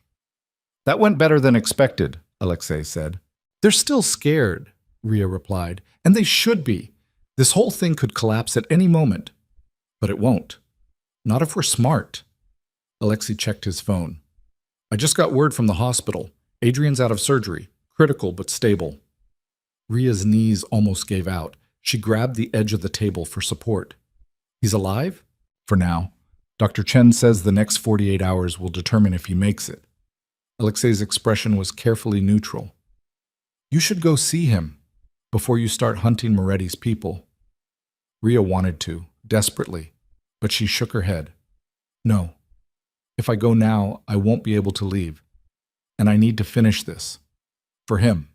"That went better than expected," Alexei said. "They're still scared," Ria replied, "and they should be. This whole thing could collapse at any moment. But it won't. Not if we're smart." Alexei checked his phone. "I just got word from the hospital. Adrian's out of surgery. Critical but stable." Ria's knees almost gave out. She grabbed the edge of the table for support. "He's alive?" "For now. Dr. Chen says the next 48 hours will determine if he makes it." Alexei's expression was carefully neutral. "You should go see him before you start hunting Moretti's people." Ria wanted to, desperately, but she shook her head. "No. If I go now, I won't be able to leave. And I need to finish this. For him."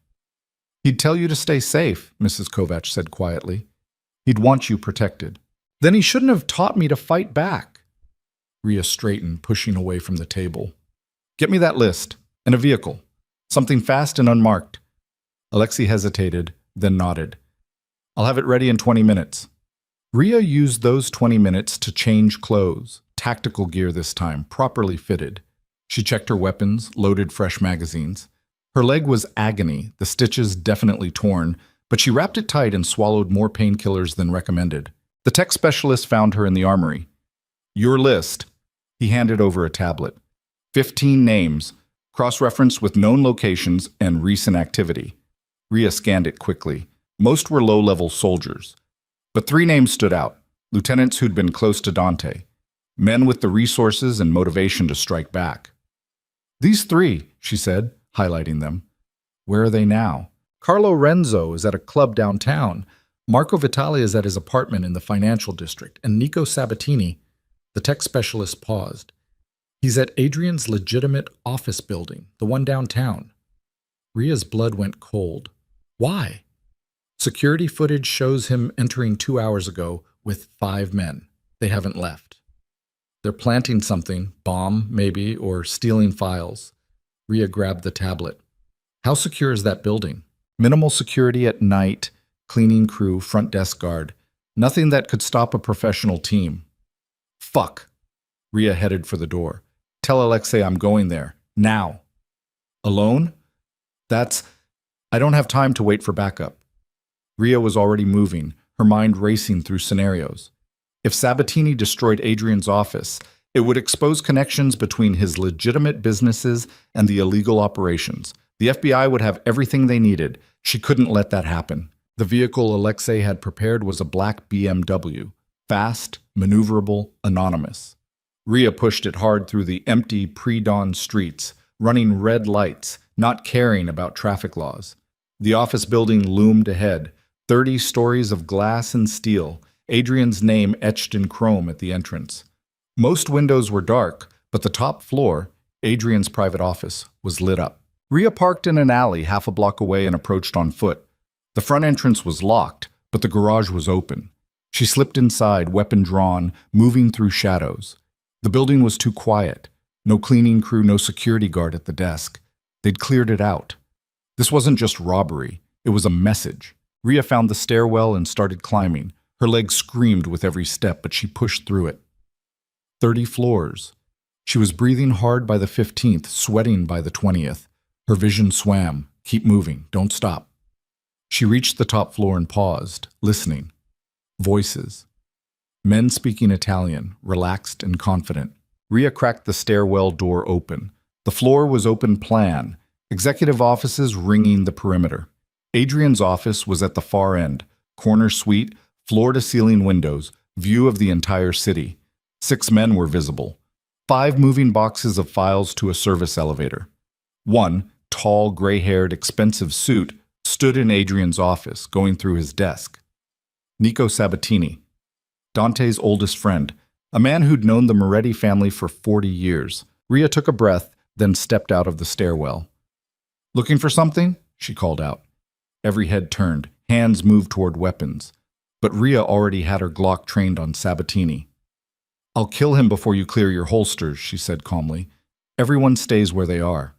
"He'd tell you to stay safe," Mrs. Kovac said quietly. "He'd want you protected." "Then he shouldn't have taught me to fight back." Rhea straightened, pushing away from the table. Get me that list. And a vehicle. Something fast and unmarked. Alexei hesitated, then nodded. I'll have it ready in 20 minutes. Rhea used those 20 minutes to change clothes, tactical gear this time, properly fitted. She checked her weapons, loaded fresh magazines. Her leg was agony, the stitches definitely torn, but she wrapped it tight and swallowed more painkillers than recommended. The tech specialist found her in the armory. Your list. He handed over a tablet. 15 names, cross-referenced with known locations and recent activity. Rhea scanned it quickly. Most were low-level soldiers. But 3 names stood out, lieutenants who'd been close to Dante, men with the resources and motivation to strike back. These 3, she said, highlighting them. Where are they now? Carlo Renzo is at a club downtown. Marco Vitale is at his apartment in the financial district, and Nico Sabatini, the tech specialist, paused. He's at Adrian's legitimate office building, the one downtown. Rhea's blood went cold. Why? Security footage shows him entering 2 hours ago with 5 men. They haven't left. They're planting something, bomb maybe, or stealing files. Rhea grabbed the tablet. How secure is that building? Minimal security at night, cleaning crew, front desk guard. Nothing that could stop a professional team. Fuck. Rhea headed for the door. Tell Alexei I'm going there. Now. Alone? I don't have time to wait for backup. Rhea was already moving, her mind racing through scenarios. If Sabatini destroyed Adrian's office, it would expose connections between his legitimate businesses and the illegal operations. The FBI would have everything they needed. She couldn't let that happen. The vehicle Alexei had prepared was a black BMW. Fast, maneuverable, anonymous. Rhea pushed it hard through the empty, pre-dawn streets, running red lights, not caring about traffic laws. The office building loomed ahead, 30 stories of glass and steel, Adrian's name etched in chrome at the entrance. Most windows were dark, but the top floor, Adrian's private office, was lit up. Rhea parked in an alley half a block away and approached on foot. The front entrance was locked, but the garage was open. She slipped inside, weapon drawn, moving through shadows. The building was too quiet. No cleaning crew, no security guard at the desk. They'd cleared it out. This wasn't just robbery. It was a message. Rhea found the stairwell and started climbing. Her legs screamed with every step, but she pushed through it. 30 floors. She was breathing hard by the 15th, sweating by the 20th. Her vision swam. Keep moving. Don't stop. She reached the top floor and paused, listening. Voices. Men speaking Italian, relaxed and confident. Rhea cracked the stairwell door open. The floor was open plan, executive offices ringing the perimeter. Adrian's office was at the far end, corner suite, floor-to-ceiling windows, view of the entire city. 6 men were visible. 5 moving boxes of files to a service elevator. One, tall, gray-haired, expensive suit, stood in Adrian's office, going through his desk. Nico Sabatini, Dante's oldest friend, a man who'd known the Moretti family for 40 years. Rhea took a breath, then stepped out of the stairwell. Looking for something? She called out. Every head turned, hands moved toward weapons. But Rhea already had her Glock trained on Sabatini. I'll kill him before you clear your holsters, she said calmly. Everyone stays where they are.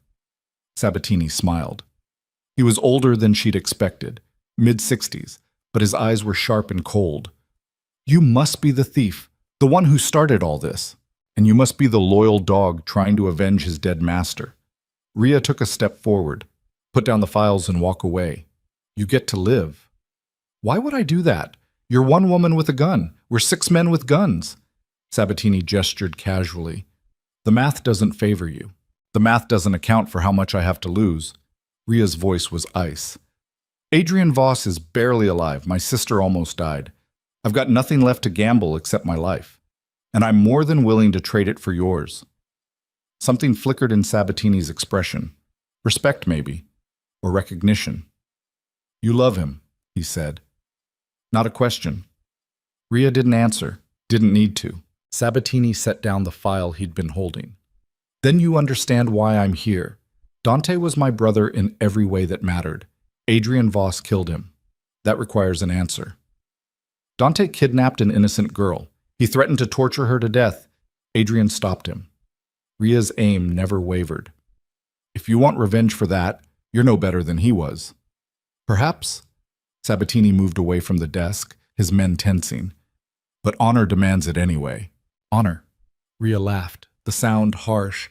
Sabatini smiled. He was older than she'd expected, mid-60s, but his eyes were sharp and cold. You must be the thief, the one who started all this, and you must be the loyal dog trying to avenge his dead master. Rhea took a step forward, put down the files and walk away. You get to live. Why would I do that? You're one woman with a gun. We're 6 men with guns. Sabatini gestured casually. The math doesn't favor you. The math doesn't account for how much I have to lose. Rhea's voice was ice. Adrian Voss is barely alive. My sister almost died. I've got nothing left to gamble except my life. And I'm more than willing to trade it for yours. Something flickered in Sabatini's expression. Respect, maybe. Or recognition. You love him, he said. Not a question. Rhea didn't answer. Didn't need to. Sabatini set down the file he'd been holding. Then you understand why I'm here. Dante was my brother in every way that mattered. Adrian Voss killed him. That requires an answer. Dante kidnapped an innocent girl. He threatened to torture her to death. Adrian stopped him. Ria's aim never wavered. If you want revenge for that, you're no better than he was. Perhaps. Sabatini moved away from the desk, his men tensing. But honor demands it anyway. Honor. Ria laughed, the sound harsh.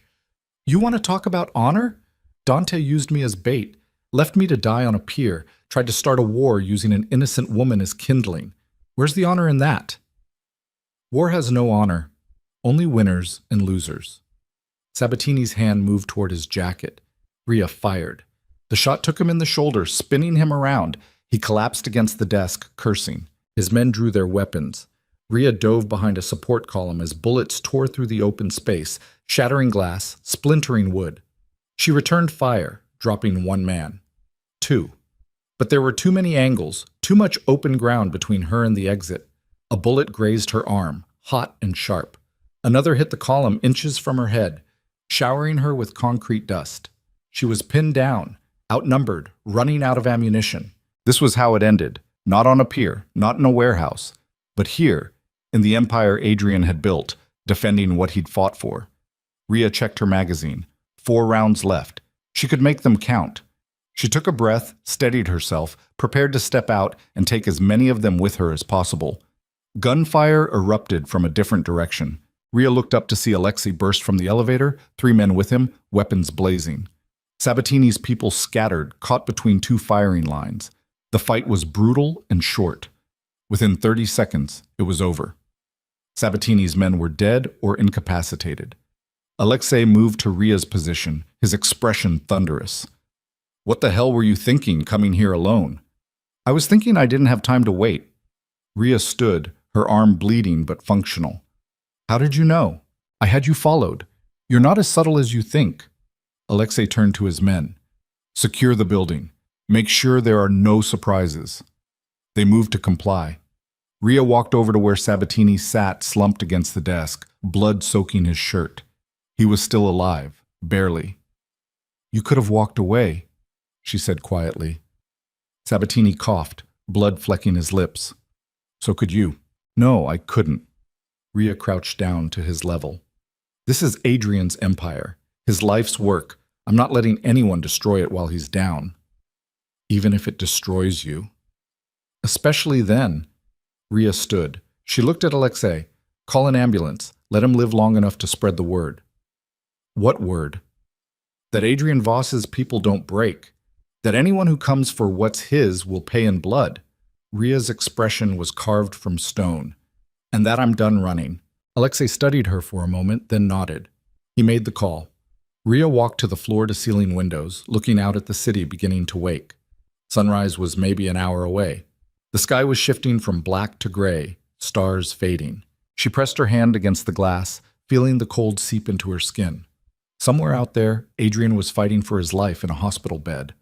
You want to talk about honor? Dante used me as bait, left me to die on a pier, tried to start a war using an innocent woman as kindling. Where's the honor in that? War has no honor, only winners and losers. Sabatini's hand moved toward his jacket. Ria fired. The shot took him in the shoulder, spinning him around. He collapsed against the desk, cursing. His men drew their weapons. Ria dove behind a support column as bullets tore through the open space, shattering glass, splintering wood. She returned fire, dropping one man. Two. But there were too many angles, too much open ground between her and the exit. A bullet grazed her arm, hot and sharp. Another hit the column inches from her head, showering her with concrete dust. She was pinned down, outnumbered, running out of ammunition. This was how it ended, not on a pier, not in a warehouse, but here, in the empire Adrian had built, defending what he'd fought for. Ria checked her magazine. 4 rounds left. She could make them count. She took a breath, steadied herself, prepared to step out and take as many of them with her as possible. Gunfire erupted from a different direction. Ria looked up to see Alexei burst from the elevator, 3 men with him, weapons blazing. Sabatini's people scattered, caught between 2 firing lines. The fight was brutal and short. Within 30 seconds, it was over. Sabatini's men were dead or incapacitated. Alexei moved to Ria's position, his expression thunderous. What the hell were you thinking coming here alone? I was thinking I didn't have time to wait. Ria stood, her arm bleeding but functional. How did you know? I had you followed. You're not as subtle as you think. Alexei turned to his men. Secure the building. Make sure there are no surprises. They moved to comply. Ria walked over to where Sabatini sat slumped against the desk, blood soaking his shirt. He was still alive, barely. You could have walked away, she said quietly. Sabatini coughed, blood flecking his lips. So could you. No, I couldn't. Ria crouched down to his level. This is Adrian's empire, his life's work. I'm not letting anyone destroy it while he's down. Even if it destroys you. Especially then. Ria stood. She looked at Alexei. Call an ambulance. Let him live long enough to spread the word. What word? That Adrian Voss's people don't break. That anyone who comes for what's his will pay in blood. Ria's expression was carved from stone. And that I'm done running. Alexei studied her for a moment, then nodded. He made the call. Ria walked to the floor-to-ceiling windows, looking out at the city beginning to wake. Sunrise was maybe an hour away. The sky was shifting from black to gray, stars fading. She pressed her hand against the glass, feeling the cold seep into her skin. Somewhere out there, Adrian was fighting for his life in a hospital bed.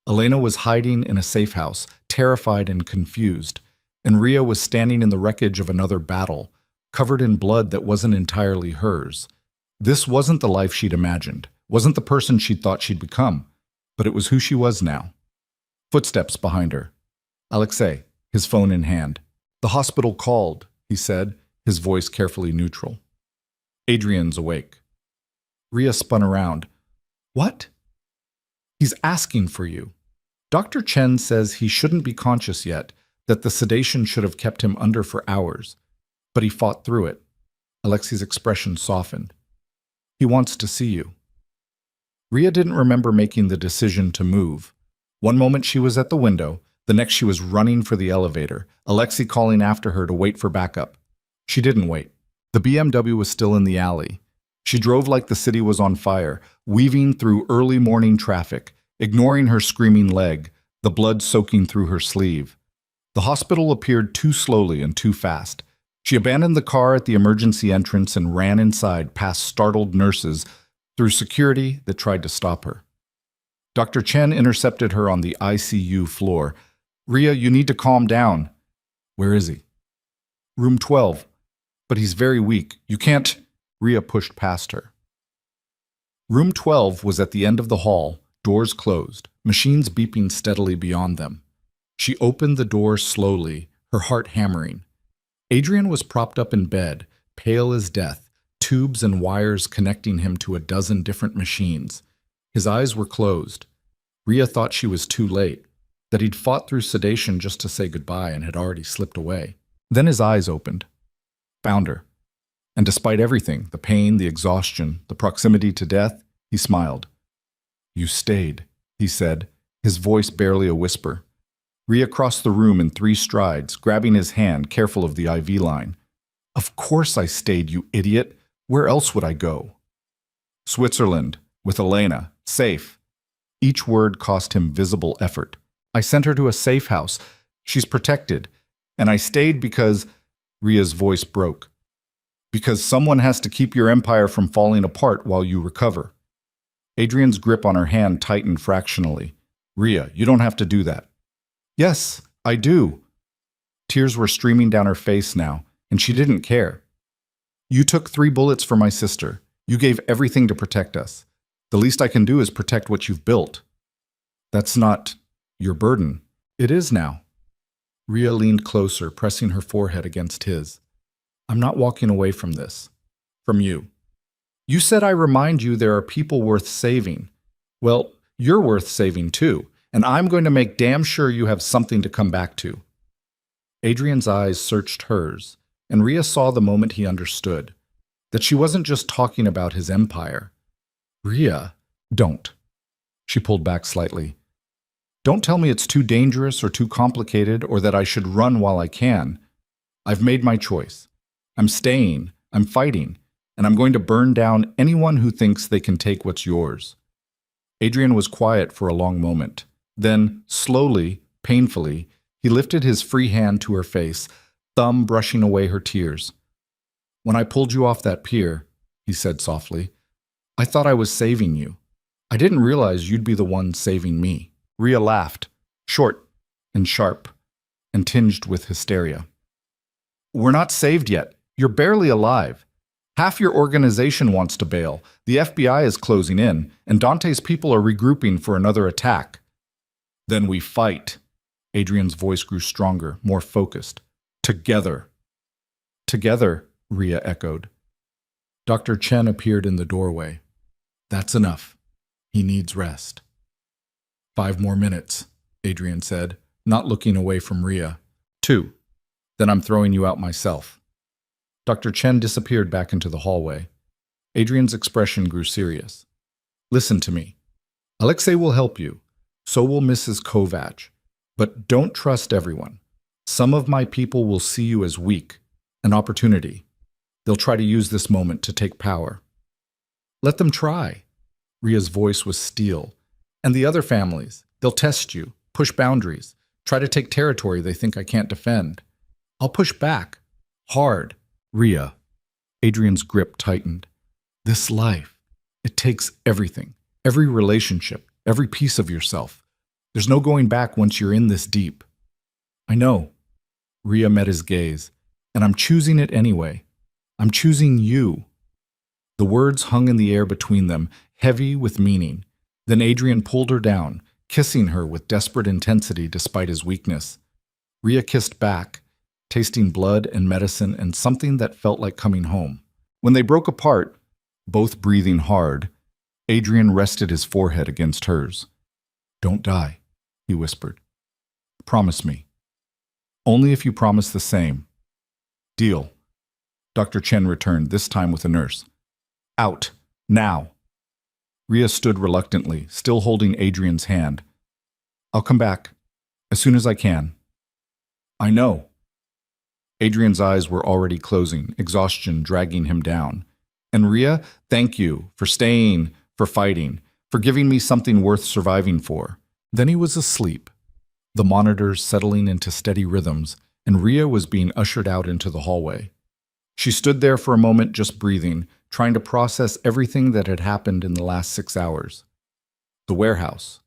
Elena was hiding in a safe house, terrified and confused. And Ria was standing in the wreckage of another battle, covered in blood that wasn't entirely hers. This wasn't the life she'd imagined, wasn't the person she'd thought she'd become, but it was who she was now. Footsteps behind her. Alexei, his phone in hand. The hospital called, he said, his voice carefully neutral. Adrian's awake. Ria spun around. What? He's asking for you. Dr. Chen says he shouldn't be conscious yet, that the sedation should have kept him under for hours. But he fought through it. Alexei's expression softened. He wants to see you. Ria didn't remember making the decision to move. One moment she was at the window, the next she was running for the elevator, Alexei calling after her to wait for backup. She didn't wait. The BMW was still in the alley. She drove like the city was on fire, weaving through early morning traffic, ignoring her screaming leg, the blood soaking through her sleeve. The hospital appeared too slowly and too fast. She abandoned the car at the emergency entrance and ran inside past startled nurses through security that tried to stop her. Dr. Chen intercepted her on the ICU floor. Ria, you need to calm down. Where is he? Room 12. But he's very weak. You can't. Ria pushed past her. Room 12 was at the end of the hall, doors closed, machines beeping steadily beyond them. She opened the door slowly, her heart hammering. Adrian was propped up in bed, pale as death, tubes and wires connecting him to a dozen different machines. His eyes were closed. Rhea thought she was too late, that he'd fought through sedation just to say goodbye and had already slipped away. Then his eyes opened. Found her. And despite everything, the pain, the exhaustion, the proximity to death, he smiled. "You stayed," he said, his voice barely a whisper. Rhea crossed the room in 3 strides, grabbing his hand, careful of the IV line. "Of course I stayed, you idiot. Where else would I go?" "Switzerland, with Elena, safe." Each word cost him visible effort. "I sent her to a safe house. She's protected. And I stayed because—" Rhea's voice broke. "Because someone has to keep your empire from falling apart while you recover." Adrian's grip on her hand tightened fractionally. "Rhea, you don't have to do that." "Yes, I do." Tears were streaming down her face now, and she didn't care. "You took 3 bullets for my sister. You gave everything to protect us. The least I can do is protect what you've built." "That's not your burden." "It is now." Rhea leaned closer, pressing her forehead against his. "I'm not walking away from this. From you. You said I remind you there are people worth saving. Well, you're worth saving too, and I'm going to make damn sure you have something to come back to." Adrian's eyes searched hers, and Rhea saw the moment he understood, that she wasn't just talking about his empire. "Rhea, don't." She pulled back slightly. "Don't tell me it's too dangerous or too complicated or that I should run while I can. I've made my choice. I'm staying, I'm fighting, and I'm going to burn down anyone who thinks they can take what's yours." Adrian was quiet for a long moment. Then, slowly, painfully, he lifted his free hand to her face, thumb brushing away her tears. "When I pulled you off that pier," he said softly, "I thought I was saving you. I didn't realize you'd be the one saving me." Rhea laughed, short and sharp, and tinged with hysteria. "We're not saved yet. You're barely alive. Half your organization wants to bail, the FBI is closing in, and Dante's people are regrouping for another attack." "Then we fight." Adrian's voice grew stronger, more focused. "Together." "Together," Rhea echoed. Dr. Chen appeared in the doorway. "That's enough. He needs rest." 5 more minutes, Adrian said, not looking away from Rhea. 2. Then I'm throwing you out myself." Dr. Chen disappeared back into the hallway. Adrian's expression grew serious. "Listen to me. Alexei will help you. So will Mrs. Kovac. But don't trust everyone. Some of my people will see you as weak, an opportunity. They'll try to use this moment to take power." "Let them try." Rhea's voice was steel. "And the other families, they'll test you, push boundaries, try to take territory they think I can't defend. I'll push back. Hard." "Rhea." Adrian's grip tightened. "This life, it takes everything, every relationship, every piece of yourself. There's no going back once you're in this deep." "I know." Rhea met his gaze. "And I'm choosing it anyway. I'm choosing you." The words hung in the air between them, heavy with meaning. Then Adrian pulled her down, kissing her with desperate intensity despite his weakness. Rhea kissed back, tasting blood and medicine and something that felt like coming home. When they broke apart, both breathing hard, Adrian rested his forehead against hers. "Don't die," he whispered. "Promise me. Only if you promise the same." "Deal." Dr. Chen returned, this time with a nurse. "Out. Now." Rhea stood reluctantly, still holding Adrian's hand. "I'll come back. As soon as I can." "I know." Adrian's eyes were already closing, exhaustion dragging him down. "And Rhea, thank you for staying, for fighting, for giving me something worth surviving for." Then he was asleep, the monitors settling into steady rhythms, and Rhea was being ushered out into the hallway. She stood there for a moment just breathing, trying to process everything that had happened in the last 6 hours. The warehouse,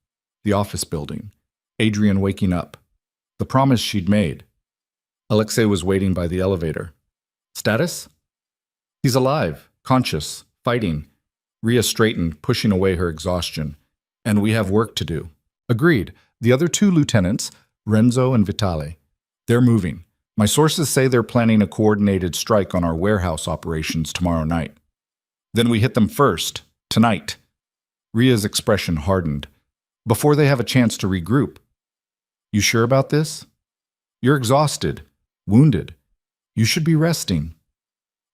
the office building, Adrian waking up, the promise she'd made. Alexei was waiting by the elevator. "Status?" "He's alive, conscious, fighting." Rhea straightened, pushing away her exhaustion. "And we have work to do." "Agreed. The other 2 lieutenants, Renzo and Vitale. They're moving. My sources say they're planning a coordinated strike on our warehouse operations tomorrow night." Then we hit them first, tonight. Ria's expression hardened. Before they have a chance to regroup. You sure about this? You're exhausted, wounded. You should be resting.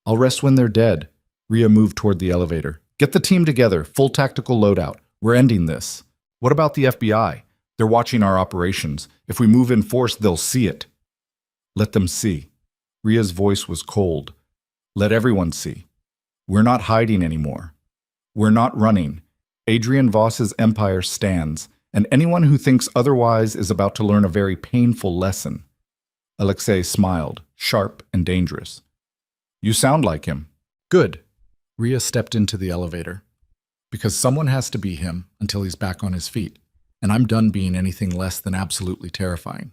I'll rest when they're dead. Ria moved toward the elevator. Get the team together, full tactical loadout. We're ending this. What about the FBI? They're watching our operations. If we move in force, they'll see it. Let them see. Ria's voice was cold. Let everyone see. We're not hiding anymore. We're not running. Adrian Voss's empire stands, and anyone who thinks otherwise is about to learn a very painful lesson. Alexei smiled, sharp and dangerous. You sound like him. Good. Ria stepped into the elevator. Because someone has to be him until he's back on his feet, and I'm done being anything less than absolutely terrifying.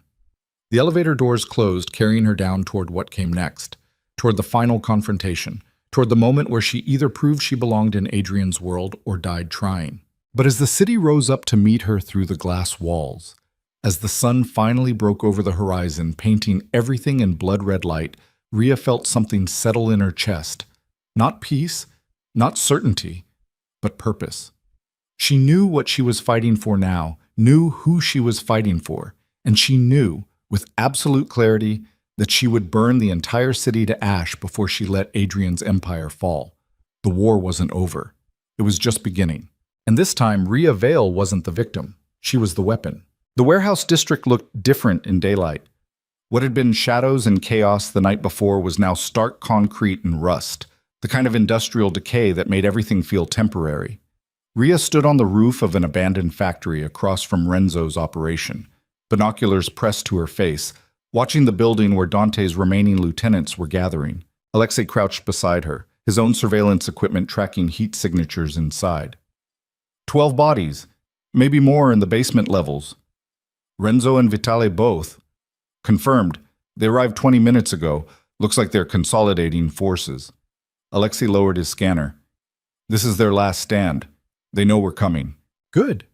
The elevator doors closed, carrying her down toward what came next, toward the final confrontation, toward the moment where she either proved she belonged in Adrian's world or died trying. But as the city rose up to meet her through the glass walls, as the sun finally broke over the horizon, painting everything in blood-red light, Ria felt something settle in her chest. Not peace, not certainty, but purpose. She knew what she was fighting for now, knew who she was fighting for, and she knew, with absolute clarity, that she would burn the entire city to ash before she let Adrian's empire fall. The war wasn't over. It was just beginning. And this time, Ria Vale wasn't the victim. She was the weapon. The warehouse district looked different in daylight. What had been shadows and chaos the night before was now stark concrete and rust, the kind of industrial decay that made everything feel temporary. Ria stood on the roof of an abandoned factory across from Renzo's operation, binoculars pressed to her face, watching the building where Dante's remaining lieutenants were gathering. Alexei crouched beside her, his own surveillance equipment tracking heat signatures inside. 12 bodies, maybe more in the basement levels. Renzo and Vitale both. Confirmed. They arrived 20 minutes ago. Looks like they're consolidating forces. Alexei lowered his scanner. This is their last stand. They know we're coming. Good.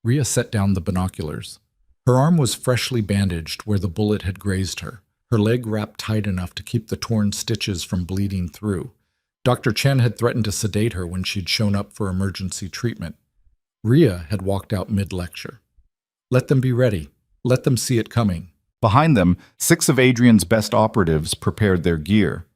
Ria set down the binoculars. Her arm was freshly bandaged where the bullet had grazed her, her leg wrapped tight enough to keep the torn stitches from bleeding through. Dr. Chen had threatened to sedate her when she'd shown up for emergency treatment. Ria had walked out mid-lecture. Let them be ready. Let them see it coming. Behind them, 6 of Adrian's best operatives prepared their gear.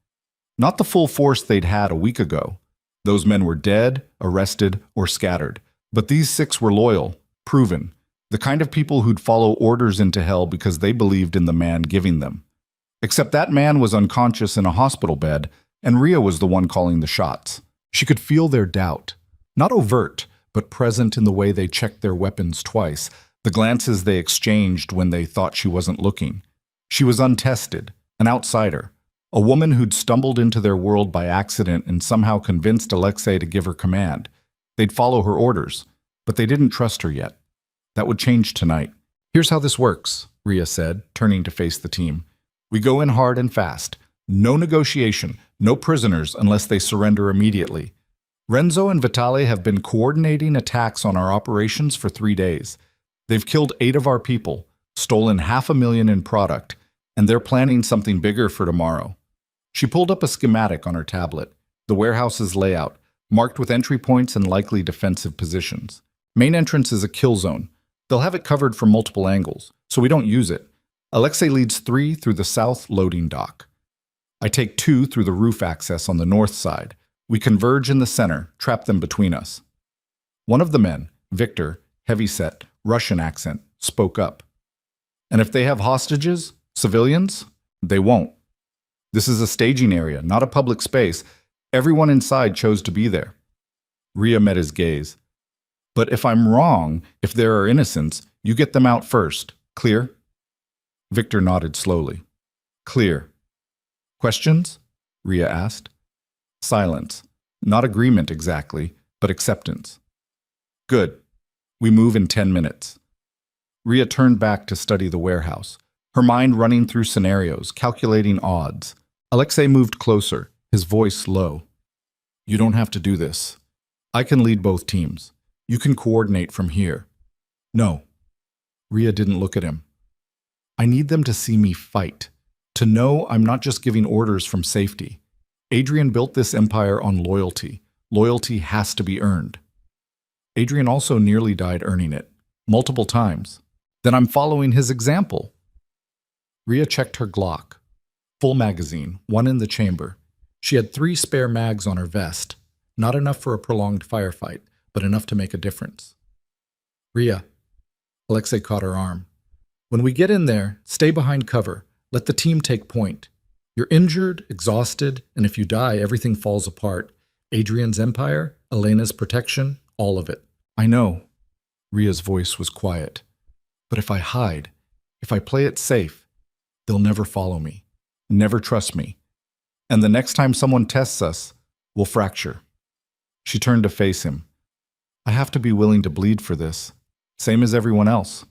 Not the full force they'd had a week ago. Those men were dead, arrested, or scattered. But these 6 were loyal, proven, the kind of people who'd follow orders into hell because they believed in the man giving them. Except that man was unconscious in a hospital bed, and Ria was the one calling the shots. She could feel their doubt. Not overt, but present in the way they checked their weapons twice, the glances they exchanged when they thought she wasn't looking. She was untested, an outsider, a woman who'd stumbled into their world by accident and somehow convinced Alexei to give her command. They'd follow her orders, but they didn't trust her yet. That would change tonight. Here's how this works, Ria said, turning to face the team. We go in hard and fast. No negotiation, no prisoners unless they surrender immediately. Renzo and Vitale have been coordinating attacks on our operations for 3 days. They've killed 8 of our people, stolen $500,000 in product, and they're planning something bigger for tomorrow. She pulled up a schematic on her tablet, the warehouse's layout, marked with entry points and likely defensive positions. Main entrance is a kill zone. They'll have it covered from multiple angles, so we don't use it. Alexei leads 3 through the south loading dock. I take 2 through the roof access on the north side. We converge in the center, trap them between us. One of the men, Victor, heavy-set, Russian accent, spoke up. And if they have hostages, civilians, they won't. This is a staging area, not a public space. Everyone inside chose to be there. Ria met his gaze. But if I'm wrong, if there are innocents, you get them out first. Clear? Victor nodded slowly. Clear. Questions? Ria asked. Silence. Not agreement exactly, but acceptance. Good. We move in 10 minutes. Ria turned back to study the warehouse, her mind running through scenarios, calculating odds. Alexei moved closer, his voice low. You don't have to do this. I can lead both teams. You can coordinate from here. No. Ria didn't look at him. I need them to see me fight, to know I'm not just giving orders from safety. Adrian built this empire on loyalty, Loyalty has to be earned. Adrian also nearly died earning it, multiple times. Then I'm following his example. Rhea checked her Glock. Full magazine, one in the chamber. She had 3 spare mags on her vest. Not enough for a prolonged firefight, but enough to make a difference. Rhea. Alexei caught her arm. When we get in there, stay behind cover. Let the team take point. You're injured, exhausted, and if you die, everything falls apart. Adrian's empire, Elena's protection, all of it. I know. Rhea's voice was quiet. But if I hide, if I play it safe, they'll never follow me, never trust me. And the next time someone tests us, we'll fracture. She turned to face him. I have to be willing to bleed for this, same as everyone else.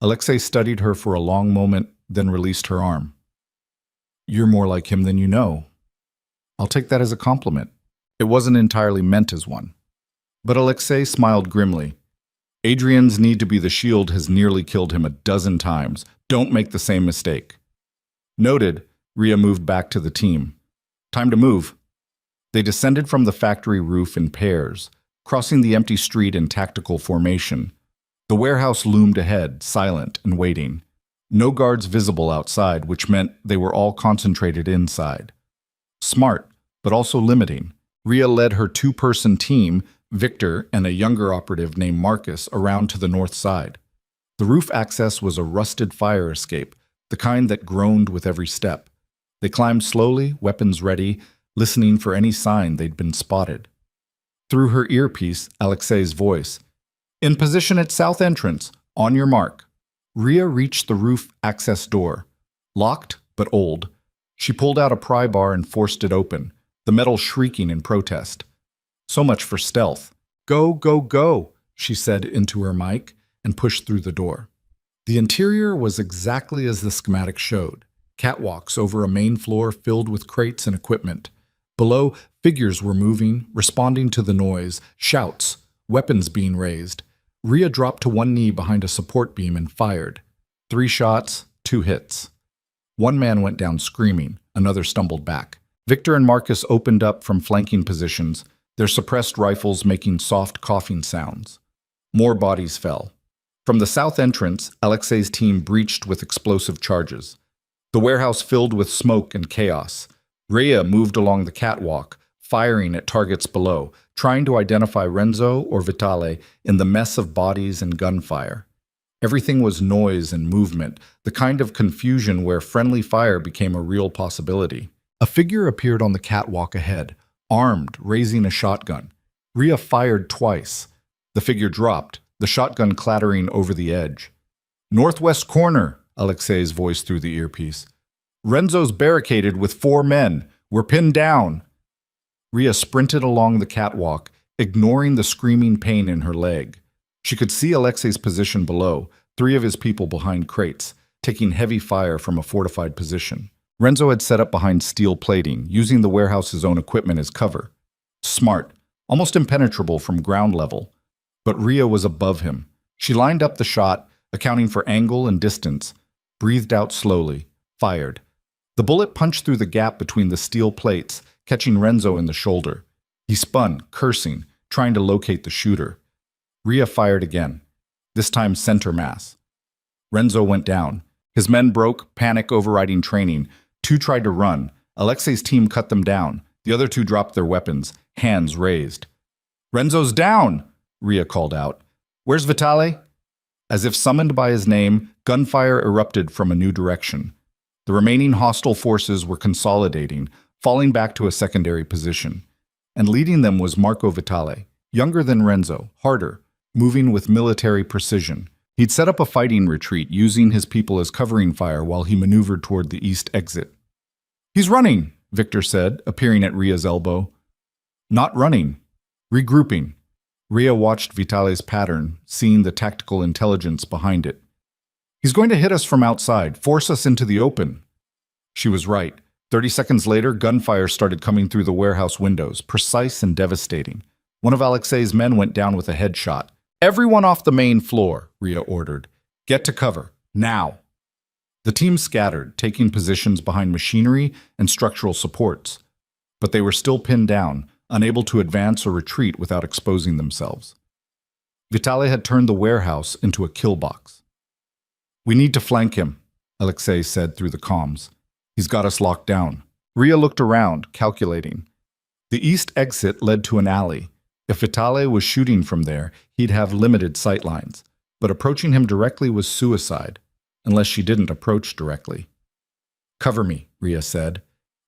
Alexei studied her for a long moment, then released her arm. You're more like him than you know. I'll take that as a compliment. It wasn't entirely meant as one. But Alexei smiled grimly. Adrian's need to be the shield has nearly killed him a dozen times. Don't make the same mistake. Noted, Rhea moved back to the team. Time to move. They descended from the factory roof in pairs, crossing the empty street in tactical formation. The warehouse loomed ahead, silent and waiting. No guards visible outside, which meant they were all concentrated inside. Smart, but also limiting. Rhea led her 2-person team, Victor and a younger operative named Marcus, around to the north side. The roof access was a rusted fire escape, the kind that groaned with every step. They climbed slowly, weapons ready, listening for any sign they'd been spotted. Through her earpiece, Alexei's voice. In position at south entrance, on your mark. Rhea reached the roof access door. Locked, but old. She pulled out a pry bar and forced it open, the metal shrieking in protest. So much for stealth. Go, go, go, she said into her mic and pushed through the door. The interior was exactly as the schematic showed. Catwalks over a main floor filled with crates and equipment. Below, figures were moving, responding to the noise, shouts, weapons being raised. Rhea dropped to one knee behind a support beam and fired. 3 shots, 2 hits. One man went down screaming, another stumbled back. Victor and Marcus opened up from flanking positions, their suppressed rifles making soft coughing sounds. More bodies fell. From the south entrance, Alexei's team breached with explosive charges. The warehouse filled with smoke and chaos. Rhea moved along the catwalk, firing at targets below, trying to identify Renzo or Vitale in the mess of bodies and gunfire. Everything was noise and movement, the kind of confusion where friendly fire became a real possibility. A figure appeared on the catwalk ahead, armed, raising a shotgun. Rhea fired twice. The figure dropped, the shotgun clattering over the edge. Northwest corner, Alexei's voice through the earpiece. Renzo's barricaded with 4 men. We're pinned down. Rhea sprinted along the catwalk, ignoring the screaming pain in her leg. She could see Alexei's position below, 3 of his people behind crates, taking heavy fire from a fortified position. Renzo had set up behind steel plating, using the warehouse's own equipment as cover. Smart, almost impenetrable from ground level. But Rhea was above him. She lined up the shot, accounting for angle and distance, breathed out slowly, fired. The bullet punched through the gap between the steel plates, catching Renzo in the shoulder. He spun, cursing, trying to locate the shooter. Rhea fired again, this time center mass. Renzo went down. His men broke, panic overriding training. 2 tried to run. Alexei's team cut them down. The other 2 dropped their weapons, hands raised. Renzo's down, Rhea called out. Where's Vitale? As if summoned by his name, gunfire erupted from a new direction. The remaining hostile forces were consolidating, falling back to a secondary position. And leading them was Marco Vitale, younger than Renzo, harder, moving with military precision. He'd set up a fighting retreat, using his people as covering fire while he maneuvered toward the east exit. He's running, Victor said, appearing at Rhea's elbow. Not running. Regrouping. Rhea watched Vitale's pattern, seeing the tactical intelligence behind it. He's going to hit us from outside, force us into the open. She was right. 30 seconds later, gunfire started coming through the warehouse windows, precise and devastating. One of Alexei's men went down with a headshot. Everyone off the main floor, Rhea ordered. Get to cover, now. The team scattered, taking positions behind machinery and structural supports. But they were still pinned down, unable to advance or retreat without exposing themselves. Vitale had turned the warehouse into a kill box. "We need to flank him," Alexei said through the comms. "He's got us locked down." Ria looked around, calculating. The east exit led to an alley. If Vitale was shooting from there, he'd have limited sightlines, but approaching him directly was suicide, unless she didn't approach directly. "Cover me," Ria said.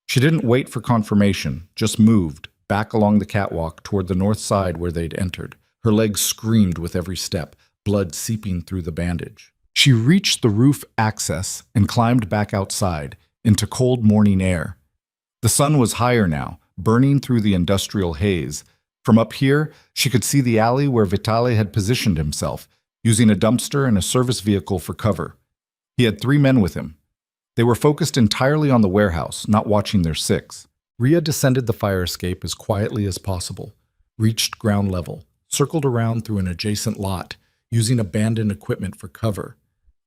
She didn't wait for confirmation, just moved, back along the catwalk toward the north side where they'd entered. Her legs screamed with every step, blood seeping through the bandage. She reached the roof access and climbed back outside, into cold morning air. The sun was higher now, burning through the industrial haze. From up here, she could see the alley where Vitale had positioned himself, using a dumpster and a service vehicle for cover. He had 3 men with him. They were focused entirely on the warehouse, not watching their 6. Ria descended the fire escape as quietly as possible, reached ground level, circled around through an adjacent lot, using abandoned equipment for cover,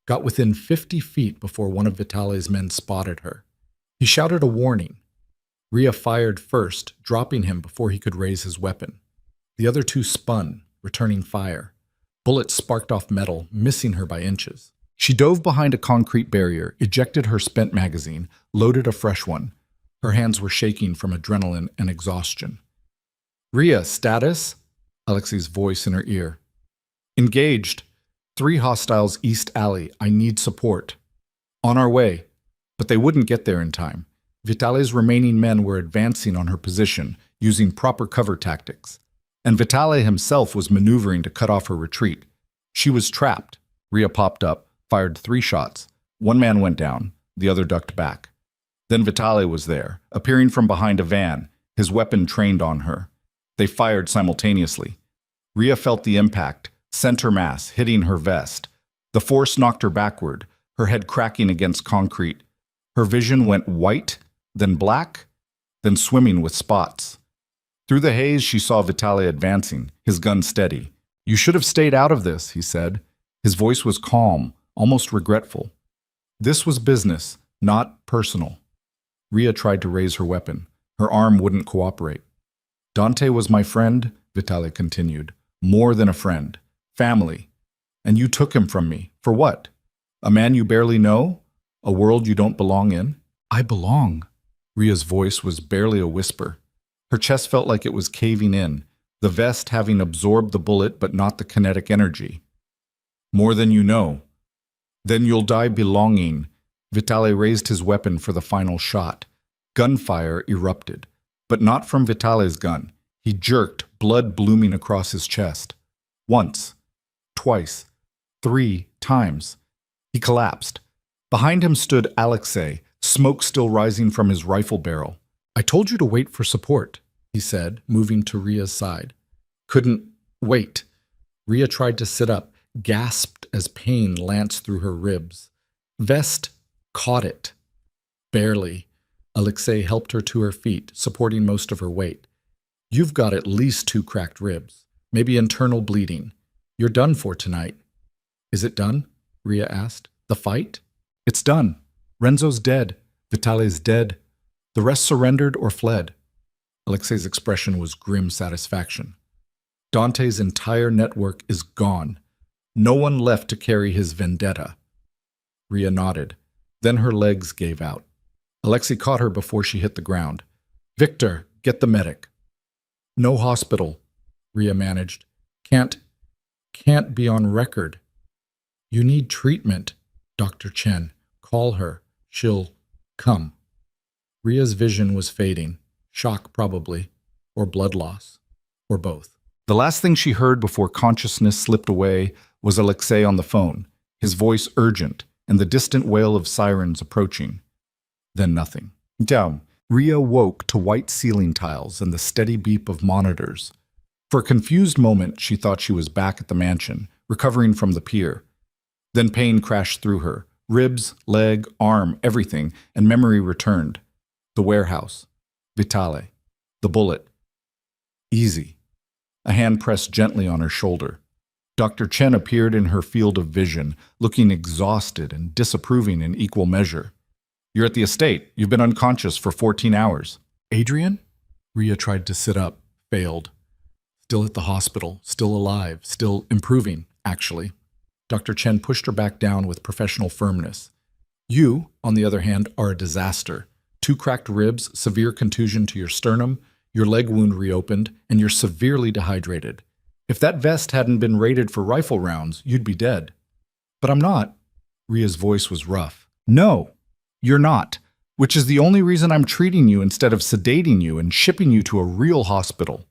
got within 50 feet before one of Vitale's men spotted her. He shouted a warning. Ria fired first, dropping him before he could raise his weapon. The other 2 spun, returning fire. Bullets sparked off metal, missing her by inches. She dove behind a concrete barrier, ejected her spent magazine, loaded a fresh one. Her hands were shaking from adrenaline and exhaustion. "Ria, status?" Alexei's voice in her ear. "Engaged. 3 hostiles east alley. I need support." "On our way." But they wouldn't get there in time. Vitale's remaining men were advancing on her position, using proper cover tactics. And Vitale himself was maneuvering to cut off her retreat. She was trapped. Ria popped up, fired 3 shots. 1 man went down, the other ducked back. Then Vitale was there, appearing from behind a van, his weapon trained on her. They fired simultaneously. Ria felt the impact, center mass hitting her vest. The force knocked her backward, her head cracking against concrete. Her vision went white, then black, then swimming with spots. Through the haze, she saw Vitale advancing, his gun steady. "You should have stayed out of this," he said. His voice was calm, almost regretful. This was business, not personal. Ria tried to raise her weapon. Her arm wouldn't cooperate. "Dante was my friend," Vitale continued. "More than a friend. Family. And you took him from me. For what? A man you barely know? A world you don't belong in?" "I belong." Ria's voice was barely a whisper. Her chest felt like it was caving in, the vest having absorbed the bullet but not the kinetic energy. "More than you know. Then you'll die belonging." Vitale raised his weapon for the final shot. Gunfire erupted, but not from Vitale's gun. He jerked, blood blooming across his chest. Once, twice, 3 times. He collapsed. Behind him stood Alexei, smoke still rising from his rifle barrel. "I told you to wait for support," he said, moving to Ria's side. "Couldn't wait." Ria tried to sit up, gasped as pain lanced through her ribs. Vest caught it. Barely. Alexei helped her to her feet, supporting most of her weight. "You've got at least 2 cracked ribs, maybe internal bleeding. You're done for tonight." "Is it done?" Ria asked. "The fight?" "It's done. Renzo's dead. Vitale's dead. The rest surrendered or fled." Alexei's expression was grim satisfaction. "Dante's entire network is gone. No one left to carry his vendetta." Ria nodded. Then her legs gave out. Alexei caught her before she hit the ground. "Victor, get the medic." "No hospital," Ria managed. Can't be on record." "You need treatment, Dr. Chen. Call her. She'll come." Ria's vision was fading. Shock, probably. Or blood loss. Or both. The last thing she heard before consciousness slipped away was Alexei on the phone, his voice urgent, and the distant wail of sirens approaching. Then nothing. Down. Ria woke to white ceiling tiles and the steady beep of monitors. For a confused moment, she thought she was back at the mansion, recovering from the pier. Then pain crashed through her. Ribs, leg, arm, everything, and memory returned. The warehouse. Vitale. The bullet. Easy. A hand pressed gently on her shoulder. Dr. Chen appeared in her field of vision, looking exhausted and disapproving in equal measure. "You're at the estate. You've been unconscious for 14 hours. "Adrian?" Ria tried to sit up, Failed. Still at the hospital, still alive, still improving, actually. Dr. Chen pushed her back down with professional firmness. You, on the other hand, are a disaster. 2 cracked ribs, severe contusion to your sternum, your leg wound reopened, and you're severely dehydrated. If that vest hadn't been rated for rifle rounds, you'd be dead. But I'm not. Ria's voice was rough. No, you're not. Which is the only reason I'm treating you instead of sedating you and shipping you to a real hospital.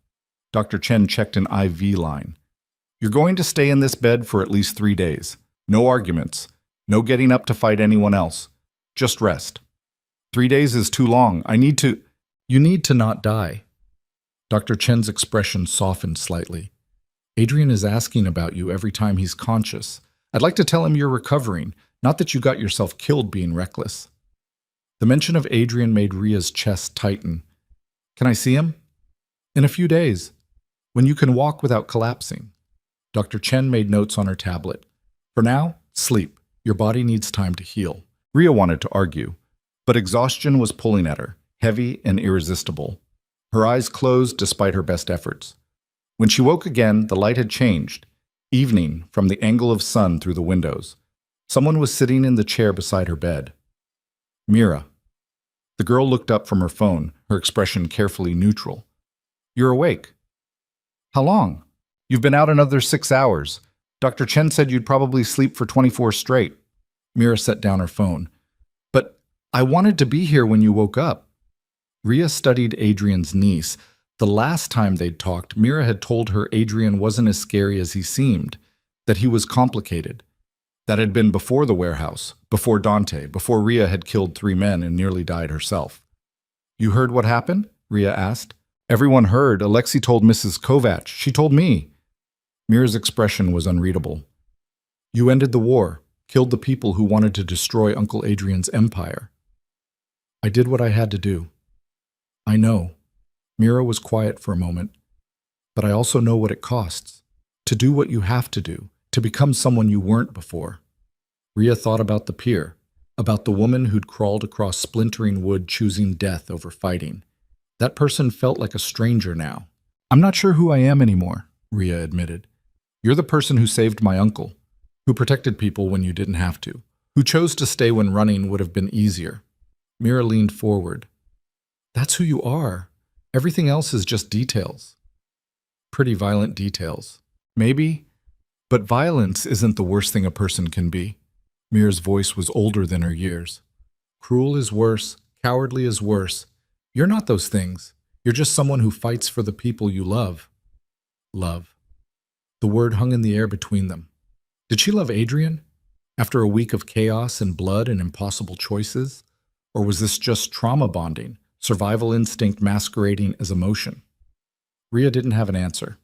Dr. Chen checked an IV line. You're going to stay in this bed for at least 3 days. No arguments. No getting up to fight anyone else. Just rest. 3 days is too long. You need to not die. Dr. Chen's expression softened slightly. Adrian is asking about you every time he's conscious. I'd like to tell him you're recovering, not that you got yourself killed being reckless. The mention of Adrian made Ria's chest tighten. Can I see him? In a few days, when you can walk without collapsing. Dr. Chen made notes on her tablet. For now, sleep. Your body needs time to heal. Ria wanted to argue, but exhaustion was pulling at her, heavy and irresistible. Her eyes closed despite her best efforts. When she woke again, the light had changed. Evening, from the angle of sun through the windows. Someone was sitting in the chair beside her bed. Mira. The girl looked up from her phone, her expression carefully neutral. You're awake. How long? You've been out another 6 hours. Dr. Chen said you'd probably sleep for 24 straight. Mira set down her phone. But I wanted to be here when you woke up. Ria studied Adrian's niece. The last time they'd talked, Mira had told her Adrian wasn't as scary as he seemed, that he was complicated. That had been before the warehouse, before Dante, before Ria had killed 3 men and nearly died herself. You heard what happened? Ria asked. Everyone heard. Alexei told Mrs. Kovac. She told me. Mira's expression was unreadable. You ended the war, killed the people who wanted to destroy Uncle Adrian's empire. I did what I had to do. I know. Mira was quiet for a moment. But I also know what it costs. To do what you have to do, to become someone you weren't before. Ria thought about the pier, about the woman who'd crawled across splintering wood choosing death over fighting. That person felt like a stranger now. I'm not sure who I am anymore, Ria admitted. You're the person who saved my uncle, who protected people when you didn't have to, who chose to stay when running would have been easier. Mira leaned forward. That's who you are. Everything else is just details. Pretty violent details. Maybe, but violence isn't the worst thing a person can be. Mira's voice was older than her years. Cruel is worse, cowardly is worse. You're not those things. You're just someone who fights for the people you love. Love. The word hung in the air between them. Did she love Adrian? After a week of chaos and blood and impossible choices? Or was this just trauma bonding, survival instinct masquerading as emotion? Ria didn't have an answer.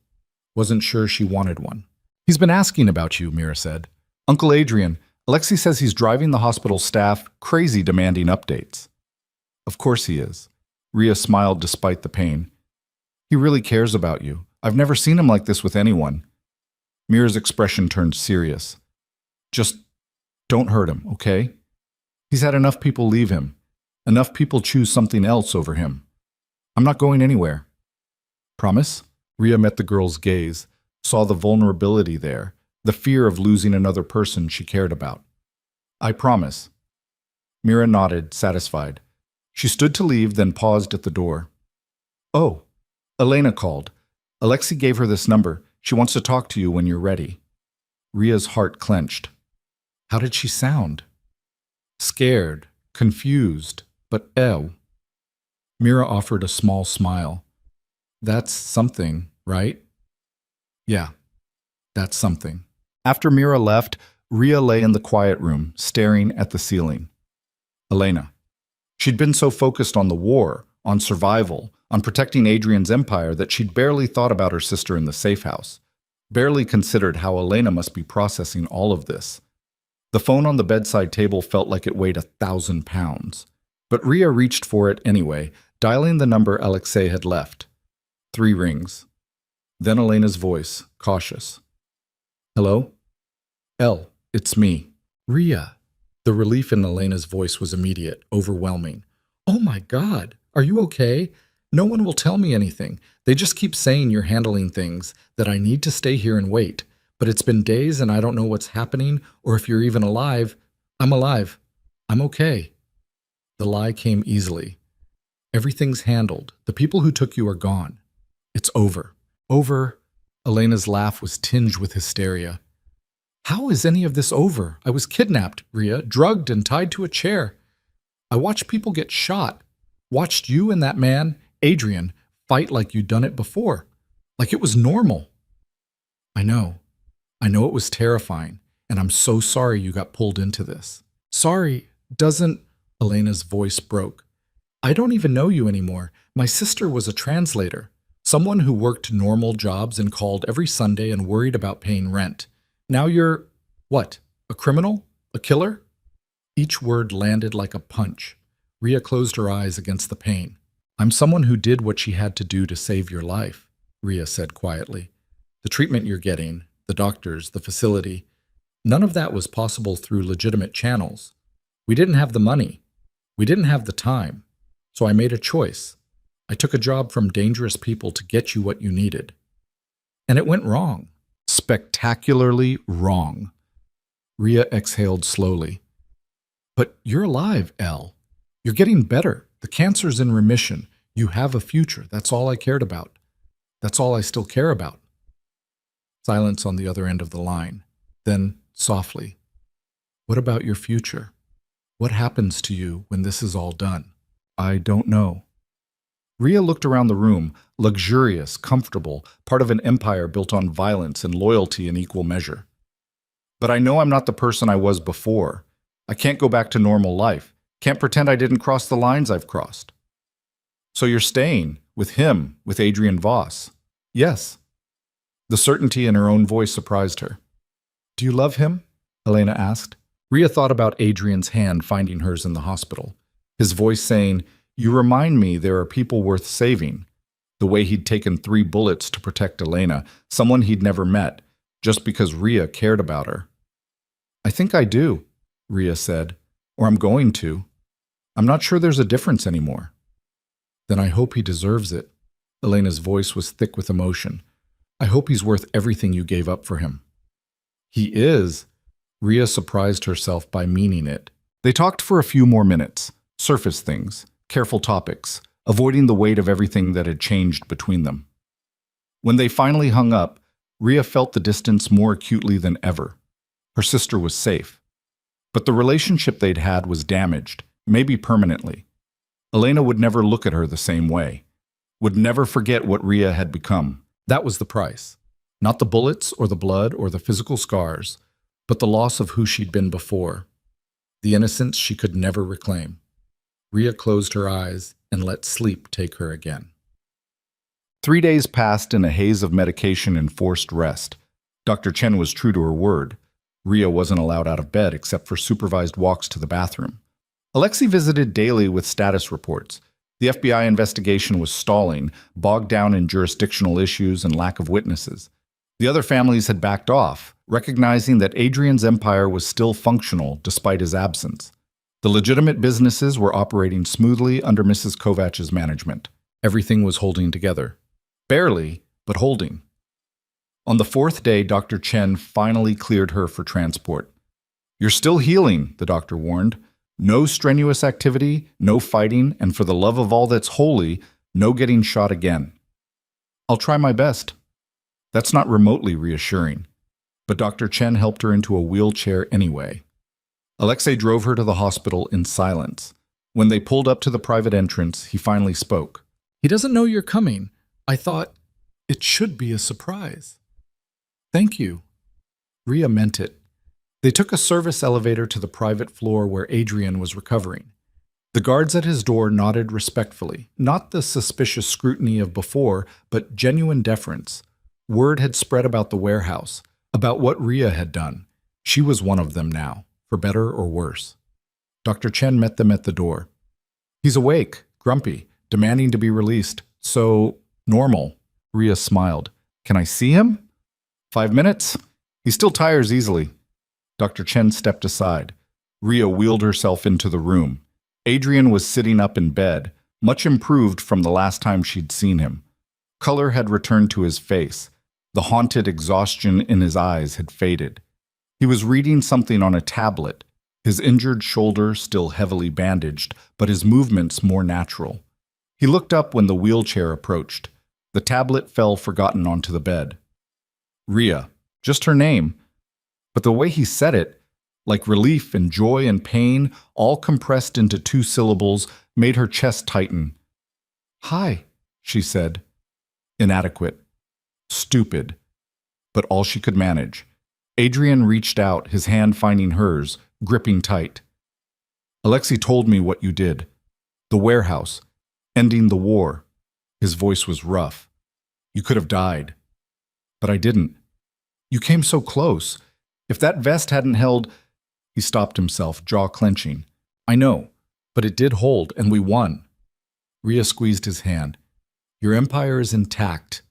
Wasn't sure she wanted one. He's been asking about you, Mira said. Uncle Adrian, Alexei says he's driving the hospital staff crazy demanding updates. Of course he is. Ria smiled despite the pain. He really cares about you. I've never seen him like this with anyone. Mira's expression turned serious. Just don't hurt him, okay? He's had enough people leave him. Enough people choose something else over him. I'm not going anywhere. Promise? Ria met the girl's gaze, saw the vulnerability there, the fear of losing another person she cared about. I promise. Mira nodded, satisfied. She stood to leave, then paused at the door. Oh, Elena called. Alexei gave her this number. She wants to talk to you when you're ready. Ria's heart clenched. How did she sound? Scared, confused, but ew. Mira offered a small smile. That's something, right? Yeah, that's something. After Mira left, Ria lay in the quiet room, staring at the ceiling. Elena. She'd been so focused on the war, on survival, on protecting Adrian's empire that she'd barely thought about her sister in the safe house, barely considered how Elena must be processing all of this. The phone on the bedside table felt like it weighed 1,000 pounds. But Ria reached for it anyway, dialing the number Alexei had left. 3 rings. Then Elena's voice, cautious. Hello? Elle, it's me. Ria. The relief in Elena's voice was immediate, overwhelming. Oh my God, are you okay? No one will tell me anything. They just keep saying you're handling things, that I need to stay here and wait. But it's been days and I don't know what's happening or if you're even alive. I'm alive. I'm okay. The lie came easily. Everything's handled. The people who took you are gone. It's over. Over. Elena's laugh was tinged with hysteria. How is any of this over? I was kidnapped, Rhea, drugged and tied to a chair. I watched people get shot. Watched you and that man, Adrian, fight like you'd done it before. Like it was normal. I know. I know it was terrifying, and I'm so sorry you got pulled into this. Sorry doesn't... Elena's voice broke. I don't even know you anymore. My sister was a translator. Someone who worked normal jobs and called every Sunday and worried about paying rent. Now you're, what, a criminal? A killer? Each word landed like a punch. Rhea closed her eyes against the pain. I'm someone who did what she had to do to save your life, Rhea said quietly. The treatment you're getting, the doctors, the facility, none of that was possible through legitimate channels. We didn't have the money. We didn't have the time. So I made a choice. I took a job from dangerous people to get you what you needed. And it went wrong. Spectacularly wrong. Rhea exhaled slowly. But you're alive, Elle. You're getting better. The cancer's in remission. You have a future. That's all I cared about. That's all I still care about. Silence on the other end of the line. Then, softly, what about your future? What happens to you when this is all done? I don't know. Rhea looked around the room, luxurious, comfortable, part of an empire built on violence and loyalty in equal measure. But I know I'm not the person I was before. I can't go back to normal life. Can't pretend I didn't cross the lines I've crossed. So you're staying with him, with Adrian Voss? Yes. The certainty in her own voice surprised her. Do you love him? Elena asked. Rhea thought about Adrian's hand finding hers in the hospital. His voice saying, you remind me there are people worth saving. The way he'd taken 3 bullets to protect Elena, someone he'd never met, just because Rhea cared about her. I think I do, Rhea said, or I'm going to. I'm not sure there's a difference anymore. Then I hope he deserves it. Elena's voice was thick with emotion. I hope he's worth everything you gave up for him. He is. Rhea surprised herself by meaning it. They talked for a few more minutes. Surface things, careful topics, avoiding the weight of everything that had changed between them. When they finally hung up, Rhea felt the distance more acutely than ever. Her sister was safe. But the relationship they'd had was damaged, maybe permanently. Elena would never look at her the same way, would never forget what Rhea had become. That was the price. Not the bullets or the blood or the physical scars, but the loss of who she'd been before. The innocence she could never reclaim. Rhea closed her eyes and let sleep take her again. 3 days passed in a haze of medication and forced rest. Dr. Chen was true to her word. Rhea wasn't allowed out of bed except for supervised walks to the bathroom. Alexei visited daily with status reports. The FBI investigation was stalling, bogged down in jurisdictional issues and lack of witnesses. The other families had backed off, recognizing that Adrian's empire was still functional despite his absence. The legitimate businesses were operating smoothly under Mrs. Kovach's management. Everything was holding together. Barely, but holding. On the 4th day, Dr. Chen finally cleared her for transport. You're still healing, the doctor warned. No strenuous activity, no fighting, and for the love of all that's holy, no getting shot again. I'll try my best. That's not remotely reassuring. But Dr. Chen helped her into a wheelchair anyway. Alexei drove her to the hospital in silence. When they pulled up to the private entrance, he finally spoke. He doesn't know you're coming. I thought it should be a surprise. Thank you. Rhea meant it. They took a service elevator to the private floor where Adrian was recovering. The guards at his door nodded respectfully, not the suspicious scrutiny of before, but genuine deference. Word had spread about the warehouse, about what Rhea had done. She was one of them now, for better or worse. Dr. Chen met them at the door. He's awake, grumpy, demanding to be released. So, normal. Rhea smiled. Can I see him? 5 minutes? He still tires easily. Dr. Chen stepped aside. Rhea wheeled herself into the room. Adrian was sitting up in bed, much improved from the last time she'd seen him. Color had returned to his face. The haunted exhaustion in his eyes had faded. He was reading something on a tablet, his injured shoulder still heavily bandaged, but his movements more natural. He looked up when the wheelchair approached. The tablet fell forgotten onto the bed. Ria, just her name. But the way he said it, like relief and joy and pain, all compressed into 2 syllables, made her chest tighten. "Hi," she said. Inadequate. Stupid. But all she could manage. Adrian reached out, his hand finding hers, gripping tight. "Alexei told me what you did. The warehouse. Ending the war." His voice was rough. "You could have died. But I didn't. You came so close. If that vest hadn't held—" He stopped himself, jaw clenching. "I know, but it did hold, and we won." Ria squeezed his hand. "Your empire is intact.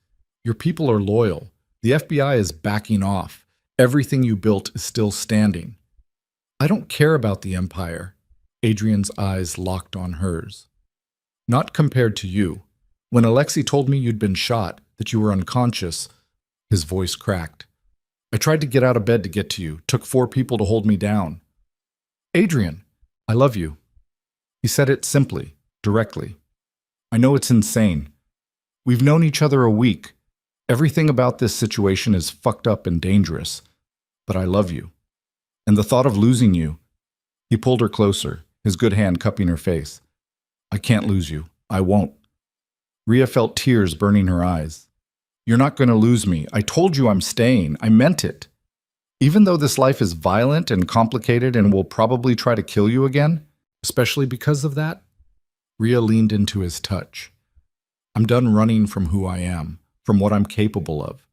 Your people are loyal. The FBI is backing off. Everything you built is still standing." "I don't care about the empire." Adrian's eyes locked on hers. "Not compared to you. When Alexei told me you'd been shot, that you were unconscious," his voice cracked. "I tried to get out of bed to get to you. Took 4 people to hold me down." "Adrian, I love you." He said it simply, directly. "I know it's insane. We've known each other a week. Everything about this situation is fucked up and dangerous. But I love you. And the thought of losing you—" He pulled her closer, his good hand cupping her face. "I can't lose you. I won't." Ria felt tears burning her eyes. "You're not going to lose me. I told you I'm staying. I meant it. Even though this life is violent and complicated and will probably try to kill you again, especially because of that." Ria leaned into his touch. "I'm done running from who I am, from what I'm capable of.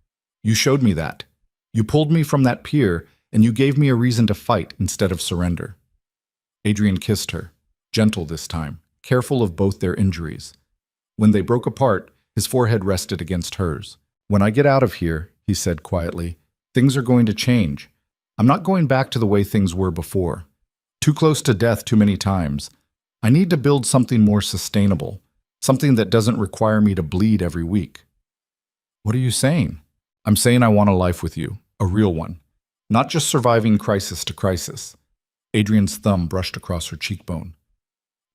You showed me that. You pulled me from that pier, and you gave me a reason to fight instead of surrender." Adrian kissed her, gentle this time, careful of both their injuries. When they broke apart, his forehead rested against hers. "When I get out of here," he said quietly, "things are going to change. I'm not going back to the way things were before. Too close to death too many times. I need to build something more sustainable, something that doesn't require me to bleed every week." "What are you saying?" "I'm saying I want a life with you, a real one. Not just surviving crisis to crisis." Adrian's thumb brushed across her cheekbone.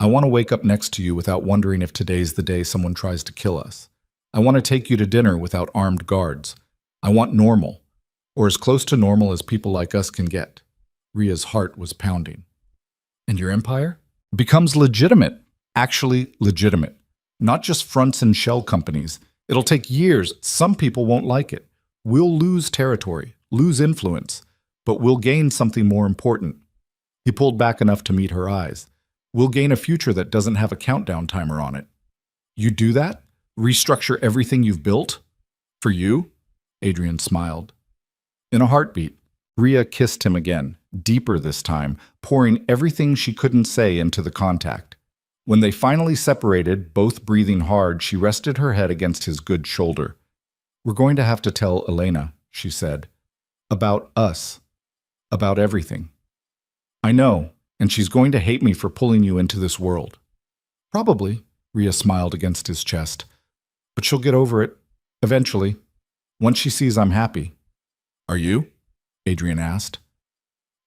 "I want to wake up next to you without wondering if today's the day someone tries to kill us. I want to take you to dinner without armed guards. I want normal, or as close to normal as people like us can get." Ria's heart was pounding. "And your empire?" "Becomes legitimate. Actually legitimate. Not just fronts and shell companies. It'll take years. Some people won't like it. We'll lose territory, lose influence, but we'll gain something more important." He pulled back enough to meet her eyes. "We'll gain a future that doesn't have a countdown timer on it." "You do that? Restructure everything you've built? For you?" Adrian smiled. In a heartbeat, Ria kissed him again, deeper this time, pouring everything she couldn't say into the contact. When they finally separated, both breathing hard, she rested her head against his good shoulder. "We're going to have to tell Elena," she said. "About us. About everything." "I know, and she's going to hate me for pulling you into this world." "Probably," Ria smiled against his chest. "But she'll get over it, eventually, once she sees I'm happy." "Are you?" Adrian asked.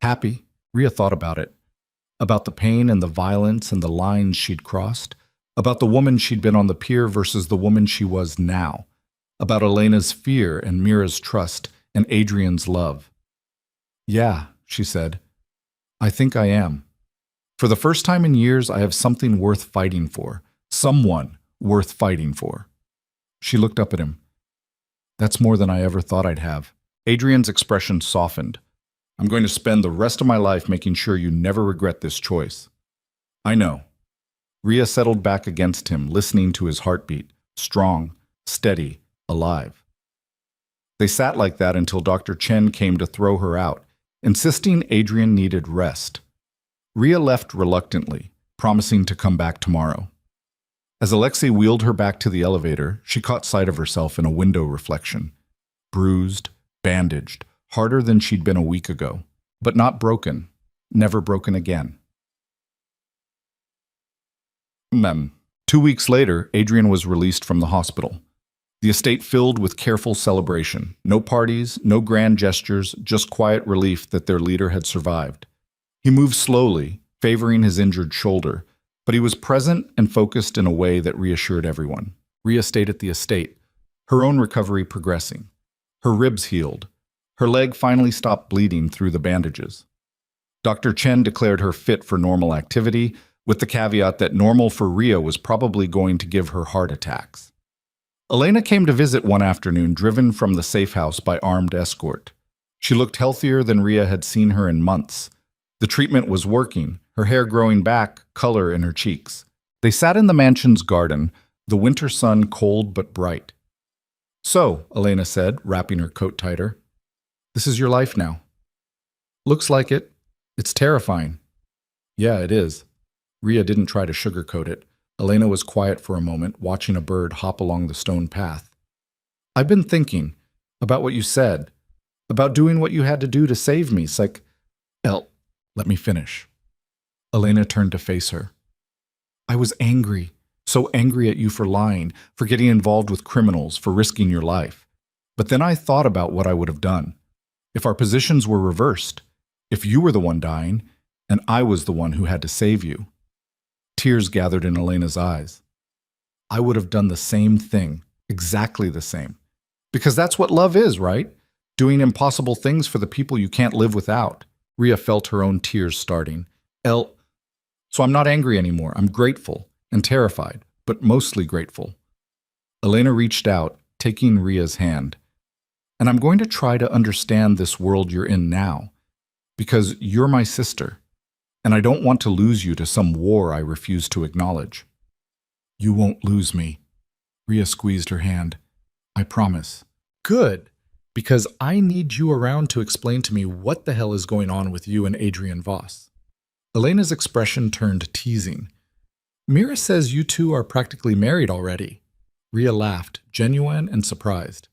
Happy, Ria thought about it. About the pain and the violence and the lines she'd crossed. About the woman she'd been on the pier versus the woman she was now. About Elena's fear and Mira's trust and Adrian's love. "Yeah," she said. "I think I am. For the first time in years, I have something worth fighting for. Someone worth fighting for." She looked up at him. "That's more than I ever thought I'd have." Adrian's expression softened. "I'm going to spend the rest of my life making sure you never regret this choice." "I know." Ria settled back against him, listening to his heartbeat, strong, steady, alive. They sat like that until Dr. Chen came to throw her out, insisting Adrian needed rest. Ria left reluctantly, promising to come back tomorrow. As Alexei wheeled her back to the elevator, she caught sight of herself in a window reflection. Bruised, bandaged, harder than she'd been a week ago, but not broken, never broken again. 2 weeks later, Adrian was released from the hospital. The estate filled with careful celebration. No parties, no grand gestures, just quiet relief that their leader had survived. He moved slowly, favoring his injured shoulder, but he was present and focused in a way that reassured everyone. Ria stayed at the estate, her own recovery progressing. Her ribs healed. Her leg finally stopped bleeding through the bandages. Dr. Chen declared her fit for normal activity, with the caveat that normal for Ria was probably going to give her heart attacks. Elena came to visit one afternoon, driven from the safe house by armed escort. She looked healthier than Ria had seen her in months. The treatment was working, her hair growing back, color in her cheeks. They sat in the mansion's garden, the winter sun cold but bright. "So," Elena said, wrapping her coat tighter, "this is your life now." "Looks like it. It's terrifying." "Yeah, it is." Ria didn't try to sugarcoat it. Elena was quiet for a moment, watching a bird hop along the stone path. "I've been thinking about what you said, about doing what you had to do to save me. Let me finish." Elena turned to face her. "I was angry, so angry at you for lying, for getting involved with criminals, for risking your life. But then I thought about what I would have done. If our positions were reversed, if you were the one dying, and I was the one who had to save you." Tears gathered in Elena's eyes. "I would have done the same thing, exactly the same. Because that's what love is, right? Doing impossible things for the people you can't live without." Ria felt her own tears starting. So I'm not angry anymore. I'm grateful and terrified, but mostly grateful." Elena reached out, taking Ria's hand. "And I'm going to try to understand this world you're in now, because you're my sister. And I don't want to lose you to some war I refuse to acknowledge." "You won't lose me." Ria squeezed her hand. "I promise." "Good, because I need you around to explain to me what the hell is going on with you and Adrian Voss." Elena's expression turned teasing. "Mira says you two are practically married already." Ria laughed, genuine and surprised.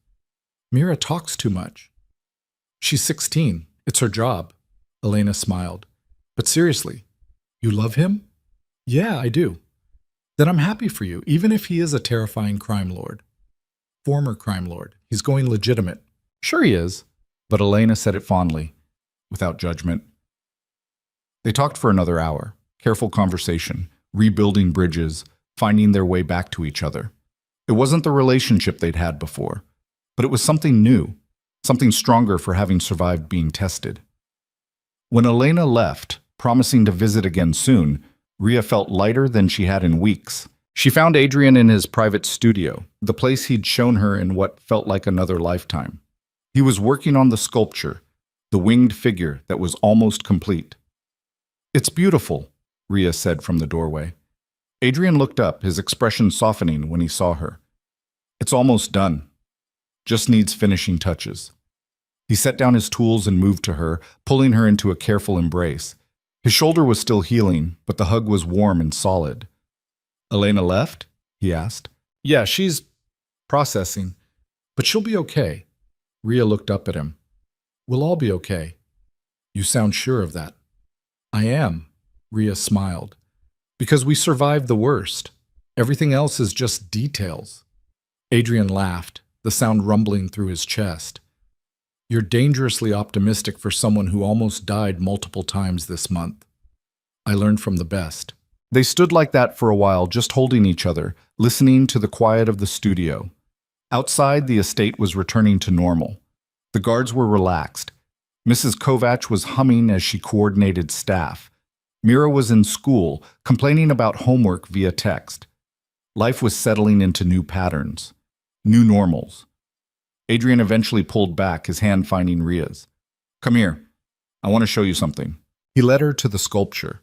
"Mira talks too much." "She's 16. It's her job." Elena smiled. "But seriously, you love him?" "Yeah, I do." "Then I'm happy for you, even if he is a terrifying crime lord." "Former crime lord. He's going legitimate." "Sure he is." But Elena said it fondly, without judgment. They talked for another hour. Careful conversation, rebuilding bridges, finding their way back to each other. It wasn't the relationship they'd had before, but it was something new, something stronger for having survived being tested. When Elena left, promising to visit again soon, Ria felt lighter than she had in weeks. She found Adrian in his private studio, the place he'd shown her in what felt like another lifetime. He was working on the sculpture, the winged figure that was almost complete. "It's beautiful," Ria said from the doorway. Adrian looked up, his expression softening when he saw her. "It's almost done. Just needs finishing touches." He set down his tools and moved to her, pulling her into a careful embrace. His shoulder was still healing, but the hug was warm and solid. "Elena left?" he asked. "Yeah, she's processing, but she'll be okay." Ria looked up at him. "We'll all be okay." "You sound sure of that." "I am," Ria smiled. "Because we survived the worst. Everything else is just details." Adrian laughed, the sound rumbling through his chest. "You're dangerously optimistic for someone who almost died multiple times this month. I learned from the best." They stood like that for a while, just holding each other, listening to the quiet of the studio. Outside, the estate was returning to normal. The guards were relaxed. Mrs. Kovac was humming as she coordinated staff. Mira was in school, complaining about homework via text. Life was settling into new patterns, new normals. Adrian eventually pulled back, his hand finding Ria's. "Come here. I want to show you something." He led her to the sculpture.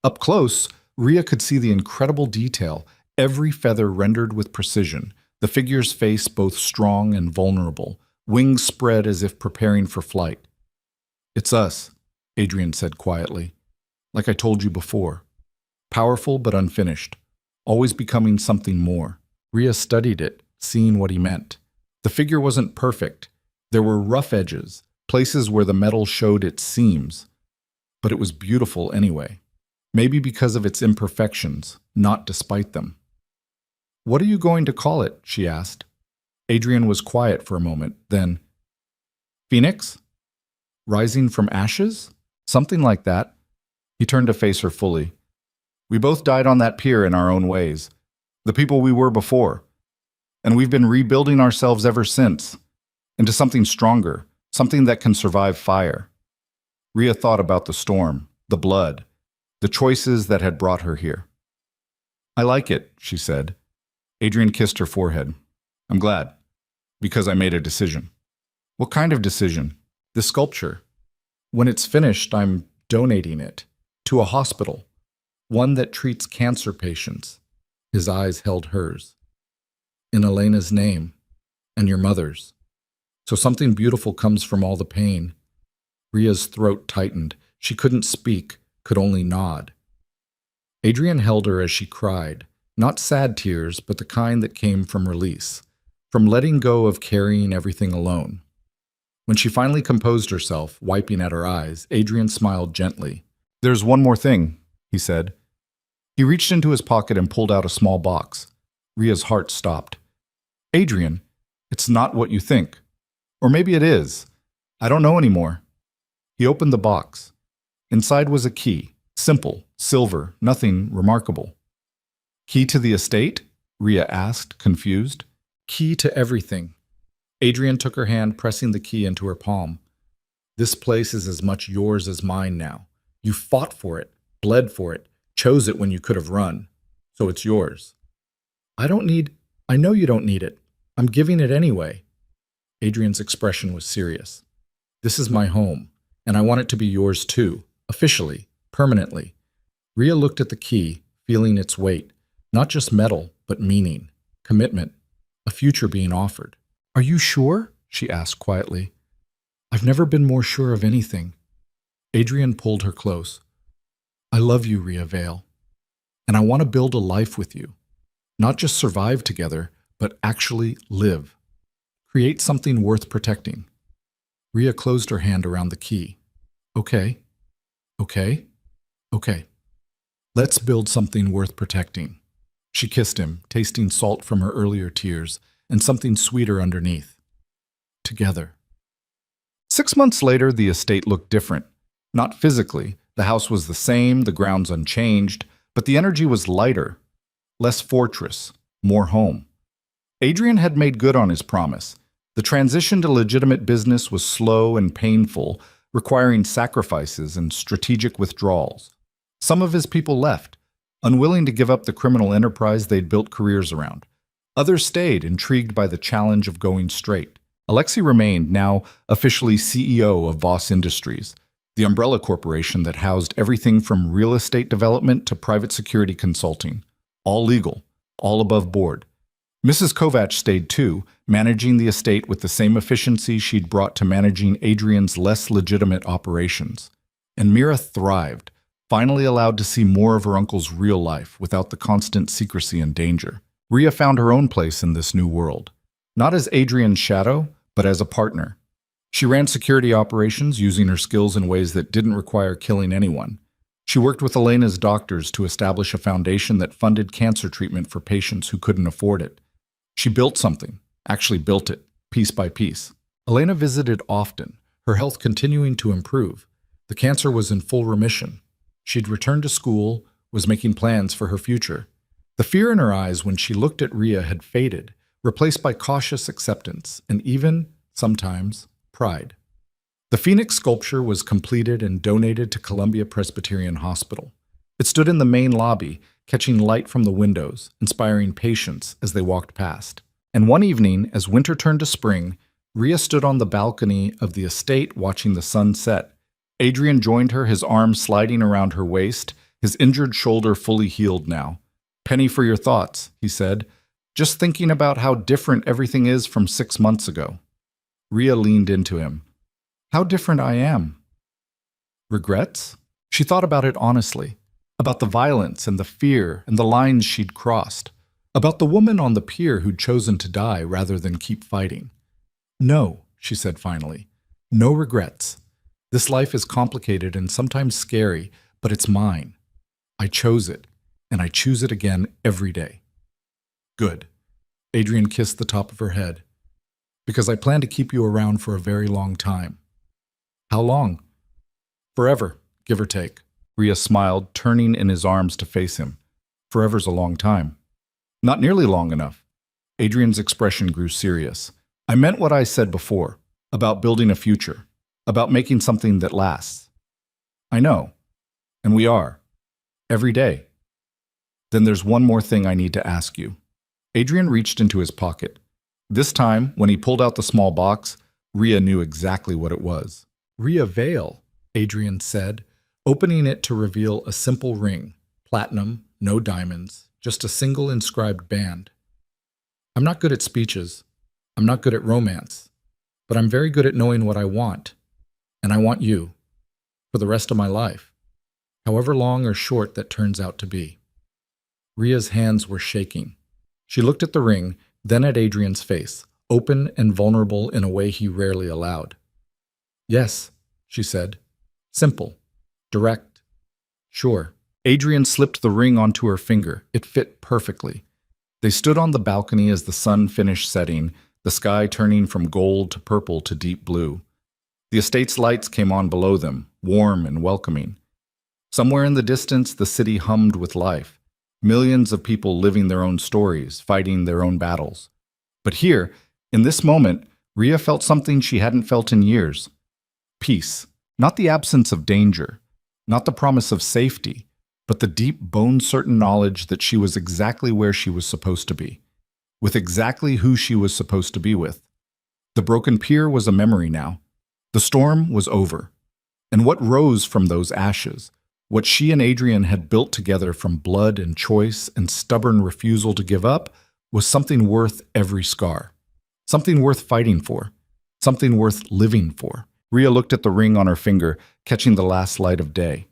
Up close, Ria could see the incredible detail, every feather rendered with precision, the figure's face both strong and vulnerable, wings spread as if preparing for flight. "It's us," Adrian said quietly. "Like I told you before. Powerful but unfinished, always becoming something more." Ria studied it, seeing what he meant. The figure wasn't perfect. There were rough edges, places where the metal showed its seams. But it was beautiful anyway. Maybe because of its imperfections, not despite them. What are you going to call it? She asked. Adrian was quiet for a moment, then, Phoenix? Rising from ashes? Something like that. He turned to face her fully. We both died on that pier in our own ways. The people we were before. And we've been rebuilding ourselves ever since. Into something stronger, something that can survive fire. Rhea thought about the storm, the blood, the choices that had brought her here. I like it, she said. Adrian kissed her forehead. I'm glad, because I made a decision. What kind of decision? This sculpture. When it's finished, I'm donating it to a hospital, one that treats cancer patients. His eyes held hers. In Elena's name, and your mother's. So something beautiful comes from all the pain. Rhea's throat tightened. She couldn't speak, could only nod. Adrian held her as she cried, not sad tears, but the kind that came from release, from letting go of carrying everything alone. When she finally composed herself, wiping at her eyes, Adrian smiled gently. There's one more thing, he said. He reached into his pocket and pulled out a small box. Rhea's heart stopped. Adrian, it's not what you think. Or maybe it is. I don't know anymore. He opened the box. Inside was a key, simple, silver, nothing remarkable. Key to the estate? Rhea asked, confused. Key to everything. Adrian took her hand, pressing the key into her palm. This place is as much yours as mine now. You fought for it, bled for it, chose it when you could have run. So it's yours. I know you don't need it. I'm giving it anyway. Adrian's expression was serious. This is my home, and I want it to be yours too, officially, permanently. Rhea looked at the key, feeling its weight, not just metal, but meaning, commitment, a future being offered. Are you sure? She asked quietly. I've never been more sure of anything. Adrian pulled her close. I love you, Rhea Vale, and I want to build a life with you. Not just survive together, but actually live. Create something worth protecting. Rhea closed her hand around the key. Okay. Let's build something worth protecting. She kissed him, tasting salt from her earlier tears, and something sweeter underneath. Together. 6 months later, the estate looked different. Not physically. The house was the same, the grounds unchanged, but the energy was lighter. Less fortress, more home. Adrian had made good on his promise. The transition to legitimate business was slow and painful, requiring sacrifices and strategic withdrawals. Some of his people left, unwilling to give up the criminal enterprise they'd built careers around. Others stayed, intrigued by the challenge of going straight. Alexei remained, now officially CEO of Voss Industries, the umbrella corporation that housed everything from real estate development to private security consulting. All legal, all above board. Mrs. Kovac stayed too, managing the estate with the same efficiency she'd brought to managing Adrian's less legitimate operations. And Mira thrived, finally allowed to see more of her uncle's real life without the constant secrecy and danger. Rhea found her own place in this new world. Not as Adrian's shadow, but as a partner. She ran security operations using her skills in ways that didn't require killing anyone. She worked with Elena's doctors to establish a foundation that funded cancer treatment for patients who couldn't afford it. She built something, actually built it, piece by piece. Elena visited often, her health continuing to improve. The cancer was in full remission. She'd returned to school, was making plans for her future. The fear in her eyes when she looked at Rhea had faded, replaced by cautious acceptance and even, sometimes, pride. The Phoenix sculpture was completed and donated to Columbia Presbyterian Hospital. It stood in the main lobby, catching light from the windows, inspiring patients as they walked past. And one evening, as winter turned to spring, Rhea stood on the balcony of the estate watching the sun set. Adrian joined her, his arm sliding around her waist, his injured shoulder fully healed now. "Penny for your thoughts," he said, "just thinking about how different everything is from 6 months ago." Rhea leaned into him. "How different I am." Regrets? She thought about it honestly. About the violence and the fear and the lines she'd crossed. About the woman on the pier who'd chosen to die rather than keep fighting. "No," she said finally. "No regrets. This life is complicated and sometimes scary, but it's mine. I chose it, and I choose it again every day." Good. Adrian kissed the top of her head. Because I plan to keep you around for a very long time. How long? Forever, give or take. Rhea smiled, turning in his arms to face him. Forever's a long time. Not nearly long enough. Adrian's expression grew serious. I meant what I said before, about building a future, about making something that lasts. I know. And we are. Every day. Then there's one more thing I need to ask you. Adrian reached into his pocket. This time, when he pulled out the small box, Rhea knew exactly what it was. Rhea Veil, Adrian said, opening it to reveal a simple ring, platinum, no diamonds, just a single inscribed band. I'm not good at speeches. I'm not good at romance. But I'm very good at knowing what I want. And I want you. For the rest of my life. However long or short that turns out to be. Rhea's hands were shaking. She looked at the ring, then at Adrian's face, open and vulnerable in a way he rarely allowed. Yes, she said. Simple. Direct. Sure. Adrian slipped the ring onto her finger. It fit perfectly. They stood on the balcony as the sun finished setting, the sky turning from gold to purple to deep blue. The estate's lights came on below them, warm and welcoming. Somewhere in the distance, the city hummed with life. Millions of people living their own stories, fighting their own battles. But here, in this moment, Rhea felt something she hadn't felt in years. Peace. Not the absence of danger, not the promise of safety, but the deep, bone-certain knowledge that she was exactly where she was supposed to be, with exactly who she was supposed to be with. The broken pier was a memory now. The storm was over. And what rose from those ashes, what she and Adrian had built together from blood and choice and stubborn refusal to give up, was something worth every scar. Something worth fighting for. Something worth living for. Rhea looked at the ring on her finger, catching the last light of day.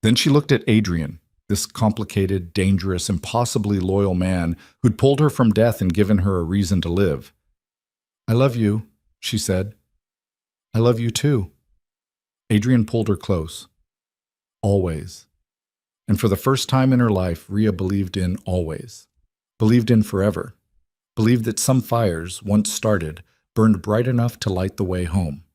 Then she looked at Adrian, this complicated, dangerous, impossibly loyal man who'd pulled her from death and given her a reason to live. I love you, she said. I love you too. Adrian pulled her close. Always. And for the first time in her life, Rhea believed in always. Believed in forever. Believed that some fires, once started, burned bright enough to light the way home.